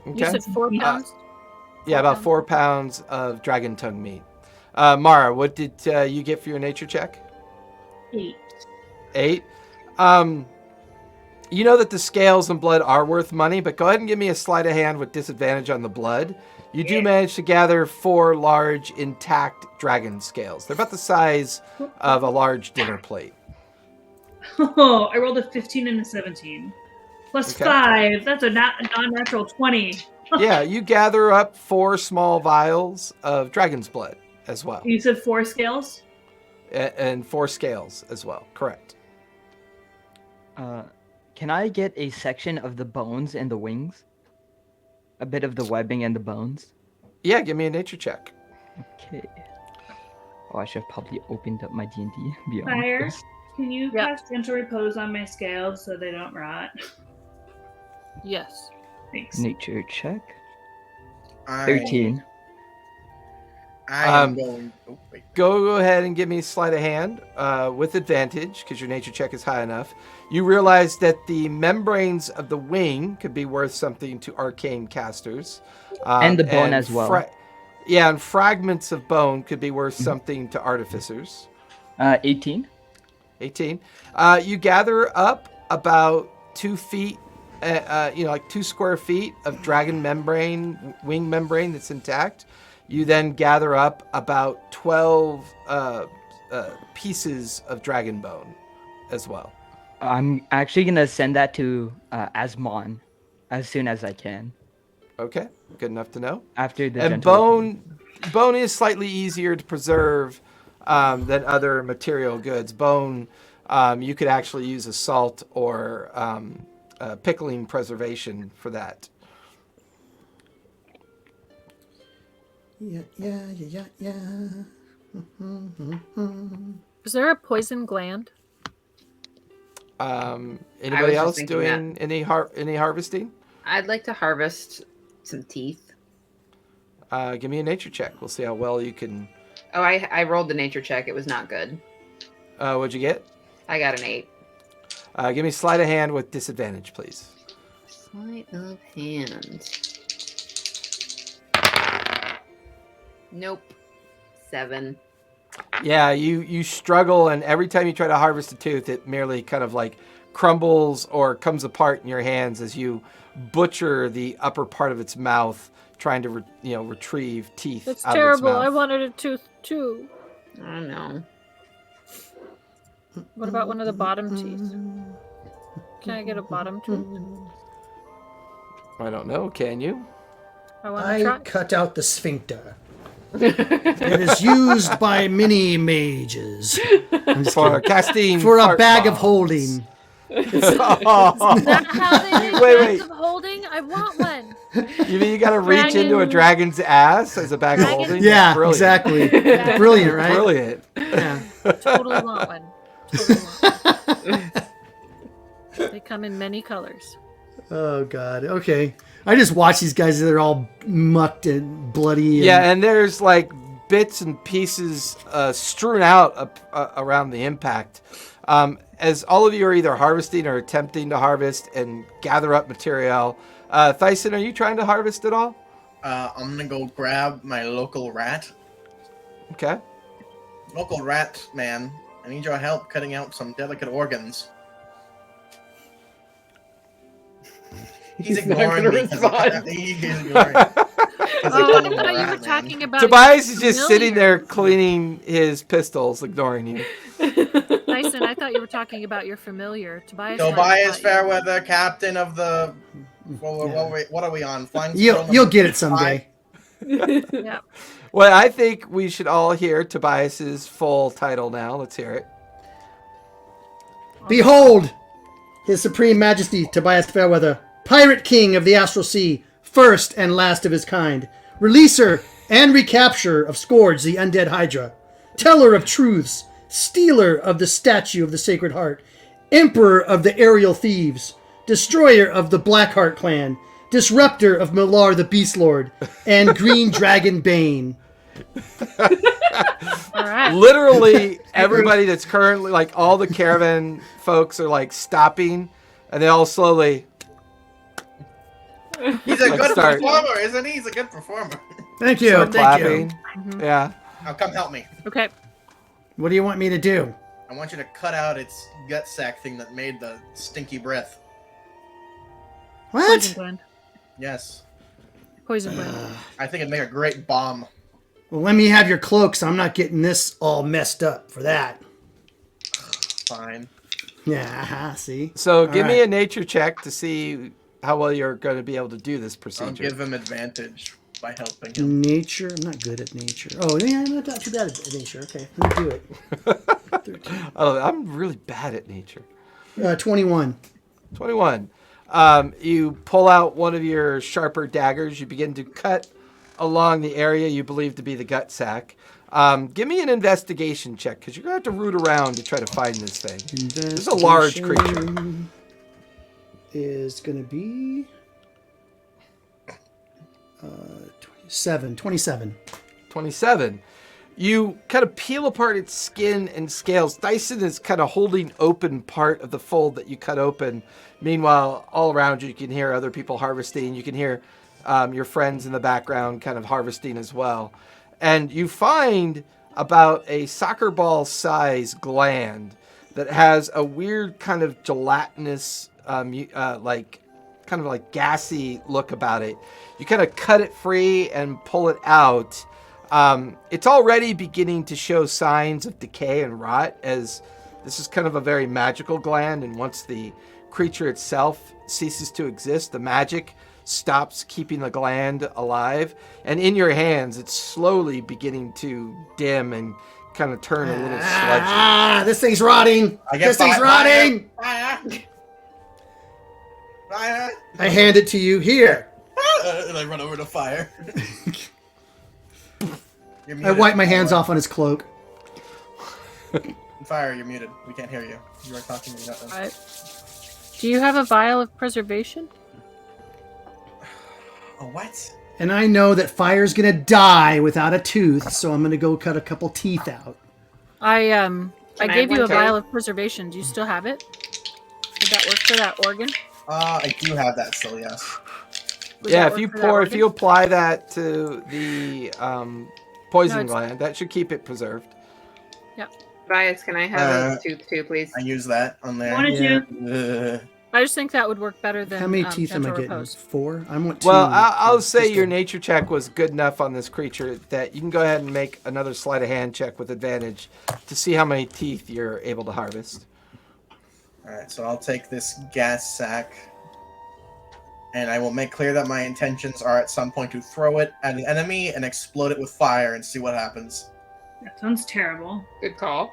You
Okay.
said 4 pounds?
Yeah, about 4 pounds of dragon tongue meat. Mara, what did you get for your nature check?
8.
8. You know that the scales and blood are worth money, but go ahead and give me a sleight of hand with disadvantage on the blood. You do manage to gather 4 large, intact dragon scales. They're about the size of a large dinner plate.
Oh, I rolled a 15 and a 17. Plus
Okay.
5. That's a non-natural 20.
Yeah, you gather up 4 small vials of dragon's blood as well.
You said 4 scales?
And 4 scales as well, correct.
Can I get a section of the bones and the wings? A bit of the webbing and the bones?
Yeah, give me a nature check.
Okay. Oh, I should have probably opened up my D&D beyond
Fire,
this.
can you
Yeah.
cast gentle repose on my scales so they don't rot?
Yes.
Thanks.
Nature check.
I,
13.
I am going. Oh, wait.
Go ahead and give me sleight of hand with advantage because your nature check is high enough. You realize that the membranes of the wing could be worth something to arcane casters.
And the bone as well.
Yeah, and fragments of bone could be worth something to artificers.
18.
18. You gather up about 2 feet, like 2 square feet of dragon membrane, wing membrane that's intact. You then gather up about 12 pieces of dragon bone as well.
I'm actually going to send that to Asmon as soon as I can.
Okay, good enough to know.
After the
and
gentle
bone is slightly easier to preserve than other material goods. Bone, you could actually use a salt or pickling preservation for that.
Yeah.
Is there a poison gland?
Anybody else doing any harvesting?
I'd like to harvest some teeth.
Give me a nature check. We'll see how well you can.
Oh, I rolled the nature check. It was not good.
What'd you get?
I got an 8.
Give me sleight of hand with disadvantage, please.
Sleight of hand. Nope. 7.
Yeah, you struggle, and every time you try to harvest a tooth, it merely kind of like crumbles or comes apart in your hands as you butcher the upper part of its mouth, trying to retrieve teeth.
That's
out
terrible.
Of its mouth.
I wanted a tooth too.
I don't know.
What about one of the bottom teeth? Can I get a bottom tooth?
I don't know. Can you?
I want to try.
Cut out the sphincter. It is used by many mages.
For casting
for a
fart
bag of
bombs.
holding.
Is that how they make
Wait.
bags of holding? I want one.
You mean you got to reach into a dragon's ass as a bag of holding?
Yeah,
Brilliant.
exactly. Brilliant, right?
Brilliant.
Yeah.
Totally want one. Totally want one. They come in many colors.
Oh God. Okay. I just watch these guys. They're all mucked and bloody.
Yeah, and there's like bits and pieces strewn out around the impact. As all of you are either harvesting or attempting to harvest and gather up material, Thyson, are you trying to harvest at all?
I'm gonna go grab my local rat.
Okay.
Local rat man, I need your help cutting out some delicate organs. He's ignoring me. He's ignoring.
Oh, I thought you were talking about.
Tobias is just sitting there cleaning his pistols, ignoring you.
Tyson, I thought you were talking about your familiar.
Tobias Fairweather, captain of the. What are we on? Flying.
You'll get it someday.
Yeah.
Well, I think we should all hear Tobias's full title now. Let's hear it.
Behold, His Supreme Majesty Tobias Fairweather, Pirate King of the Astral Sea, first and last of his kind, releaser and recapturer of Scourge the Undead Hydra, teller of truths, stealer of the Statue of the Sacred Heart, emperor of the Aerial Thieves, destroyer of the Blackheart clan, disruptor of Millar the Beast Lord, and Green Dragon Bane.
All right.
Literally everybody that's currently, like, all the caravan folks are like stopping, and they all slowly.
He's a good performer, isn't he? He's a good performer.
Thank you.
Start
Thank
clapping.
you.
Yeah.
Now come help me.
Okay.
What do you want me to do?
I want you to cut out its gut sac thing that made the stinky breath.
What?
Poison blend.
Yes.
Poison blend.
I think it'd make a great bomb.
Well, let me have your cloaks. I'm not getting this all messed up for that.
Fine.
Yeah, see?
So give me
right.
a nature check to see how well you're going to be able to do this procedure.
I'll give him advantage by helping him.
Nature? I'm not good at nature. Oh, yeah, I'm not too bad at nature. Okay, let me do it.
Oh, I'm really bad at nature.
21.
21. You pull out one of your sharper daggers. You begin to cut along the area you believe to be the gut sac. Give me an investigation check, because you're going to have to root around to try to find this thing. It's a large creature.
Is going to be 27.
27. You kind of peel apart its skin and scales. Dyson is kind of holding open part of the fold that you cut open. Meanwhile, all around you can hear other people harvesting. You can hear your friends in the background kind of harvesting as well. And you find about a soccer ball size gland that has a weird kind of gelatinous, like gassy look about it. You kind of cut it free and pull it out. It's already beginning to show signs of decay and rot, as this is kind of a very magical gland, and once the creature itself ceases to exist, the magic stops keeping the gland alive, and in your hands it's slowly beginning to dim and kind of turn a little sludgy.
This thing's rotting! This thing's rotting!
Fire!
I hand it to you. Here!
And I run over to Fire.
I wipe my hands off on his cloak.
Fire, you're muted. We can't hear you. You are talking to me.
Right. Do you have a vial of preservation?
Oh, what?
And I know that Fire's gonna die without a tooth, so I'm gonna go cut a couple teeth out.
I
I
gave you a
have one
vial of preservation. Do you still have it? Would that work for that organ?
I do have that still, yes.
Would
Yeah,
that
if you
work for that
pour, if
organ?
you apply that to the poison gland, that should keep it preserved.
Bias, can I have a tooth too, please?
I use that on there.
One or two.
I just think that would work better than
How many teeth am I
gentle
getting?
repose.
4? I want 2.
Well, I'll say
Just
your
a-
nature check was good enough on this creature that you can go ahead and make another sleight of hand check with advantage to see how many teeth you're able to harvest.
Alright, so I'll take this gas sack, and I will make clear that my intentions are at some point to throw it at an enemy and explode it with fire and see what happens.
That sounds terrible.
Good call.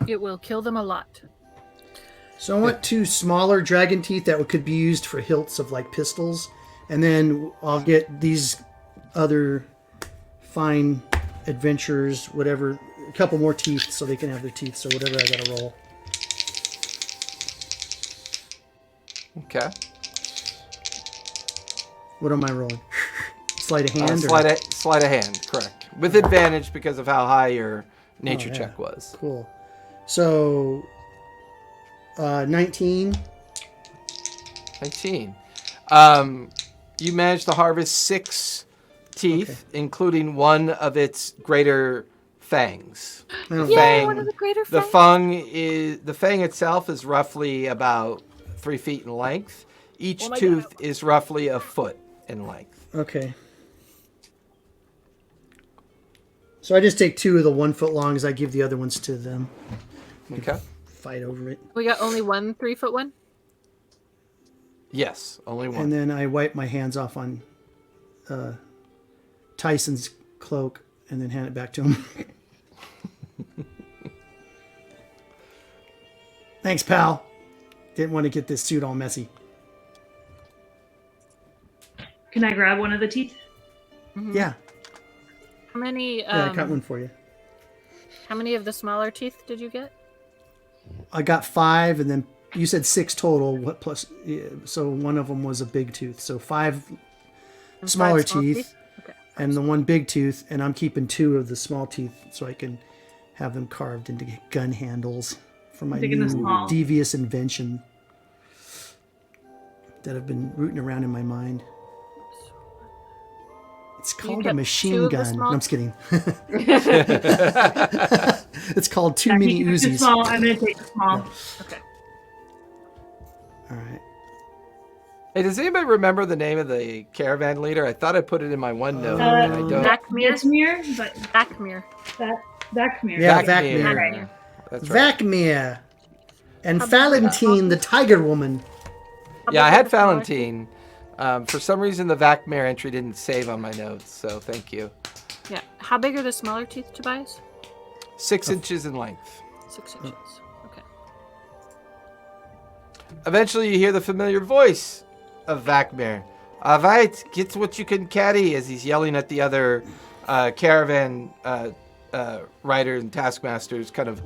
It will kill them a lot.
So I want 2 smaller dragon teeth that could be used for hilts of like pistols, and then I'll get these other fine adventurers, whatever, a couple more teeth so they can have their teeth. So whatever I gotta roll.
Okay.
What am I rolling? Sleight of hand? or-
Sleight of hand, correct. With advantage because of how high your nature
Oh, yeah.
check was.
Cool. So 19.
19. You managed to harvest 6 teeth, including one of its greater fangs.
Oh.
The
Yay,
fang,
one of the greater
the
fangs.
the fang itself is roughly about 3 feet in length. Each
Oh my
tooth is roughly a foot in length.
Okay. So I just take 2 of the 1 foot longs. I give the other ones to them.
Okay.
Fight over it.
We got only one 3-foot one?
Yes, only one.
And then I wipe my hands off on Tyson's cloak and then hand it back to him. Thanks, pal. Didn't want to get this suit all messy.
Can I grab one of the teeth?
Mhm.
Yeah.
How many?
Yeah, I got one for you.
How many of the smaller teeth did you get?
I got 5, and then you said 6 total. What plus? Yeah, so one of them was a big tooth. So 5
And
smaller
5 small
teeth,
Okay.
and the 1 big tooth, and I'm keeping 2 of the small teeth so I can have them carved into gun handles for my
Big and the
new
small.
devious invention that have been rooting around in my mind. It's called a
get 2
machine
of the
gun. No,
small
I'm just kidding. It's called Too
Yeah,
Many
you can take the
Uzis.
small. I'm gonna take the small.
Okay.
All right.
Hey, does anybody remember the name of the caravan leader? I thought I put it in my OneNote, and I don't.
Vakmir?
Vakmir, but
Vakmir.
Vakmir.
Yeah,
Vakmir.
Vakmir.
That's right.
Vakmir. And
How big-
Valentine, the tiger woman.
How
Yeah, I
big
had
are the smaller
Valentine. For some reason, the Vakmir entry didn't save on my notes, so thank you.
teeth? Yeah. How big are the smaller teeth, Tobias?
6 inches in length.
6 inches. Okay.
Eventually, you hear the familiar voice of Vakmir. All right, get what you can carry, as he's yelling at the other caravan rider and taskmasters, kind of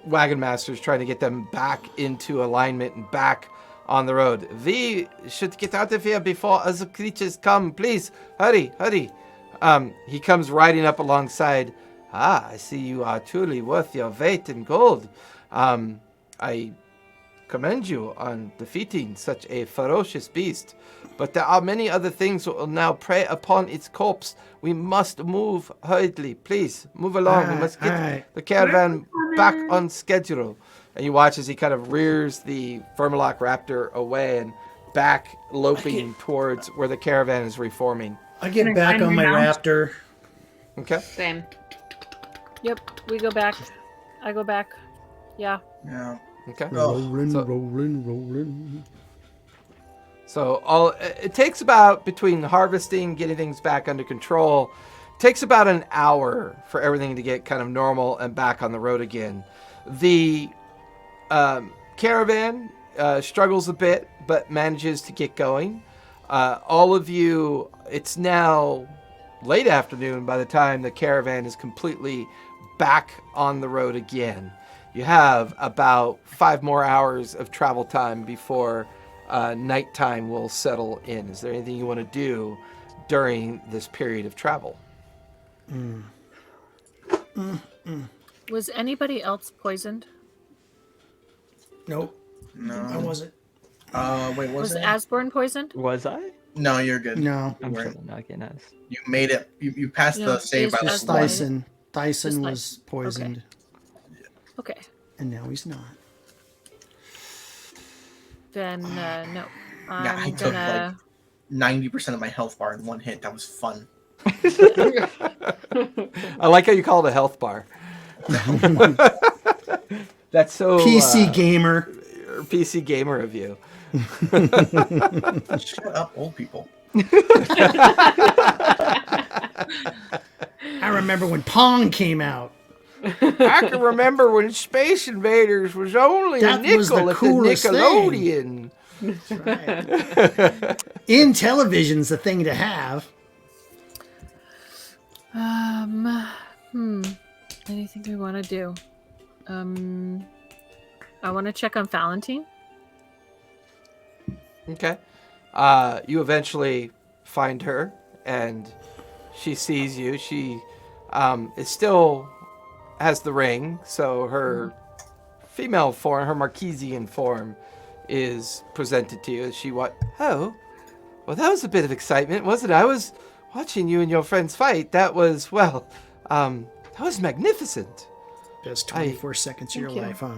wagon masters, trying to get them back into alignment and back on the road. We should get out of here before other creatures come. Please, hurry, hurry. He comes riding up alongside. Ah, I see you are truly worth your weight in gold. I commend you on defeating such a ferocious beast. But there are many other things that will now prey upon its corpse. We must move hurriedly. Please, move along. We must get the caravan back on schedule. And you watch as he kind of rears the Vermaloc raptor away and back loping towards where the caravan is reforming.
I get back on my raptor.
Okay.
Same.
Yep, we go back. I go back. Yeah.
Yeah.
Okay.
Rolling.
So it takes about, between harvesting, getting things back under control, takes about an hour for everything to get kind of normal and back on the road again. The caravan struggles a bit, but manages to get going. All of you, it's now late afternoon by the time the caravan is completely back on the road again. You have about 5 more hours of travel time before nighttime will settle in. Is there anything you want to do during this period of travel?
Was anybody else poisoned?
Nope.
No.
I wasn't.
Wait,
Was
it?
Asborn poisoned?
Was I?
No, you're good.
No.
I'm
You
still
weren't.
not getting us.
You made it. You passed
No,
the save by
it's
the
Just
Asborn.
Dyson. Dyson
Just
was poisoned.
Okay.
And now he's not.
Then no.
Yeah, I
I'm
took
gonna.
90% of my health bar in one hit. That was fun.
I like how you call it a health bar. That's so
PC gamer.
PC gamer of you.
Shut up, old people.
I remember when Pong came out.
I can remember when Space Invaders was only
That
a nickel
was the
at the
coolest thing.
Nickelodeon.
That's right. In television's the thing to have.
Anything we want to do? I want to check on Valentine.
Okay. You eventually find her, and she sees you. She is still has the ring, so her female form, her Marquesian form, is presented to you. As she Oh, well, that was a bit of excitement, wasn't it? I was watching you and your friends fight. That was, well, that was magnificent.
Best 24 seconds of your life, huh?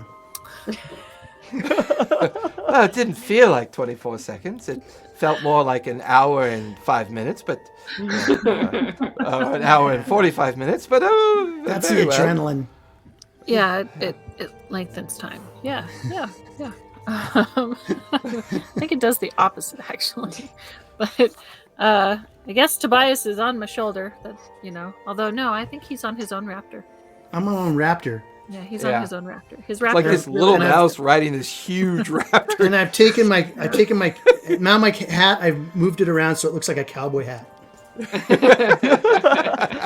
Well, it didn't feel like 24 seconds. It felt more like an hour and 5 minutes, but an hour and 45 minutes. But
That's
very
the
well.
adrenaline.
Yeah, it lengthens time. Yeah. I think it does the opposite, actually. But I guess Tobias is on my shoulder. That Although no, I think he's on his own raptor.
I'm my own raptor.
Yeah, he's
Yeah.
on his own raptor. His
It's
raptor.
like this
is
little
really-
mouse riding this huge raptor.
And I've taken my now my hat, I've moved it around so it looks like a cowboy hat.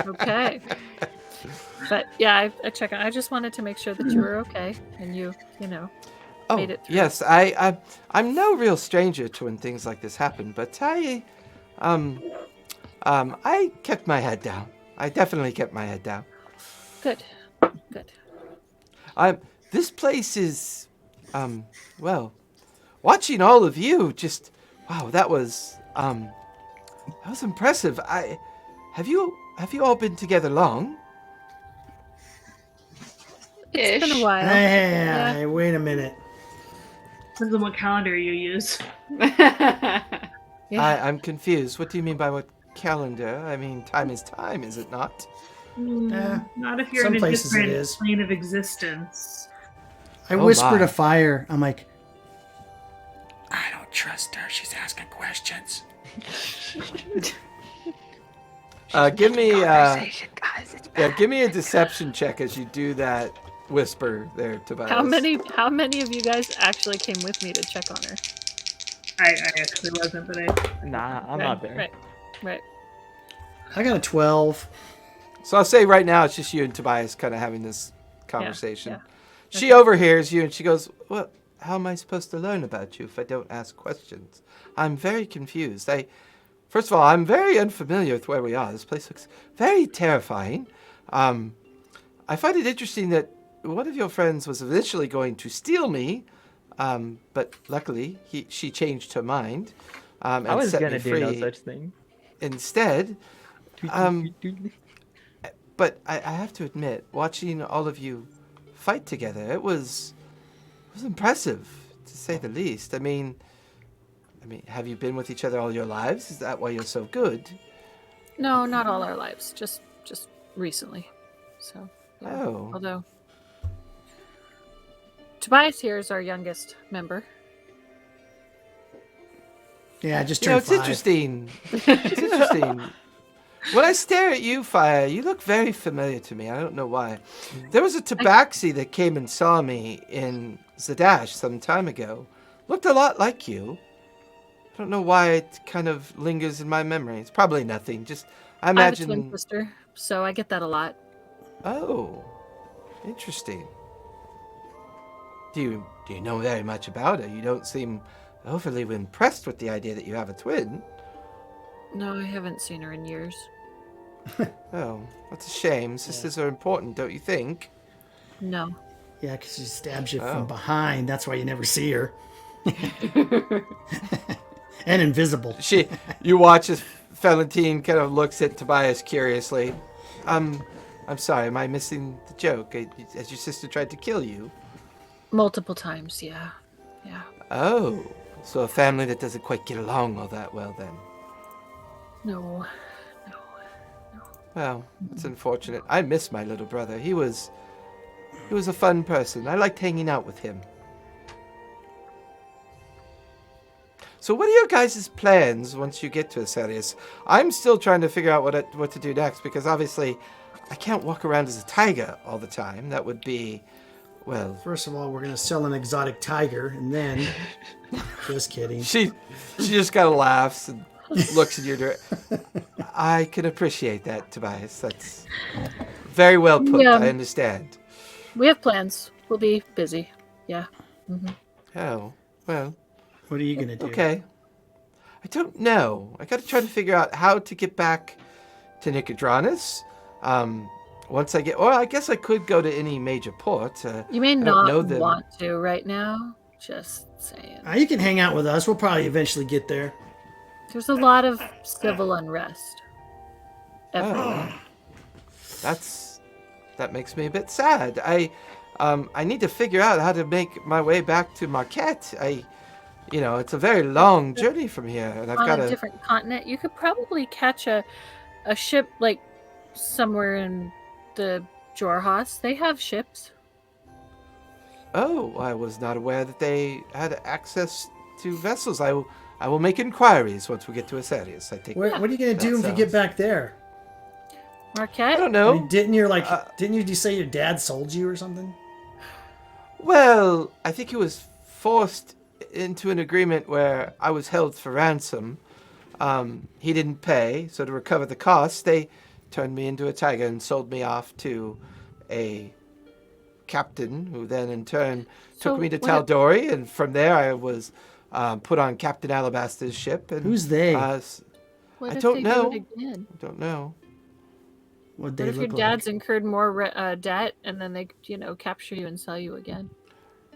Okay. But yeah, I check out. I just wanted to make sure that you were okay and you
Oh,
made it through.
yes, I'm no real stranger to when things like this happen, but I kept my head down. I definitely kept my head down.
Good.
This place is, well, watching all of you, just, wow, that was impressive. Have you all been together long?
It's been a while.
Hey, wait a minute.
Depends on what calendar you use.
Yeah.
I'm confused. What do you mean by what calendar? I mean, time is time, is it not?
Not if you're
some
in a
places it
different
is.
plane of existence.
I
Oh
whispered
my.
to Fire. I'm like, I don't trust her. She's asking questions.
Give me give me a deception check as you do that whisper there, Tobias.
How many of you guys actually came with me to check on her?
I actually wasn't, but I.
Nah, I'm not there.
Right.
I got a 12.
So I'll say right now it's just you and Tobias kind of having this conversation.
yeah.
She overhears you and she goes, "Well, how am I supposed to learn about you if I don't ask questions? I'm very confused. First of all, I'm very unfamiliar with where we are. This place looks very terrifying. I find it interesting that one of your friends was initially going to steal me, but luckily she changed her mind and
I was
set
gonna
me
do
free
no such thing.
instead. But I have to admit, watching all of you fight together, it was impressive, to say the least. I mean, have you been with each other all your lives? Is that why you're so good?
No, not all our lives. Just recently. So. Yeah.
Oh.
Although Tobias here is our youngest member.
Yeah, just
You know,
turned
it's
5.
interesting. It's interesting. When I stare at you, Fire, you look very familiar to me. I don't know why. There was a tabaxi that came and saw me in Zadash some time ago. Looked a lot like you. I don't know why it kind of lingers in my memory. It's probably nothing. Just, I imagine...
I have a twin sister, so I get that a lot.
Oh, interesting. Do you know very much about her? You don't seem overly impressed with the idea that you have a twin.
No, I haven't seen her in years.
Oh, that's a shame. Sisters are important, don't you think?
No.
Yeah, because she stabs you
Oh.
from behind. That's why you never see her. And invisible.
You watch as Valentine kind of looks at Tobias curiously. I'm sorry, am I missing the joke? Has your sister tried to kill you?
Multiple times, yeah. Yeah.
Oh, so a family that doesn't quite get along all that well then.
No.
Well, it's unfortunate. I miss my little brother. He was a fun person. I liked hanging out with him. So what are your guys' plans once you get to Cyrios? I'm still trying to figure out what to do next, because obviously I can't walk around as a tiger all the time. That would be, well...
First of all, we're going to sell an exotic tiger, and then... Just kidding.
She just kind of laughs and looks in your direction. I can appreciate that, Tobias. That's very well put.
Yeah.
I understand.
We have plans. We'll be busy. Yeah. Mm-hmm.
Oh, well...
What are you going to do?
Okay. I don't know. I got to try to figure out how to get back to Nicodranus. Once I get... Or I guess I could go to any major port.
You may
I don't know
not
them.
want to right now. Just saying.
You can hang out with us. We'll probably eventually get there.
There's a lot of civil unrest everywhere.
That makes me a bit sad. I need to figure out how to make my way back to Marquette. It's a very long journey from here, and I've
On
got
a different continent, you could probably catch a ship like somewhere in the Jorhas. They have ships.
Oh, I was not aware that they had access to vessels. I will make inquiries once we get to Cyrios. I think.
What are you going to do if you get back there?
Marquette?
I don't know.
I mean, didn't you say your dad sold you or something?
Well, I think he was forced into an agreement where I was held for ransom. He didn't pay, so to recover the costs, they turned me into a tiger and sold me off to a captain, who then in turn took me to Taldori, and from there I was put on Captain Alabaster's ship. And,
who's they?
I don't know. I don't know.
What
if your dad's incurred more debt, and then they, capture you and sell you again?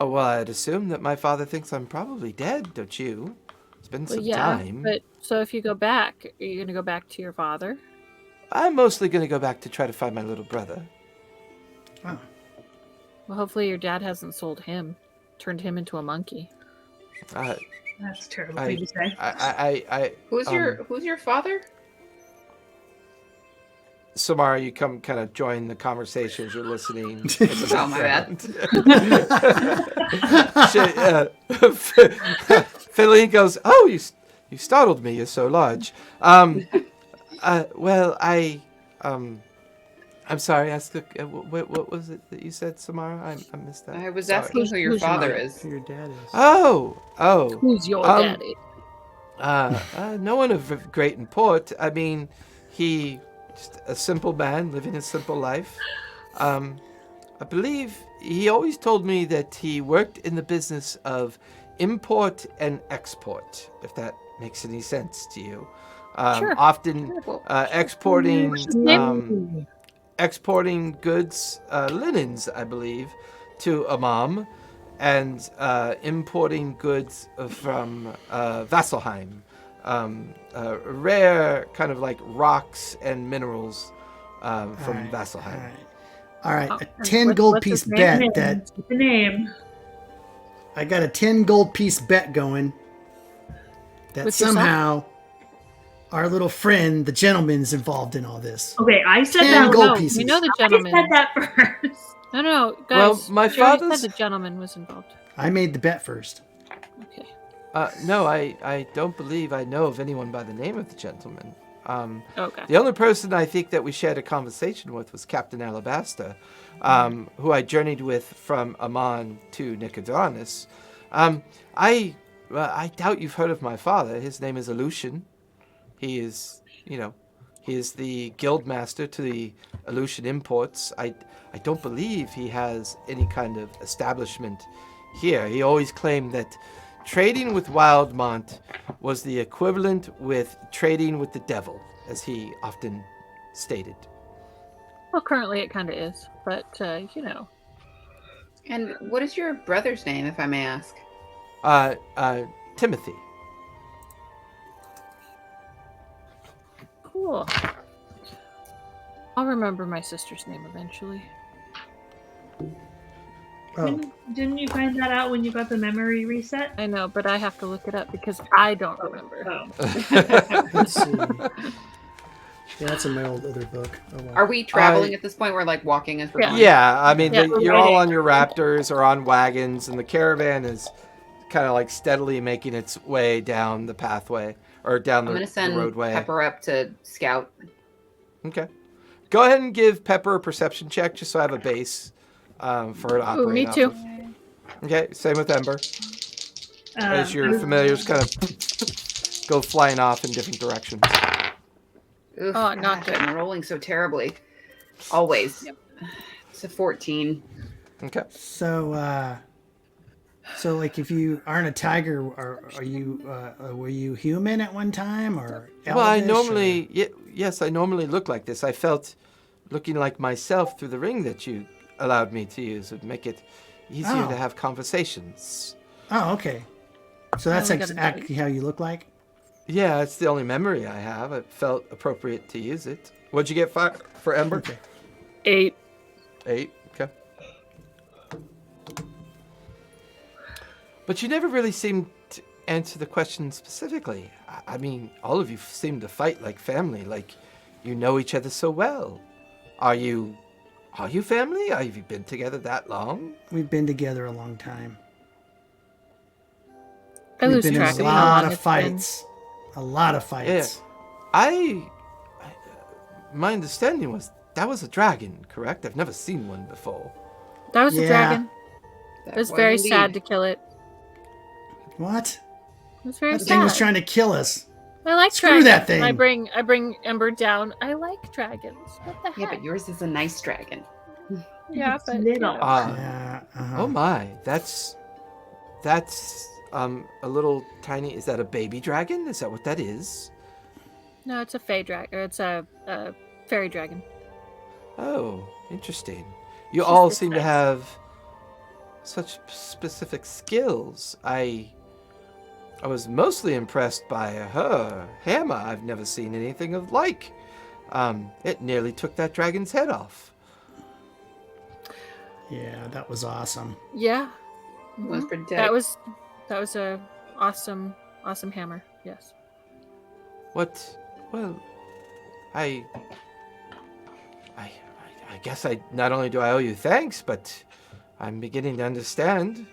Oh, well, I'd assume that my father thinks I'm probably dead, don't you? It's been some time.
But so if you go back, are you going to go back to your father?
I'm mostly going to go back to try to find my little brother.
Oh.
Well, hopefully your dad hasn't sold him, turned him into a monkey.
That's terrible thing to say.
Who's your father?
Samara, you come kind of join the conversation as you're listening.
Oh, my bad.
Fiddling goes, "Oh, you startled me. You're so large." Well, I'm sorry. What was it that you said, Samara? I missed that.
I was
Sorry.
asking who your father is.
Who your dad is?
Oh.
Who's your daddy?
No one of great import. I mean, he just a simple man living a simple life. I believe he always told me that he worked in the business of import and export, if that makes any sense to you.
Sure.
Often exporting
Name-
exporting goods, linens, I believe, to Amam, and importing goods from Vasselheim, rare kind of like rocks and minerals from Vasselheim.
All right.
Oh,
A
and
10
what's
gold
his
piece
name?
bet that
The name.
I got a 10 gold piece bet going that
With yourself?
somehow our little friend, the gentleman's involved in all this.
Okay, I said
10
that.
gold
no,
pieces.
we know the
I
gentleman.
said that first.
No,
Well,
guys.
my
she already
father's-
said the gentleman was involved.
I made the bet first.
Okay.
No, I don't believe I know of anyone by the name of the gentleman.
Okay.
The only person I think that we shared a conversation with was Captain Alabaster, who I journeyed with from Amman to Nicodranus. I doubt you've heard of my father. His name is Aleutian. He is, he is the guild master to the Aleutian imports. I don't believe he has any kind of establishment here. He always claimed that trading with Wildmont was the equivalent with trading with the devil, as he often stated.
Well, currently it kind of is, but
And what is your brother's name, if I may ask?
Timothy.
Cool. I'll remember my sister's name eventually.
Oh,
Didn't you find that out when you got the memory reset?
I know, but I have to look it up because I don't remember.
Oh.
let's see. Yeah, that's in my old other book. Oh, wow.
Are we traveling at this point? We're like walking as we're
Yeah.
going?
Yeah, I mean,
Yeah,
you're all on your raptors or on wagons, and the caravan is kind of like steadily making its way down the pathway or down
I'm going
the
to send
roadway.
Pepper up to scout.
Okay. Go ahead and give Pepper a perception check just so I have a base for her to operate.
Ooh, me
off
too.
of. Okay, same with Ember. As your familiars kind of go flying off in different directions.
Oof,
Oh, not good.
I'm rolling so terribly. Always. It's a 14.
Okay.
So like, if you aren't a tiger, are you? Were you human at one time, or?
Well, I
elvish,
normally, yes, I normally look like this. I felt looking like myself through the ring that you allowed me to use would make it easier to
Oh.
have conversations.
Oh, okay. So that's
we got a
exactly how you look like.
Yeah, it's the only memory I have. It felt appropriate to use it. What'd you get for Ember?
Okay.
8.
8. Okay. But you never really seemed to answer the question specifically. I mean, all of you seem to fight like family, like you know each other so well. Are you family? Have you been together that long?
We've been together a long time.
I
We've
lose
been in
track
a
of how
lot
long
of
it's been.
fights. A lot of fights.
My understanding was that was a dragon, correct? I've never seen one before.
That was a
Yeah.
dragon.
That
It was very
indeed.
sad to kill it.
What?
It was very
That
sad.
thing was trying to kill us.
I like
Screw
dragons.
that thing.
I bring Ember down. I like dragons. What the
Yeah,
heck?
but yours is a nice dragon.
Yeah,
It's
but
little.
Yeah.
Oh my, that's a little tiny. Is that a baby dragon? Is that what that is?
no, it's a fey dragon. It's a fairy dragon.
Oh, interesting. You
She's
all
this
seem to
nice.
have such specific skills. I was mostly impressed by her hammer. I've never seen anything of like. It nearly took that dragon's head off.
Yeah, that was awesome.
Yeah.
It was
Mhm.
pretty tight.
That was a awesome hammer. Yes.
What? Well, I guess not only do I owe you thanks, but I'm beginning to understand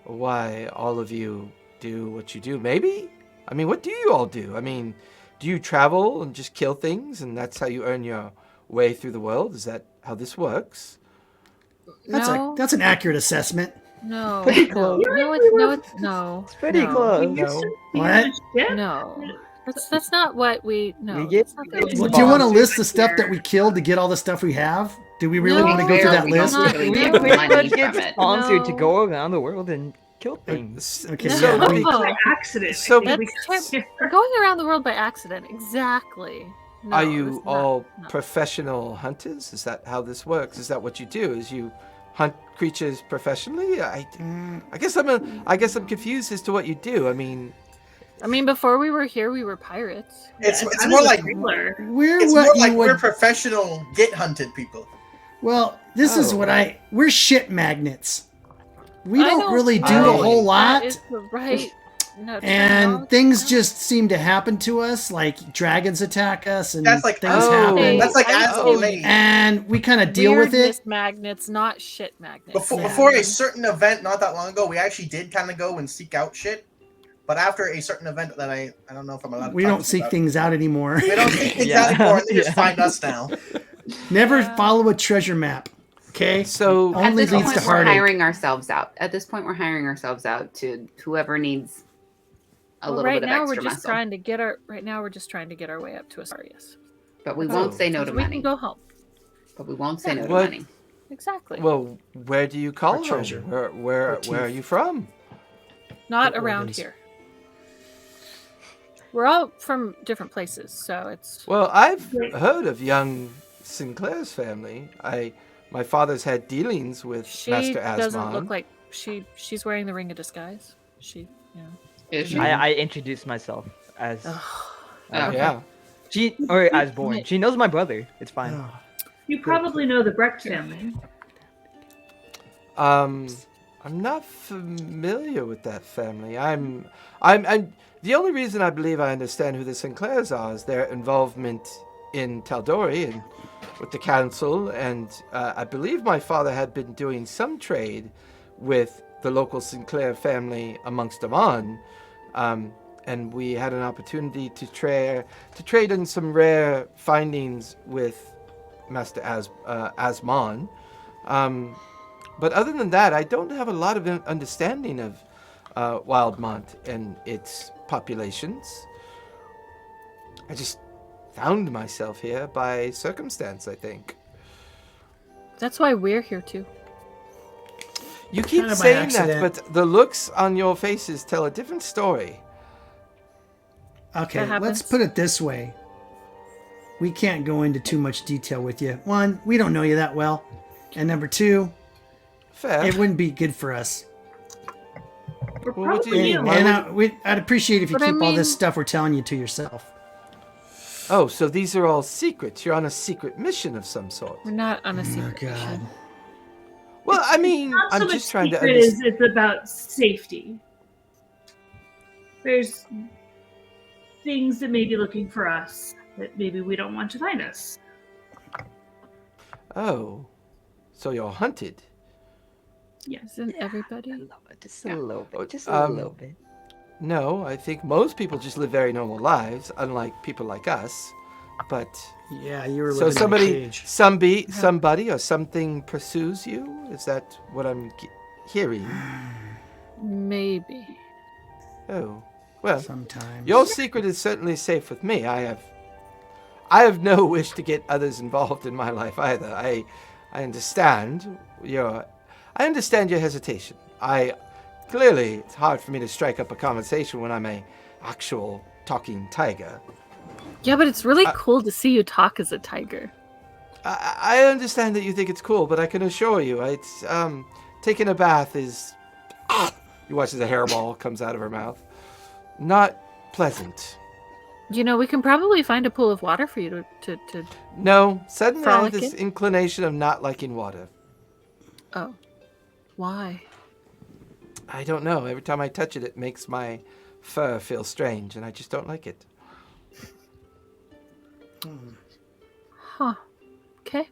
why all of you do what you do. Maybe? I mean, what do you all do? I mean, do you travel and just kill things and that's how you earn your way through the world? Is that how this works?
That's an accurate assessment.
No.
Pretty close.
No, it's no.
Pretty
no.
close.
No.
What?
Yeah.
No. That's not what we. No.
We get-
that's not the way
Well,
Well, do you want to
Boss.
list the stuff that we killed to get all the stuff we have? Do we really
No.
want to go through that
We don't
list?
really
We
get
pretty
money
much get
from it.
sponsored to
No.
go around the world and kill things.
Okay,
So
yeah,
to be
No.
clear,
By accident.
So-
I think
That's
we-
going around the world by accident. Exactly. No,
are you
it's not.
all
No.
professional hunters? Is that how this works? Is that what you do? Is you hunt creatures professionally? I guess I'm confused as to what you do. I mean,
Before we were here, we were pirates.
It's
I
more
was a
like
sailor.
we're
it's
what
more
you
like
would.
we're professional get hunted people.
Well, this is
Oh.
what we're shit magnets. We
I
don't really do
Oh.
a whole lot,
That is the right. No,
and things just seem to happen to us. Like dragons attack us, and
That's like
things
oh.
happen.
That's like
I
as
see.
late.
And we kind of deal with
weirdness
it.
magnets, not shit magnets.
Before a certain event not that long ago, we actually did kind of go and seek out shit. But after a certain event that I don't know if I'm allowed to
We
talk
don't seek
about.
things out anymore.
We don't seek things
Yeah.
out anymore, and they just
Yeah.
find us now.
Never
Yeah.
follow a treasure map. Okay.
so
At
Only
this
leads
point,
to
we're
heartache.
hiring ourselves out. At this point, we're hiring ourselves out to whoever needs a
Well,
little
right
bit of
now
extra
we're just
muscle.
trying to get our. Right now we're just trying to get our way up to Cyrios.
But we
Oh.
won't say no to
we
money.
can go home.
But we won't say no to
What?
money.
Exactly.
well, where do you call
Our
home?
treasure.
Where
Our
are
teeth.
you from?
Not
the
around
organs.
here. We're all from different places, so it's.
Well, I've heard of young Sinclair's family. My father's had dealings with
She
Master
doesn't
Asmon.
look like she's wearing the ring of disguise. She, yeah.
Is she?
I introduced myself as
Okay.
Yeah.
she or as born. She knows my brother. It's fine.
Oh.
You probably know the Brecht family.
I'm not familiar with that family. I'm the only reason I believe I understand who the Sinclairs are is their involvement in Taldori and with the council, and I believe my father had been doing some trade with the local Sinclair family amongst Amon, and we had an opportunity to trade in some rare findings with Master Asmon. But other than that, I don't have a lot of understanding of Wildmont and its populations. I just found myself here by circumstance, I think.
That's why we're here too.
You keep
Kinda by
saying that,
accident.
but the looks on your faces tell a different story.
Okay,
That
let's
happens.
put it this way. We can't go into too much detail with you. One, we don't know you that well. And number two,
Fair.
it wouldn't be good for us.
We're
Well, what do
probably
you mean?
And I'd appreciate if you
But I
keep all this
mean-
stuff we're telling you to yourself.
Oh, so these are all secrets. You're on a secret mission of some sort.
We're not on a
Oh,
secret
God.
mission.
Well, I mean,
not so
I'm
much
just trying to
secret
understand.
is it's about safety. There's things that may be looking for us that maybe we don't want to find us.
Oh, so you're hunted.
Yes.
Isn't everybody?
Just a little bit. Just
Um,
a little bit.
No, I think most people just live very normal lives, unlike people like us. But
Yeah, you were
so
living
somebody,
in a cage.
somebody or something pursues you? Is that what I'm hearing?
Maybe.
Oh, well,
Sometimes.
your secret is certainly safe with me. I have no wish to get others involved in my life either. I understand your hesitation. Clearly, it's hard for me to strike up a conversation when I'm a actual talking tiger.
Yeah, but it's really cool to see you talk as a tiger.
I understand that you think it's cool, but I can assure you, it's taking a bath is. You watch as a hairball comes out of her mouth. Not pleasant.
You know, we can probably find a pool of water for you to
No, suddenly I have
Frolic
this
in?
inclination of not liking water.
Oh. Why?
I don't know. Every time I touch it, it makes my fur feel strange, and I just don't like it.
Huh. Okay.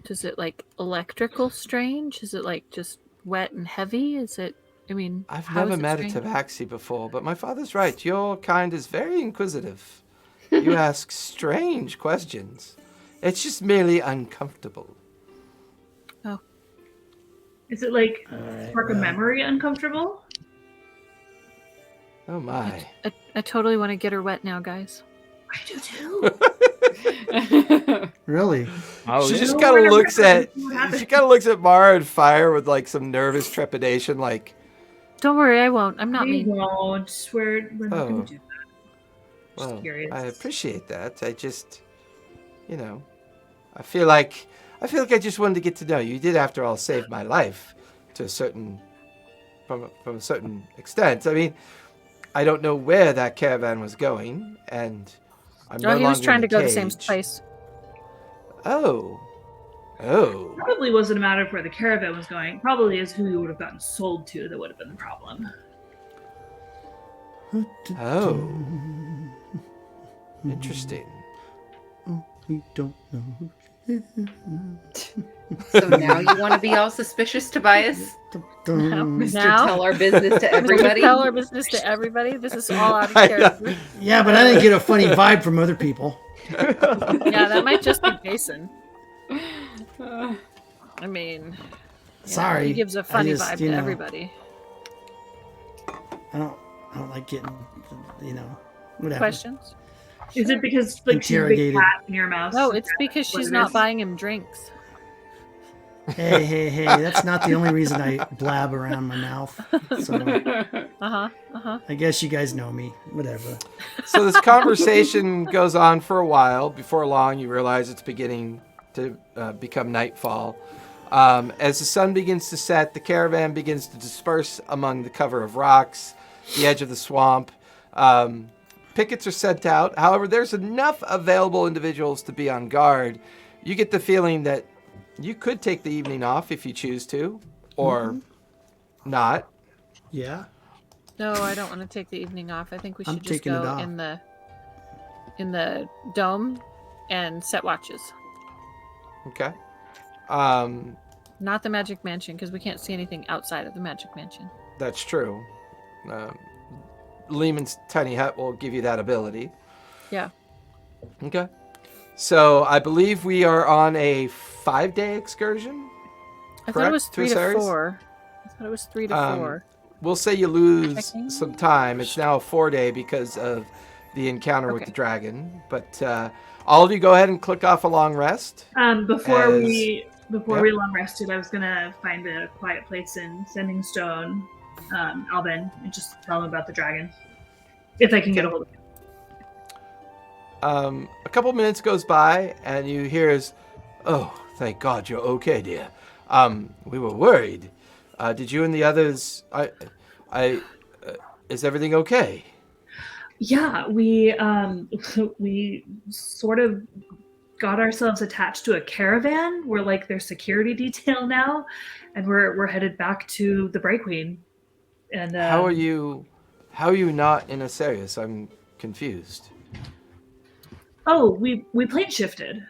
Does it like electrical strange? Is it like just wet and heavy? Is it
I've
how
never
is it
met a
strange?
tabaxi before, but my father's right. Your kind is very inquisitive. You ask strange questions. It's just merely uncomfortable.
Is it like
All right,
spark a
well,
memory uncomfortable?
Oh my.
I totally want to get her wet now, guys.
I do too.
Really?
Oh,
She
yeah.
just
No,
kind of
we're
looks
never
at
gonna see what happens.
she kind of looks at Mara and Fire with like some nervous trepidation, like,
Don't worry, I won't. I'm not
We
mean.
won't. We're not
Oh.
going to do that. Just
well,
curious.
I appreciate that. I just, I feel like I just wanted to get to know you. You did, after all, save my life to a certain, from a certain extent. I mean, I don't know where that caravan was going, and I'm no
Oh, he was
longer
trying
in
to go the
cage.
same place.
Oh.
Probably wasn't a matter of where the caravan was going. Probably is who you would have gotten sold to that would have been the problem.
Oh. Interesting.
We don't know.
So now you want to be all suspicious, Tobias? Mr.
Now?
Tell our business to everybody?
Tell our business to everybody. This is all out of
I know.
character.
Yeah, but I didn't get a funny vibe from other people.
Yeah, that might just be Jason. I mean,
Sorry.
he gives a
I
funny
just,
vibe to everybody.
I don't like getting, whatever.
Questions?
Is it because like she's a big
Interrogated.
cat in your mouth?
No, it's because
What
she's
it
not
is?
buying him drinks.
Hey, that's not the only reason I blab around my mouth. So I guess you guys know me. Whatever.
So this conversation goes on for a while. Before long, you realize it's beginning to become nightfall. As the sun begins to set, the caravan begins to disperse among the cover of rocks, the edge of the swamp. Pickets are sent out. However, there's enough available individuals to be on guard. You get the feeling that you could take the evening off if you choose to, or not.
Yeah.
No, I don't want to take the evening off. I think we
I'm
should just
taking it
go
off.
in the dome and set watches.
Okay.
Not the Magic Mansion, because we can't see anything outside of the Magic Mansion.
That's true. Lehman's tiny hut will give you that ability.
Yeah.
Okay. So I believe we are on a 5-day excursion.
I thought it was
Correct?
3 to
Osiris?
4. I thought it was 3 to 4.
We'll say you lose
Checking.
some time. It's now a 4-day because of the encounter with
Okay.
the dragon. But all of you go ahead and click off a long rest.
Before
As-
we
Yep.
long rested, I was gonna find a quiet place in Sending Stone, Alvin, and just tell him about the dragon, if I can get a hold of him.
A couple minutes goes by, and you hear his, "Oh, thank God you're okay, dear. We were worried. Did you and the others? Is everything okay?"
Yeah, we we sort of got ourselves attached to a caravan. We're like their security detail now, and we're headed back to the Bright Queen. And
How are you not in a Cyrios? I'm confused.
Oh, we plane shifted.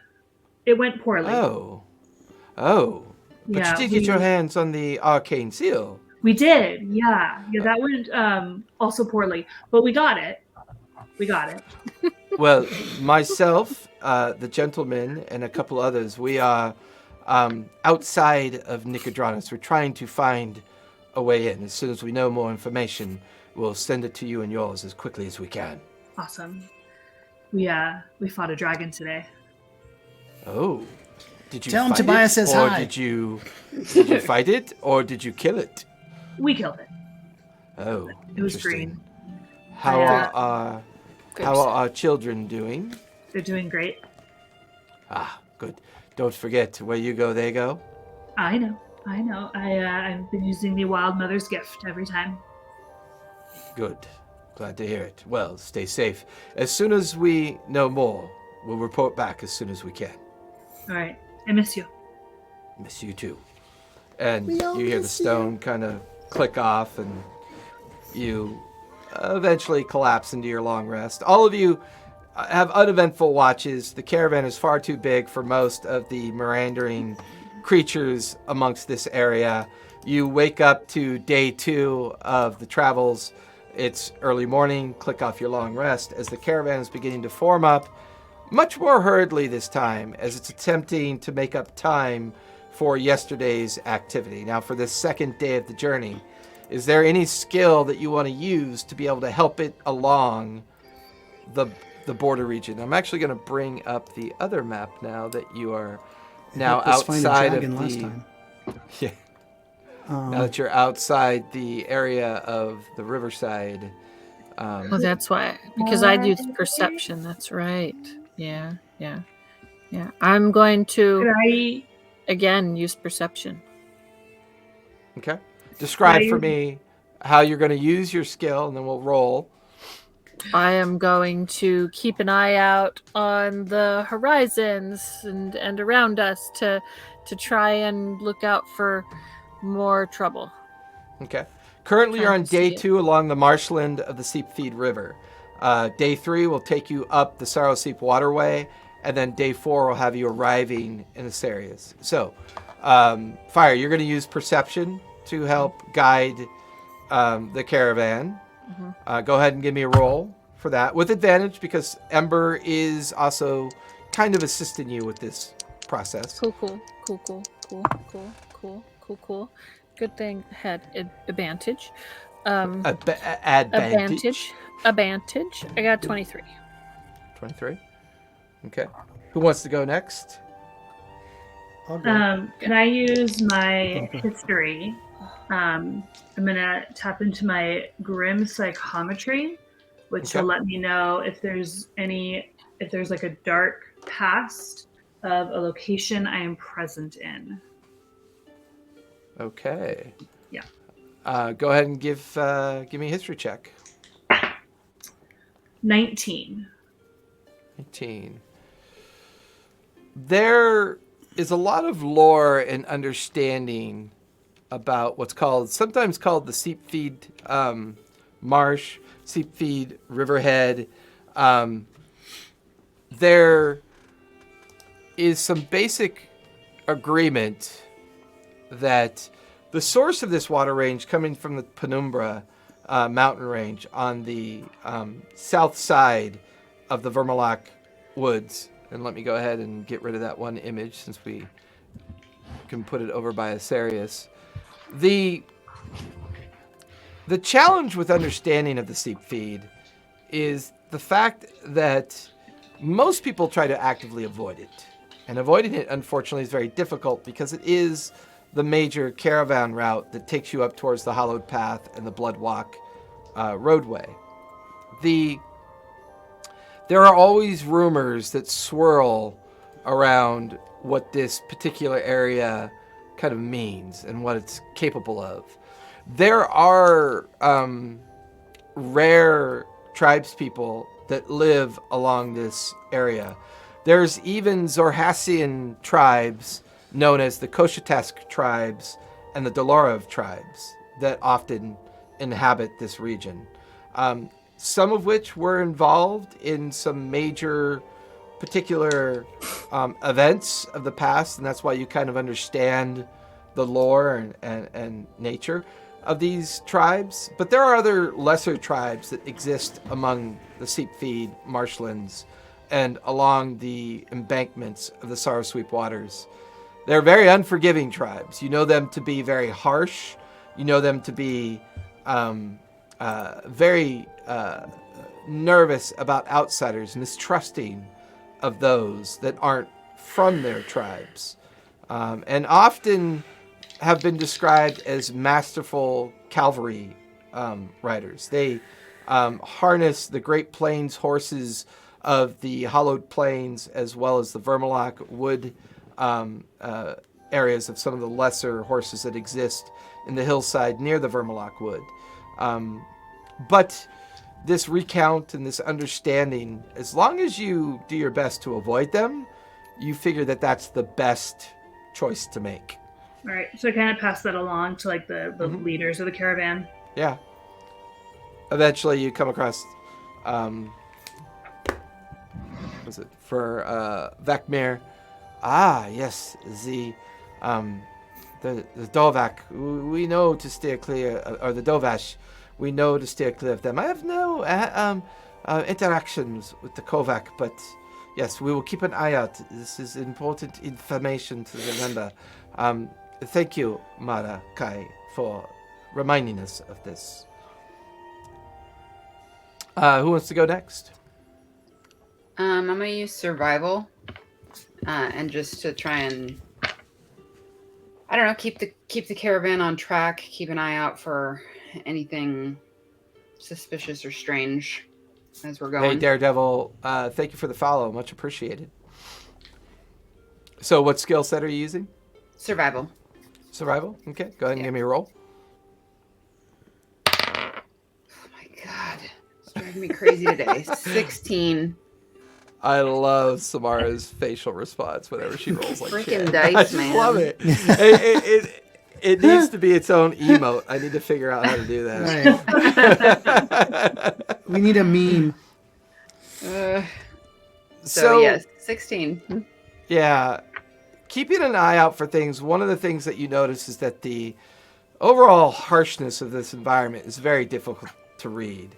It went poorly.
Oh. But
Yeah,
you did get your hands on the arcane seal.
We did. Yeah, that went also poorly, but we got it.
Well, myself, the gentleman, and a couple others, we are outside of Nicodranus. We're trying to find a way in. As soon as we know more information, we'll send it to you and yours as quickly as we can.
Awesome. We fought a dragon today.
Oh. Did you
Tell him
fight
Tobias
it,
says
or
hi.
did you fight it, or did you kill it?
We killed it.
Oh,
It was
interesting.
green.
How
Yeah.
are our children doing?
They're doing great.
Ah, good. Don't forget, where you go, they go.
I know. I've been using the Wild Mother's gift every time.
Good. Glad to hear it. Well, stay safe. As soon as we know more, we'll report back as soon as we can.
All right. I miss you.
Miss you too. And
We all
you hear the
miss
stone kind of click off, and you eventually collapse into your long rest. All of you have uneventful watches. The caravan is far too big for most of the meandering creatures amongst this area. You wake up to day 2 of the travels. It's early morning. Click off your long rest as the caravan is beginning to form up, much more hurriedly this time, as it's attempting to make up time for yesterday's activity. Now, for this second day of the journey, Is there any skill that you want to use to be able to help it along the border region? I'm actually going to bring up the other map now that you are now outside of
last
the.
time.
Yeah. Now that you're outside the area of the riverside.
Oh, that's why. Because I do perception. That's right. Yeah. I'm going
Could
to
I
again use perception.
Okay. Describe
Right.
for me how you're going to use your skill, and then we'll roll.
I am going to keep an eye out on the horizons and around us to try and look out for more trouble.
Okay. Currently, you're
Trying
on
to
day
see it.
2 along the marshland of the Seepfeed River. Day 3 will take you up the Cyrios waterway, and then day 4 will have you arriving in the Cyrios. So, Fire, you're going to use perception to help guide the caravan. Go ahead and give me a roll for that with advantage because Ember is also kind of assisting you with this process.
Cool. Good thing had advantage.
Advantage.
Advantage. I got 23.
23. Okay. Who wants to go next?
I'll go.
Can I use my history? I'm gonna tap into my grim psychometry, which will let me know if there's like a dark past of a location I am present in.
Okay.
Yeah.
Go ahead and give me a history check.
19.
19. There is a lot of lore and understanding about what's sometimes called the Seepfeed Marsh, Seepfeed Riverhead. There is some basic agreement that the source of this water range coming from the Penumbra mountain range on the south side of the Vermaloc woods. And let me go ahead and get rid of that one image since we can put it over by Cyrios. The challenge with understanding of the Seepfeed is the fact that most people try to actively avoid it. And avoiding it, unfortunately, is very difficult because it is the major caravan route that takes you up towards the Hollowed Path and the Bloodwalk roadway. There are always rumors that swirl around what this particular area kind of means and what it's capable of. There are rare tribespeople that live along this area. There's even Zorhassian tribes known as the Koshatask tribes and the Dolorov tribes that often inhabit this region. Some of which were involved in some major particular events of the past, and that's why you kind of understand the lore and nature of these tribes. But there are other lesser tribes that exist among the Seepfeed marshlands and along the embankments of the Sarosweep waters. They're very unforgiving tribes. You know them to be very harsh. You know them to be very nervous about outsiders, mistrusting of those that aren't from their tribes, and often have been described as masterful cavalry riders. They harness the Great Plains horses of the Hollowed Plains as well as the Vermaloc wood areas of some of the lesser horses that exist in the hillside near the Vermaloc wood. But this recount and this understanding, as long as you do your best to avoid them, you figure that that's the best choice to make.
All right, so I kind of pass that along to like the leaders of the caravan.
Yeah. Eventually, you come across, was it for Vakmir? Ah, yes, the Dovak. We know to steer clear, or the Dovash. We know to steer clear of them. I have no interactions with the Kovac, but yes, we will keep an eye out. This is important information to remember. Thank you, Mara Kai, for reminding us of this. Who wants to go next?
I'm gonna use survival, and just to try and, I don't know, keep the caravan on track. Keep an eye out for anything suspicious or strange as we're going.
Hey, Daredevil, thank you for the follow. Much appreciated. So what skill set are you using?
Survival.
Survival? Okay, go ahead and give me a roll.
Oh my god. It's driving me crazy today. 16.
I love Samara's facial response whenever she rolls like
Freaking
shit.
dice,
I just
man.
love it. It needs to be its own emote. I need to figure out how to do that.
Right. We need a meme.
So yes, 16.
Yeah. Keeping an eye out for things, one of the things that you notice is that the overall harshness of this environment is very difficult to read.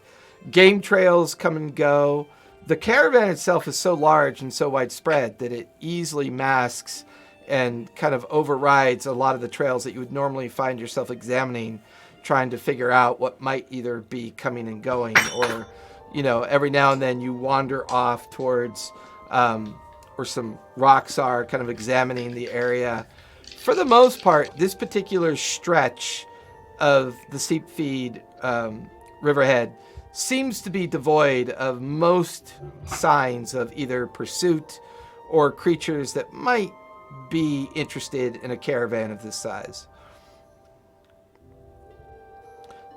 Game trails come and go. The caravan itself is so large and so widespread that it easily masks and kind of overrides a lot of the trails that you would normally find yourself examining, trying to figure out what might either be coming and going, or, you know, every now and then you wander off towards where some rocks are, kind of examining the area. For the most part, this particular stretch of the Steep Feed Riverhead seems to be devoid of most signs of either pursuit or creatures that might be interested in a caravan of this size.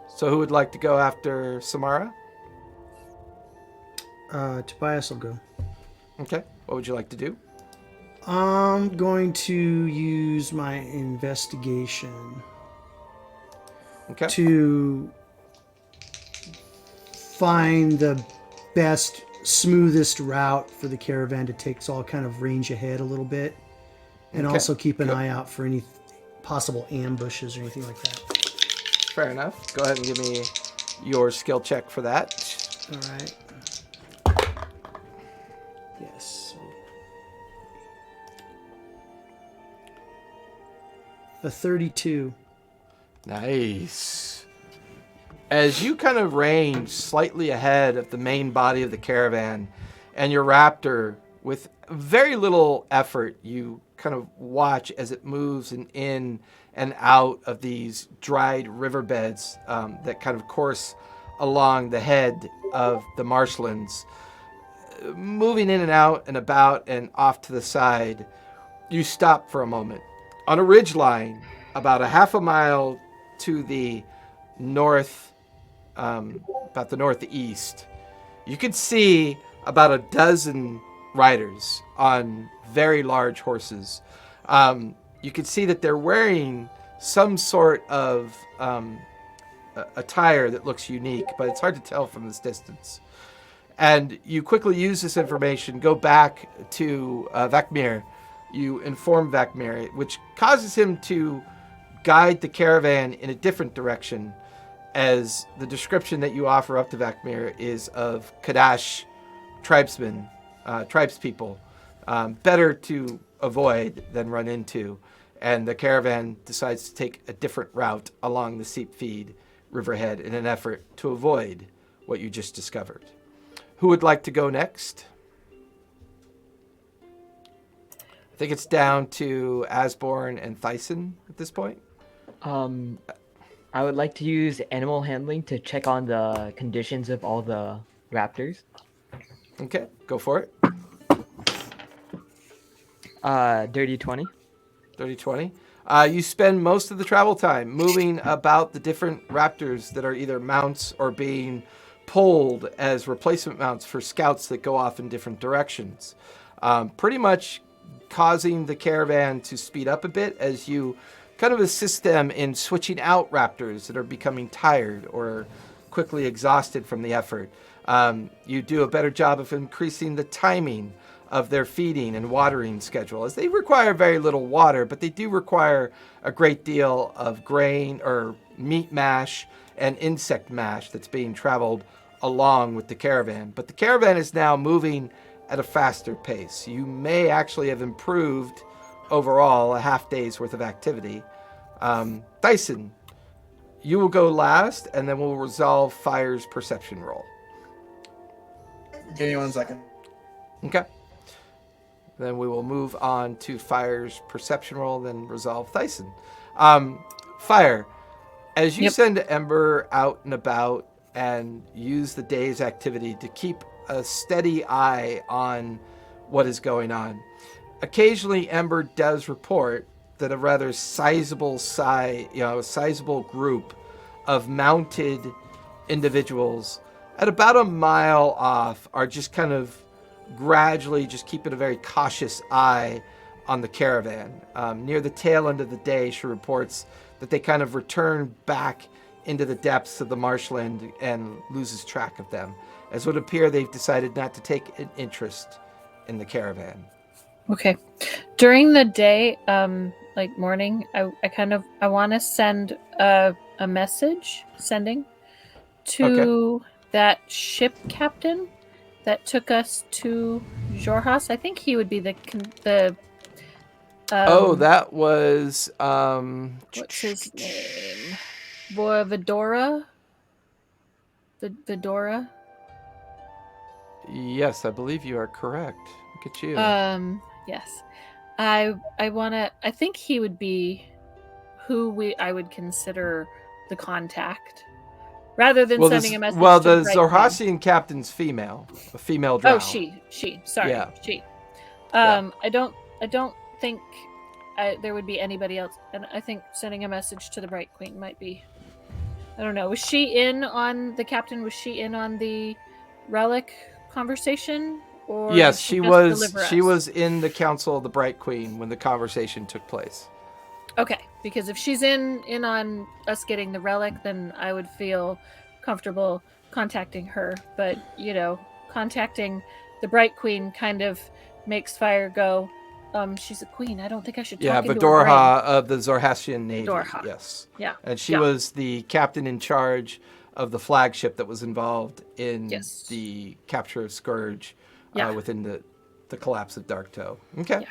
So who would like to go after Samara?
Tobias will go.
Okay. What would you like to do?
I'm going to use my investigation to find the best, smoothest route for the caravan to take, so I'll kind of range ahead a little bit, and also keep an eye out for any possible ambushes or anything like that.
Fair enough. Go ahead and give me your skill check for that.
All right. Yes. A 32.
Nice. As you kind of range slightly ahead of the main body of the caravan, and your raptor, with very little effort, you kind of watch as it moves in and out of these dried riverbeds that kind of course along the head of the marshlands. Moving in and out and about and off to the side, you stop for a moment. On a ridgeline, about a half a mile to the north, about the northeast, you could see about a dozen riders on very large horses. You could see that they're wearing some sort of attire that looks unique, but it's hard to tell from this distance. And you quickly use this information, go back to Vakmir. You inform Vakmir, which causes him to guide the caravan in a different direction, as the description that you offer up to Vakmir is of Kadash tribesmen, tribespeople, better to avoid than run into. And the caravan decides to take a different route along the Steep Feed Riverhead in an effort to avoid what you just discovered. Who would like to go next? I think it's down to Asborn and Thyson at this point.
I would like to use animal handling to check on the conditions of all the raptors.
Okay, go for it.
Dirty 20.
Dirty 20. You spend most of the travel time moving about the different raptors that are either mounts or being pulled as replacement mounts for scouts that go off in different directions. Pretty much causing the caravan to speed up a bit as you kind of assist them in switching out raptors that are becoming tired or quickly exhausted from the effort. You do a better job of increasing the timing of their feeding and watering schedule, as they require very little water, but they do require a great deal of grain or meat mash and insect mash that's being traveled along with the caravan. But the caravan is now moving at a faster pace. You may actually have improved overall a half day's worth of activity. Dyson, you will go last, and then we'll resolve Fire's perception roll.
Give me 1 second.
Okay. Then we will move on to Fire's perception roll, then resolve Thyson. Fire, as you send Ember out and about and use the day's activity to keep a steady eye on what is going on, occasionally Ember does report that a rather sizable group of mounted individuals at about a mile off are just kind of gradually just keeping a very cautious eye on the caravan. Near the tail end of the day, she reports that they kind of return back into the depths of the marshland and loses track of them, as would appear they've decided not to take an interest in the caravan.
Okay. During the day, like morning, I want to send a message to that ship captain that took us to Jorhas. I think he would be the
that was
what's his name? Vidora. Vidora.
Yes, I believe you are correct. Look at you.
Yes. I think he would be who I would consider the contact, rather than sending a message.
Well,
to
the Zorhasian captain's female, a female drow.
Oh, she. Sorry,
yeah.
she. I don't think there would be anybody else, and I think sending a message to the Bright Queen might be. I don't know. Was she in on the relic conversation? Or
yes, she was. She was in the Council of the Bright Queen when the conversation took place.
Okay, because if she's in on us getting the relic, then I would feel comfortable contacting her. But contacting the Bright Queen kind of makes Fire go, she's a queen. I don't think I should talk into her brain.
Vidorha of the Zorhasian Navy.
Vidorha.
Yes.
Yeah.
And she was the captain in charge of the flagship that was involved in the capture of Scourge within the collapse of Dark Toe. Okay.
Yeah.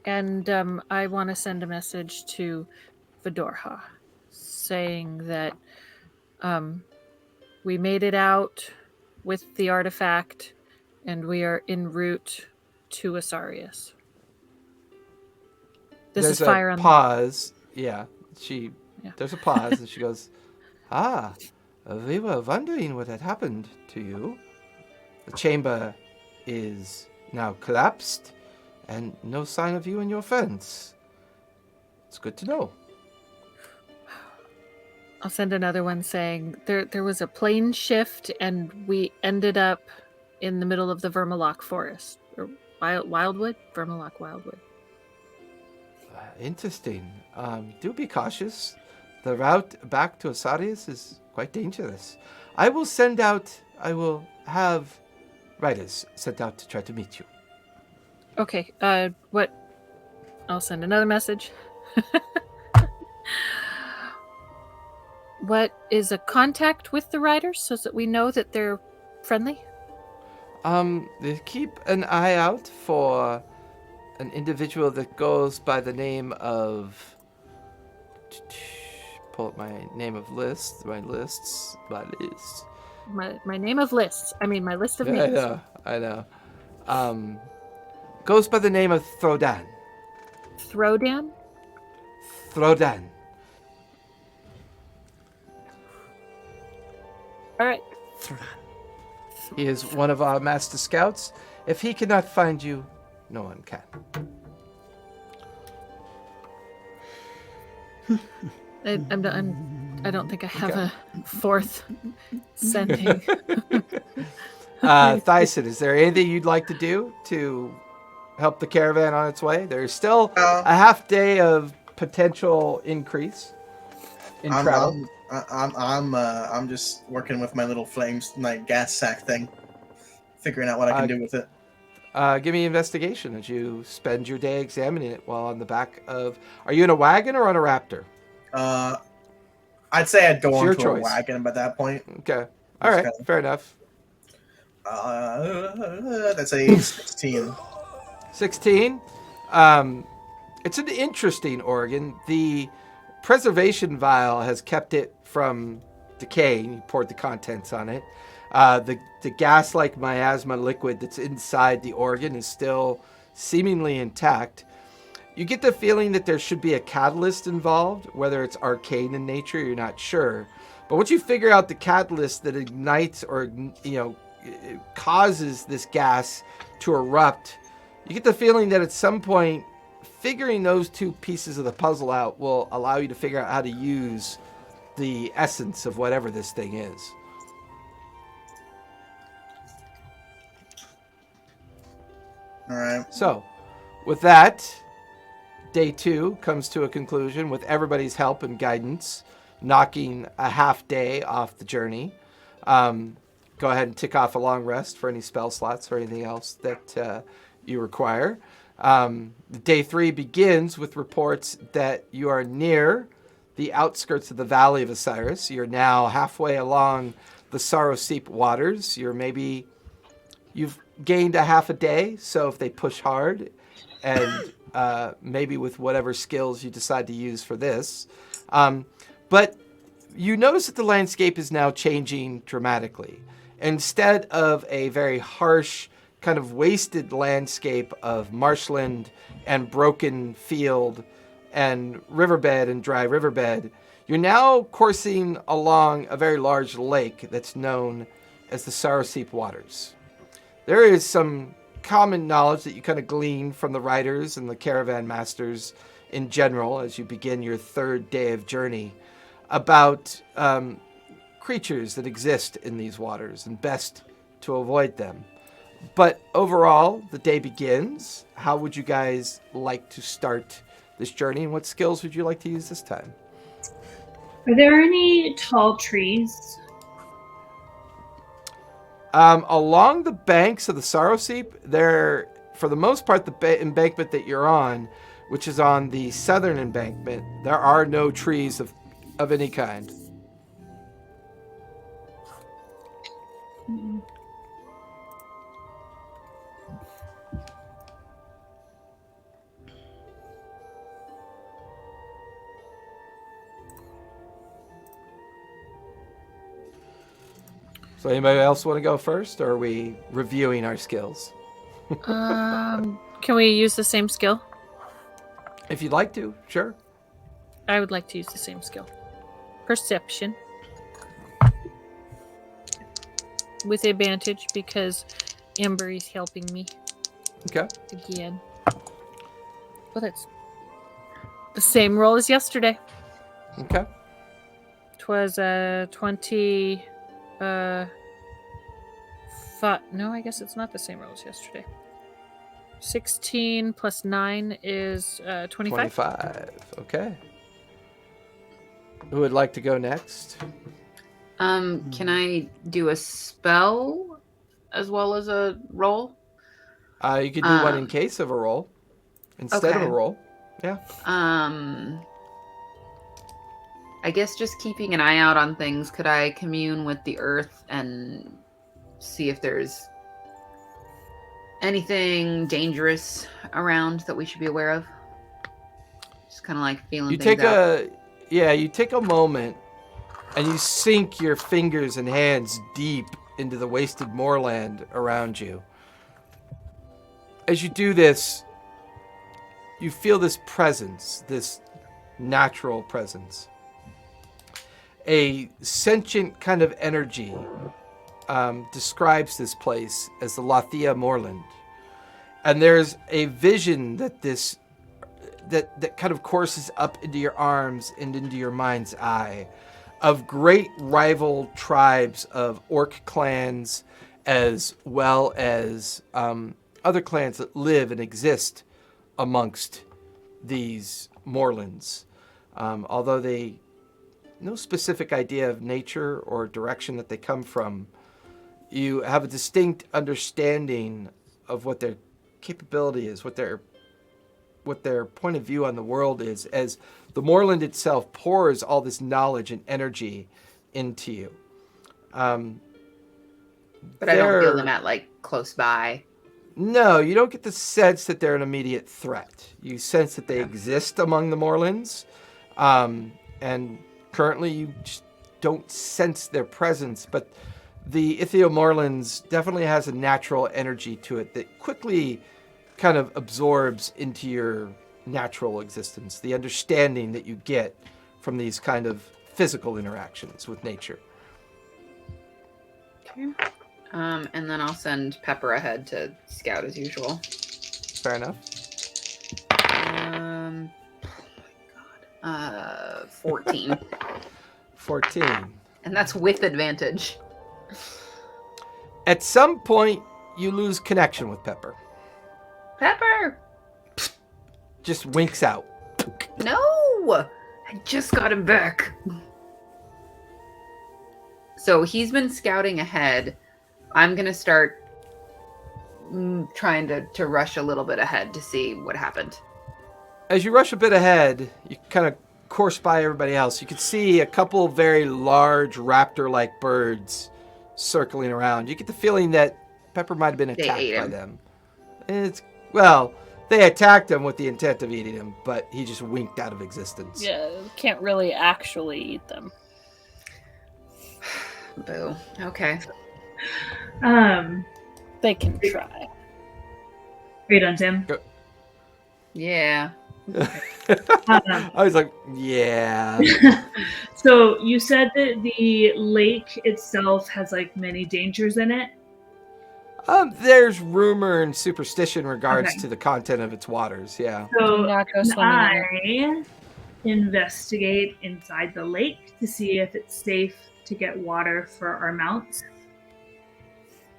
And I want to send a message to Vidorha saying that we made it out with the artifact and we are en route to Asarius.
There's a pause. There's a pause, and she goes, we were wondering what had happened to you. The chamber is now collapsed, and no sign of you and your friends. It's good to know.
I'll send another one saying there was a plane shift, and we ended up in the middle of the Vermalock forest. Or Wildwood? Vermalock Wildwood.
Interesting. Do be cautious. The route back to Asarius is quite dangerous. I will have riders sent out to try to meet you.
Okay. I'll send another message. What is a contact with the riders so that we know that they're friendly?
They keep an eye out for an individual that goes by the name of... Pull up my name of lists. My lists.
My name of lists. I mean, my list of names.
I know. Goes by the name of Throdan.
Throdan?
Throdan.
All right.
Throdan. He is one of our master scouts. If he cannot find you, no one can.
I'm done. I don't think I have a fourth sending.
Thyson, is there anything you'd like to do to help the caravan on its way? There's still a half day of potential increase in travel.
I'm just working with my little flames, my gas sack thing, figuring out what I can do with it.
Give me investigation as you spend your day examining it while on the back of... Are you in a wagon or on a raptor?
I'd say I'd go
it's
onto a wagon by that point.
Okay. All right. Fair enough.
That's a 16.
16? It's an interesting organ. The preservation vial has kept it from decaying. You poured the contents on it. The gas-like miasma liquid that's inside the organ is still seemingly intact. You get the feeling that there should be a catalyst involved, whether it's arcane in nature, you're not sure. But once you figure out the catalyst that ignites or, causes this gas to erupt, you get the feeling that at some point, figuring those two pieces of the puzzle out will allow you to figure out how to use the essence of whatever this thing is.
All right.
So, with that, day 2 comes to a conclusion with everybody's help and guidance, knocking a half day off the journey. Go ahead and tick off a long rest for any spell slots or anything else that you require. Day 3 begins with reports that you are near the outskirts of the Valley of Osiris. You're now halfway along the Cyrios waters. You've gained a half a day, so if they push hard, and maybe with whatever skills you decide to use for this. But you notice that the landscape is now changing dramatically. Instead of a very harsh, kind of wasted landscape of marshland and broken field and riverbed and dry riverbed, you're now coursing along a very large lake that's known as the Cyrios waters. There is some common knowledge that you kind of glean from the riders and the caravan masters in general as you begin your 3rd day of journey about creatures that exist in these waters and best to avoid them. But overall, the day begins. How would you guys like to start this journey, and what skills would you like to use this time?
Are there any tall trees?
Along the banks of the Cyrios, there, for the most part, the embankment that you're on, which is on the southern embankment, there are no trees of any kind.
Mm-mm.
So anybody else want to go first, or are we reviewing our skills?
Can we use the same skill?
If you'd like to, sure.
I would like to use the same skill. Perception. With advantage because Amber is helping me.
Okay.
Again. Well, that's the same roll as yesterday.
Okay.
'Twas 20... no, I guess it's not the same roll as yesterday. 16 plus 9 is 25.
25. Okay. Who would like to go next?
Can I do a spell as well as a roll?
You could do one in case of a roll instead of a roll. Yeah.
I guess just keeping an eye out on things. Could I commune with the earth and see if there's anything dangerous around that we should be aware of? Just kind of like feeling
You
things
take
out.
you take a moment and you sink your fingers and hands deep into the wasted moorland around you. As you do this, you feel this presence, this natural presence. A sentient kind of energy describes this place as the Lathia Moorland. And there's a vision that that kind of courses up into your arms and into your mind's eye of great rival tribes of orc clans, as well as other clans that live and exist amongst these moorlands. Although they no specific idea of nature or direction that they come from, you have a distinct understanding of what their capability is, what their point of view on the world is, as the moorland itself pours all this knowledge and energy into you.
But I don't feel them at like close by.
No, you don't get the sense that they're an immediate threat. You sense that they exist among the moorlands, And currently you just don't sense their presence, but the Ithiomorlands definitely has a natural energy to it that quickly kind of absorbs into your natural existence, the understanding that you get from these kind of physical interactions with nature.
Okay. And then I'll send Pepper ahead to scout as usual.
Fair enough.
14.
14.
And that's with advantage.
At some point, you lose connection with Pepper.
Pepper!
Just winks out.
No! I just got him back. So he's been scouting ahead. I'm going to start trying to rush a little bit ahead to see what happened.
As you rush a bit ahead, you kind of course by everybody else. You can see a couple very large raptor-like birds circling around. You get the feeling that Pepper might have been attacked by them. They attacked him with the intent of eating him, but he just winked out of existence.
Yeah, can't really actually eat them.
Boo. Okay.
They can try.
Are you done, Tim?
Go.
Yeah.
I was like, yeah.
So you said that the lake itself has like many dangers in it.
There's rumor and superstition in regards
Okay.
to the content of its waters. Yeah.
So
Do not go
can
swimming
I investigate inside the lake to see if it's safe to get water for our mounts?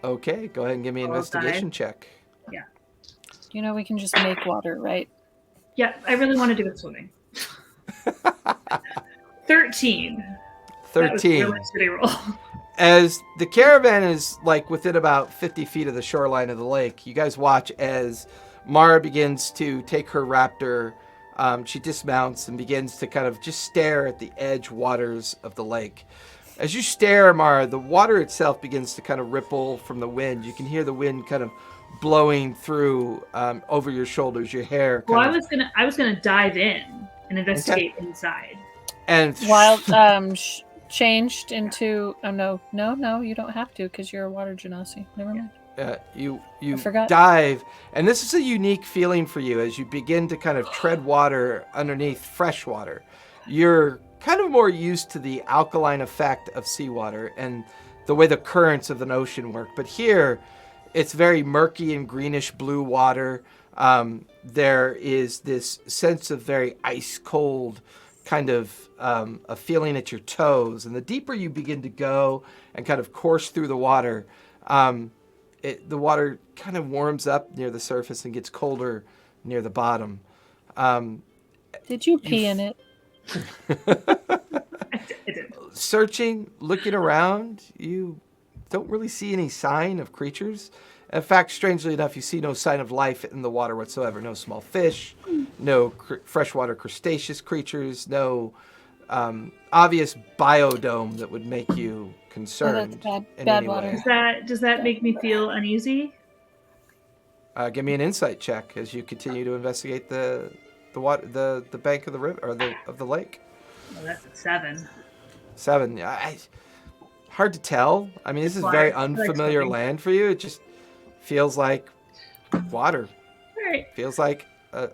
Okay, go ahead and give me an
I'll
investigation
dive.
check.
You know, we can just make water, right?
Yeah, I really want to do it swimming. 13. That was a
13.
really shitty roll.
As the caravan is like within about 50 feet of the shoreline of the lake, you guys watch as Mara begins to take her raptor. She dismounts and begins to kind of just stare at the edge waters of the lake. As you stare, Mara, the water itself begins to kind of ripple from the wind. You can hear the wind kind of blowing through over your shoulders, your hair.
Well, I was gonna dive in and investigate inside.
And
Wild changed into no, you don't have to because you're a water genasi. Never mind.
you
forgot.
dive, and this is a unique feeling for you as you begin to kind of tread water underneath fresh water. You're kind of more used to the alkaline effect of seawater and the way the currents of an ocean work, but here it's very murky and greenish blue water. There is this sense of very ice cold kind of a feeling at your toes, and the deeper you begin to go and kind of course through the water, the water kind of warms up near the surface and gets colder near the bottom.
Did you pee in it?
I did.
Searching, looking around, you don't really see any sign of creatures. In fact, strangely enough, you see no sign of life in the water whatsoever. No small fish, no freshwater crustaceous creatures, no obvious biodome that would make you concerned.
Oh, that's
in
bad
any
water.
way.
Does that make me feel uneasy?
Give me an insight check as you continue to investigate the water, the bank of the river or of the lake.
Well, that's a 7.
7. Hard to tell. I mean, this is very unfamiliar land for you. It just feels like water.
All right.
Feels like
I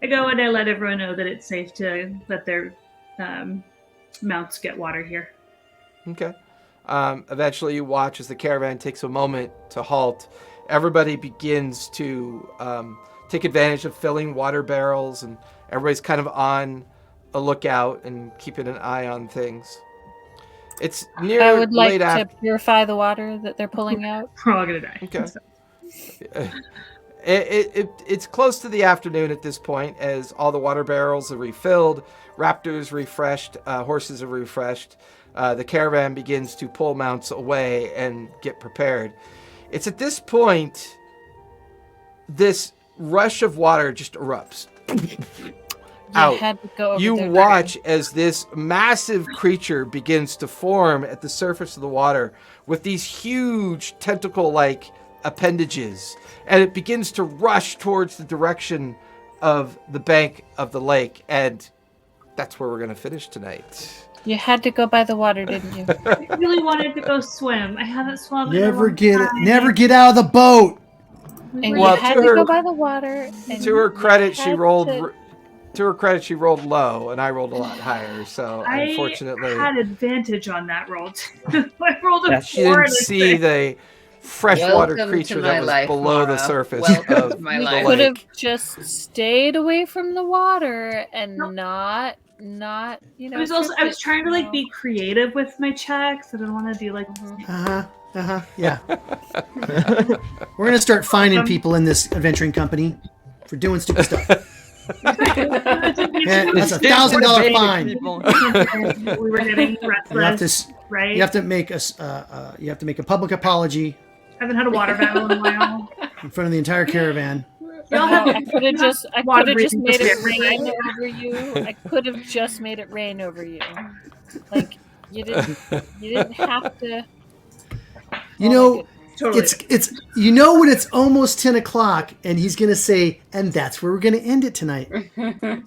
go and I let everyone know that it's safe to let their mounts get water here.
Okay. Eventually, you watch as the caravan takes a moment to halt. Everybody begins to take advantage of filling water barrels, and everybody's kind of on a lookout and keeping an eye on things. It's near
I would like
late
to
after.
purify the water that they're pulling out.
We're all gonna die.
Okay. It's close to the afternoon at this point as all the water barrels are refilled, raptors refreshed, horses are refreshed. The caravan begins to pull mounts away and get prepared. It's at this point this rush of water just erupts. Out.
Had to go over
You
there
watch as this massive creature begins to form at the surface of the water with these huge tentacle-like appendages, and it begins to rush towards the direction of the bank of the lake, and that's where we're going to finish tonight.
You had to go by the water, didn't you?
I really wanted to go swim. I haven't swum in a
Never
long
get
time.
never get out of the boat.
And
Well,
you had
to
to
her-
go by the water. And
To her
you
credit, she
had
rolled.
to-
To her credit, she rolled low, and I rolled a lot higher. So unfortunately,
I had advantage on that roll too. I rolled a
That's-
she
4
didn't
and a
see
6.
the freshwater
Welcome
creature
to
that
my
was
life,
below the
Mara.
surface
Welcome
of
to my
the
life.
could have
lake.
just stayed away from the water and
Nope.
not
I was trying to like be creative with my checks. I didn't want to be like
Yeah. We're gonna start fining people in this adventuring company for doing stupid stuff. Yeah, that's $1,000 fine.
we were getting restless, right?
You have to make a public apology
Haven't had a water battle in a while.
in front of the entire caravan.
Y'all have
I could have just
water
made it
breathing
rain
right?
over you. I could have just made it rain over you. Like you didn't have to.
You
Oh my
know,
goodness.
Totally.
it's you know when it's almost 10 o'clock and he's gonna say, and that's where we're gonna end it tonight.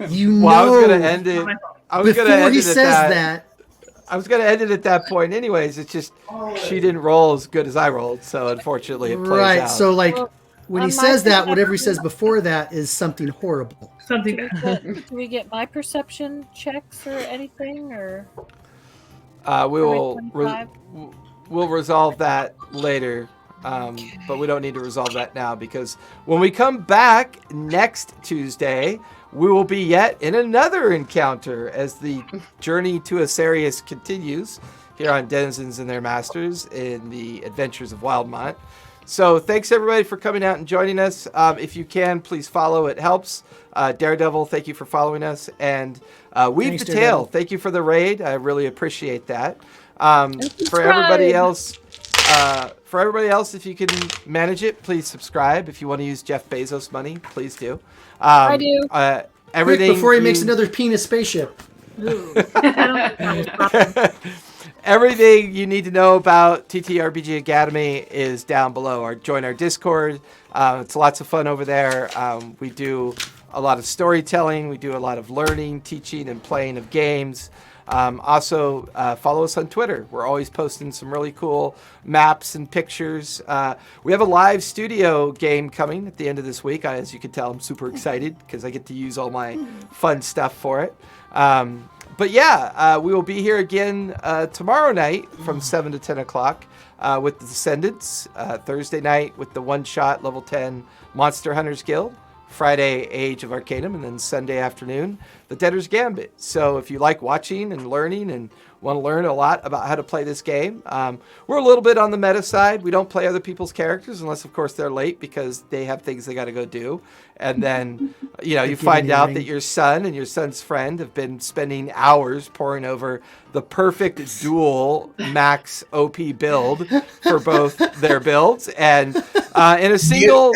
You know,
Well, I was gonna end it. I was gonna
before
end
he
it
says
at
that.
I was gonna end it at that point, anyways. It's just she didn't roll as good as I rolled, so unfortunately it plays
Right.
out.
So like
Well,
when he
on my
says that, whatever he
perception-
says before that is something horrible.
Something
Do
bad.
do we get my perception checks or anything, or
we will
25?
we'll resolve that later, but we don't need to resolve that now because when we come back next Tuesday, we will be yet in another encounter as the journey to Cyrios continues here on Denizens and Their Masters in the Adventures of Wildmont. So thanks everybody for coming out and joining us. If you can, please follow. It helps. Daredevil, thank you for following us. And Weave
Thanks,
the Tail,
Daredevil.
thank you for the raid. I really appreciate that.
And
For everybody
subscribe.
else, if you can manage it, please subscribe. If you want to use Jeff Bezos money, please do.
I do.
Everything
Quick, before he makes
you-
another penis spaceship.
Ooh. I don't think that was proper.
Everything you need to know about TTRPG Academy is down below. Join our Discord. It's lots of fun over there. We do a lot of storytelling. We do a lot of learning, teaching, and playing of games. Also, follow us on Twitter. We're always posting some really cool maps and pictures. We have a live studio game coming at the end of this week. As you can tell, I'm super excited because I get to use all my fun stuff for it. But yeah, we will be here again tomorrow night from 7 to 10 o'clock with the Descendants. Thursday night with the one-shot level 10 Monster Hunters Guild. Friday, Age of Arcanum, and then Sunday afternoon, The Debtor's Gambit. So if you like watching and learning and want to learn a lot about how to play this game, we're a little bit on the meta side. We don't play other people's characters unless, of course, they're late because they have things they got to go do. And then, you find out that your son and your son's friend have been spending hours poring over the perfect dual max OP build for both their builds. And in a single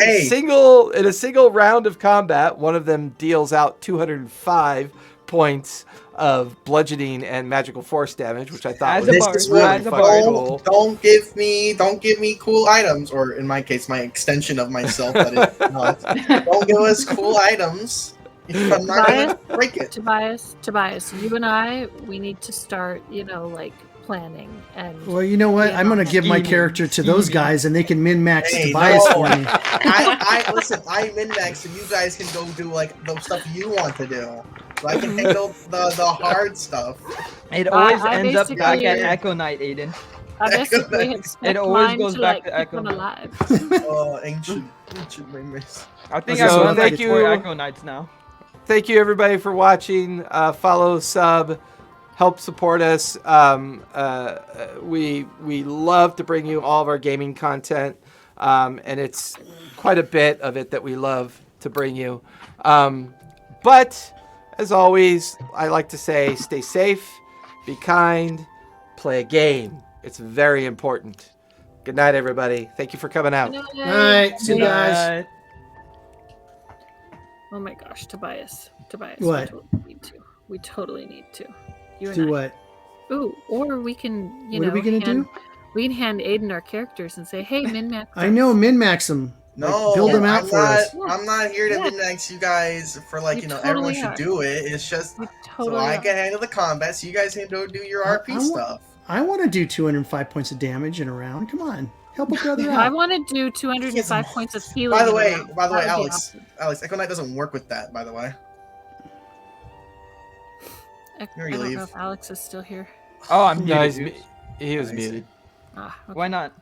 round of combat, one of them deals out 205 points of bludgeoning and magical force damage, which I thought was
This is
really
what
fucking cool.
don't give me cool items, or in my case, my extension of myself. That is not. Don't give us cool items. If I'm not gonna break it.
Tobias, you and I, we need to start, planning and.
Well, you know what? I'm going to give my character to those guys, and they can min-max
Hey,
Tobias
no.
for me.
I listen. I min-max, and you guys can go do like the stuff you want to do. So I can handle the hard stuff.
It always
I
ends up back at
basically-
Echo Knight, Aiden.
I basically expect
It always
mine
goes
to
back to
keep
Echo.
them alive.
Ancient memories.
I think
So,
I run
thank
like
you.
4 Echo Knights now.
Thank you everybody for watching. Follow, sub, help support us. We love to bring you all of our gaming content, and it's quite a bit of it that we love to bring you. But as always, I like to say, stay safe, be kind, play a game. It's very important. Good night, everybody. Thank you for coming out.
All right, see you guys.
Oh my gosh, Tobias.
What?
We totally need to. You and
Do
I.
what?
Ooh, or we can,
What are we gonna do?
We can hand Aiden our characters and say, "Hey, min-max."
I know min-max them.
No,
build them out
I'm
for
not,
us.
I'm not here to
Yeah.
min-max you guys for like,
You
you know, everyone
totally
should
are.
do it. It's just
You
so
totally
I
are.
can handle the combat, so you guys can go do your
I
RP
want-
stuff.
I want to do 205 points of damage in a round. Come on, help a brother
I
out.
want to do 205 points of healing.
By the
in a
way,
round. That would be
Alex,
awesome.
Echo Knight doesn't work with that, by the way.
I
Here
I
you
don't
leave.
know if Alex is still here.
Oh, I'm
No,
muted.
he was
Nice.
muted.
Ah, okay.
Why not?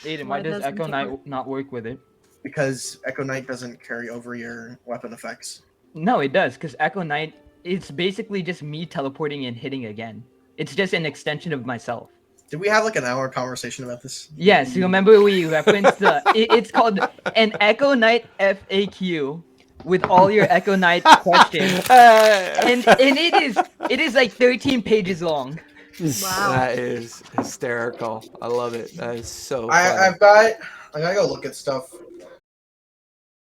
Aiden, why
Why
does
doesn't
Echo
it
Knight
work?
not work with it?
Because Echo Knight doesn't carry over your weapon effects.
No, it does, because Echo Knight, it's basically just me teleporting and hitting again. It's just an extension of myself.
Did we have like an hour conversation about this?
Yes, you remember we referenced the. It's called an Echo Knight FAQ with all your Echo Knight questions, and it is like 13 pages long.
Wow.
That is hysterical. I love it. That is so funny.
I gotta go look at stuff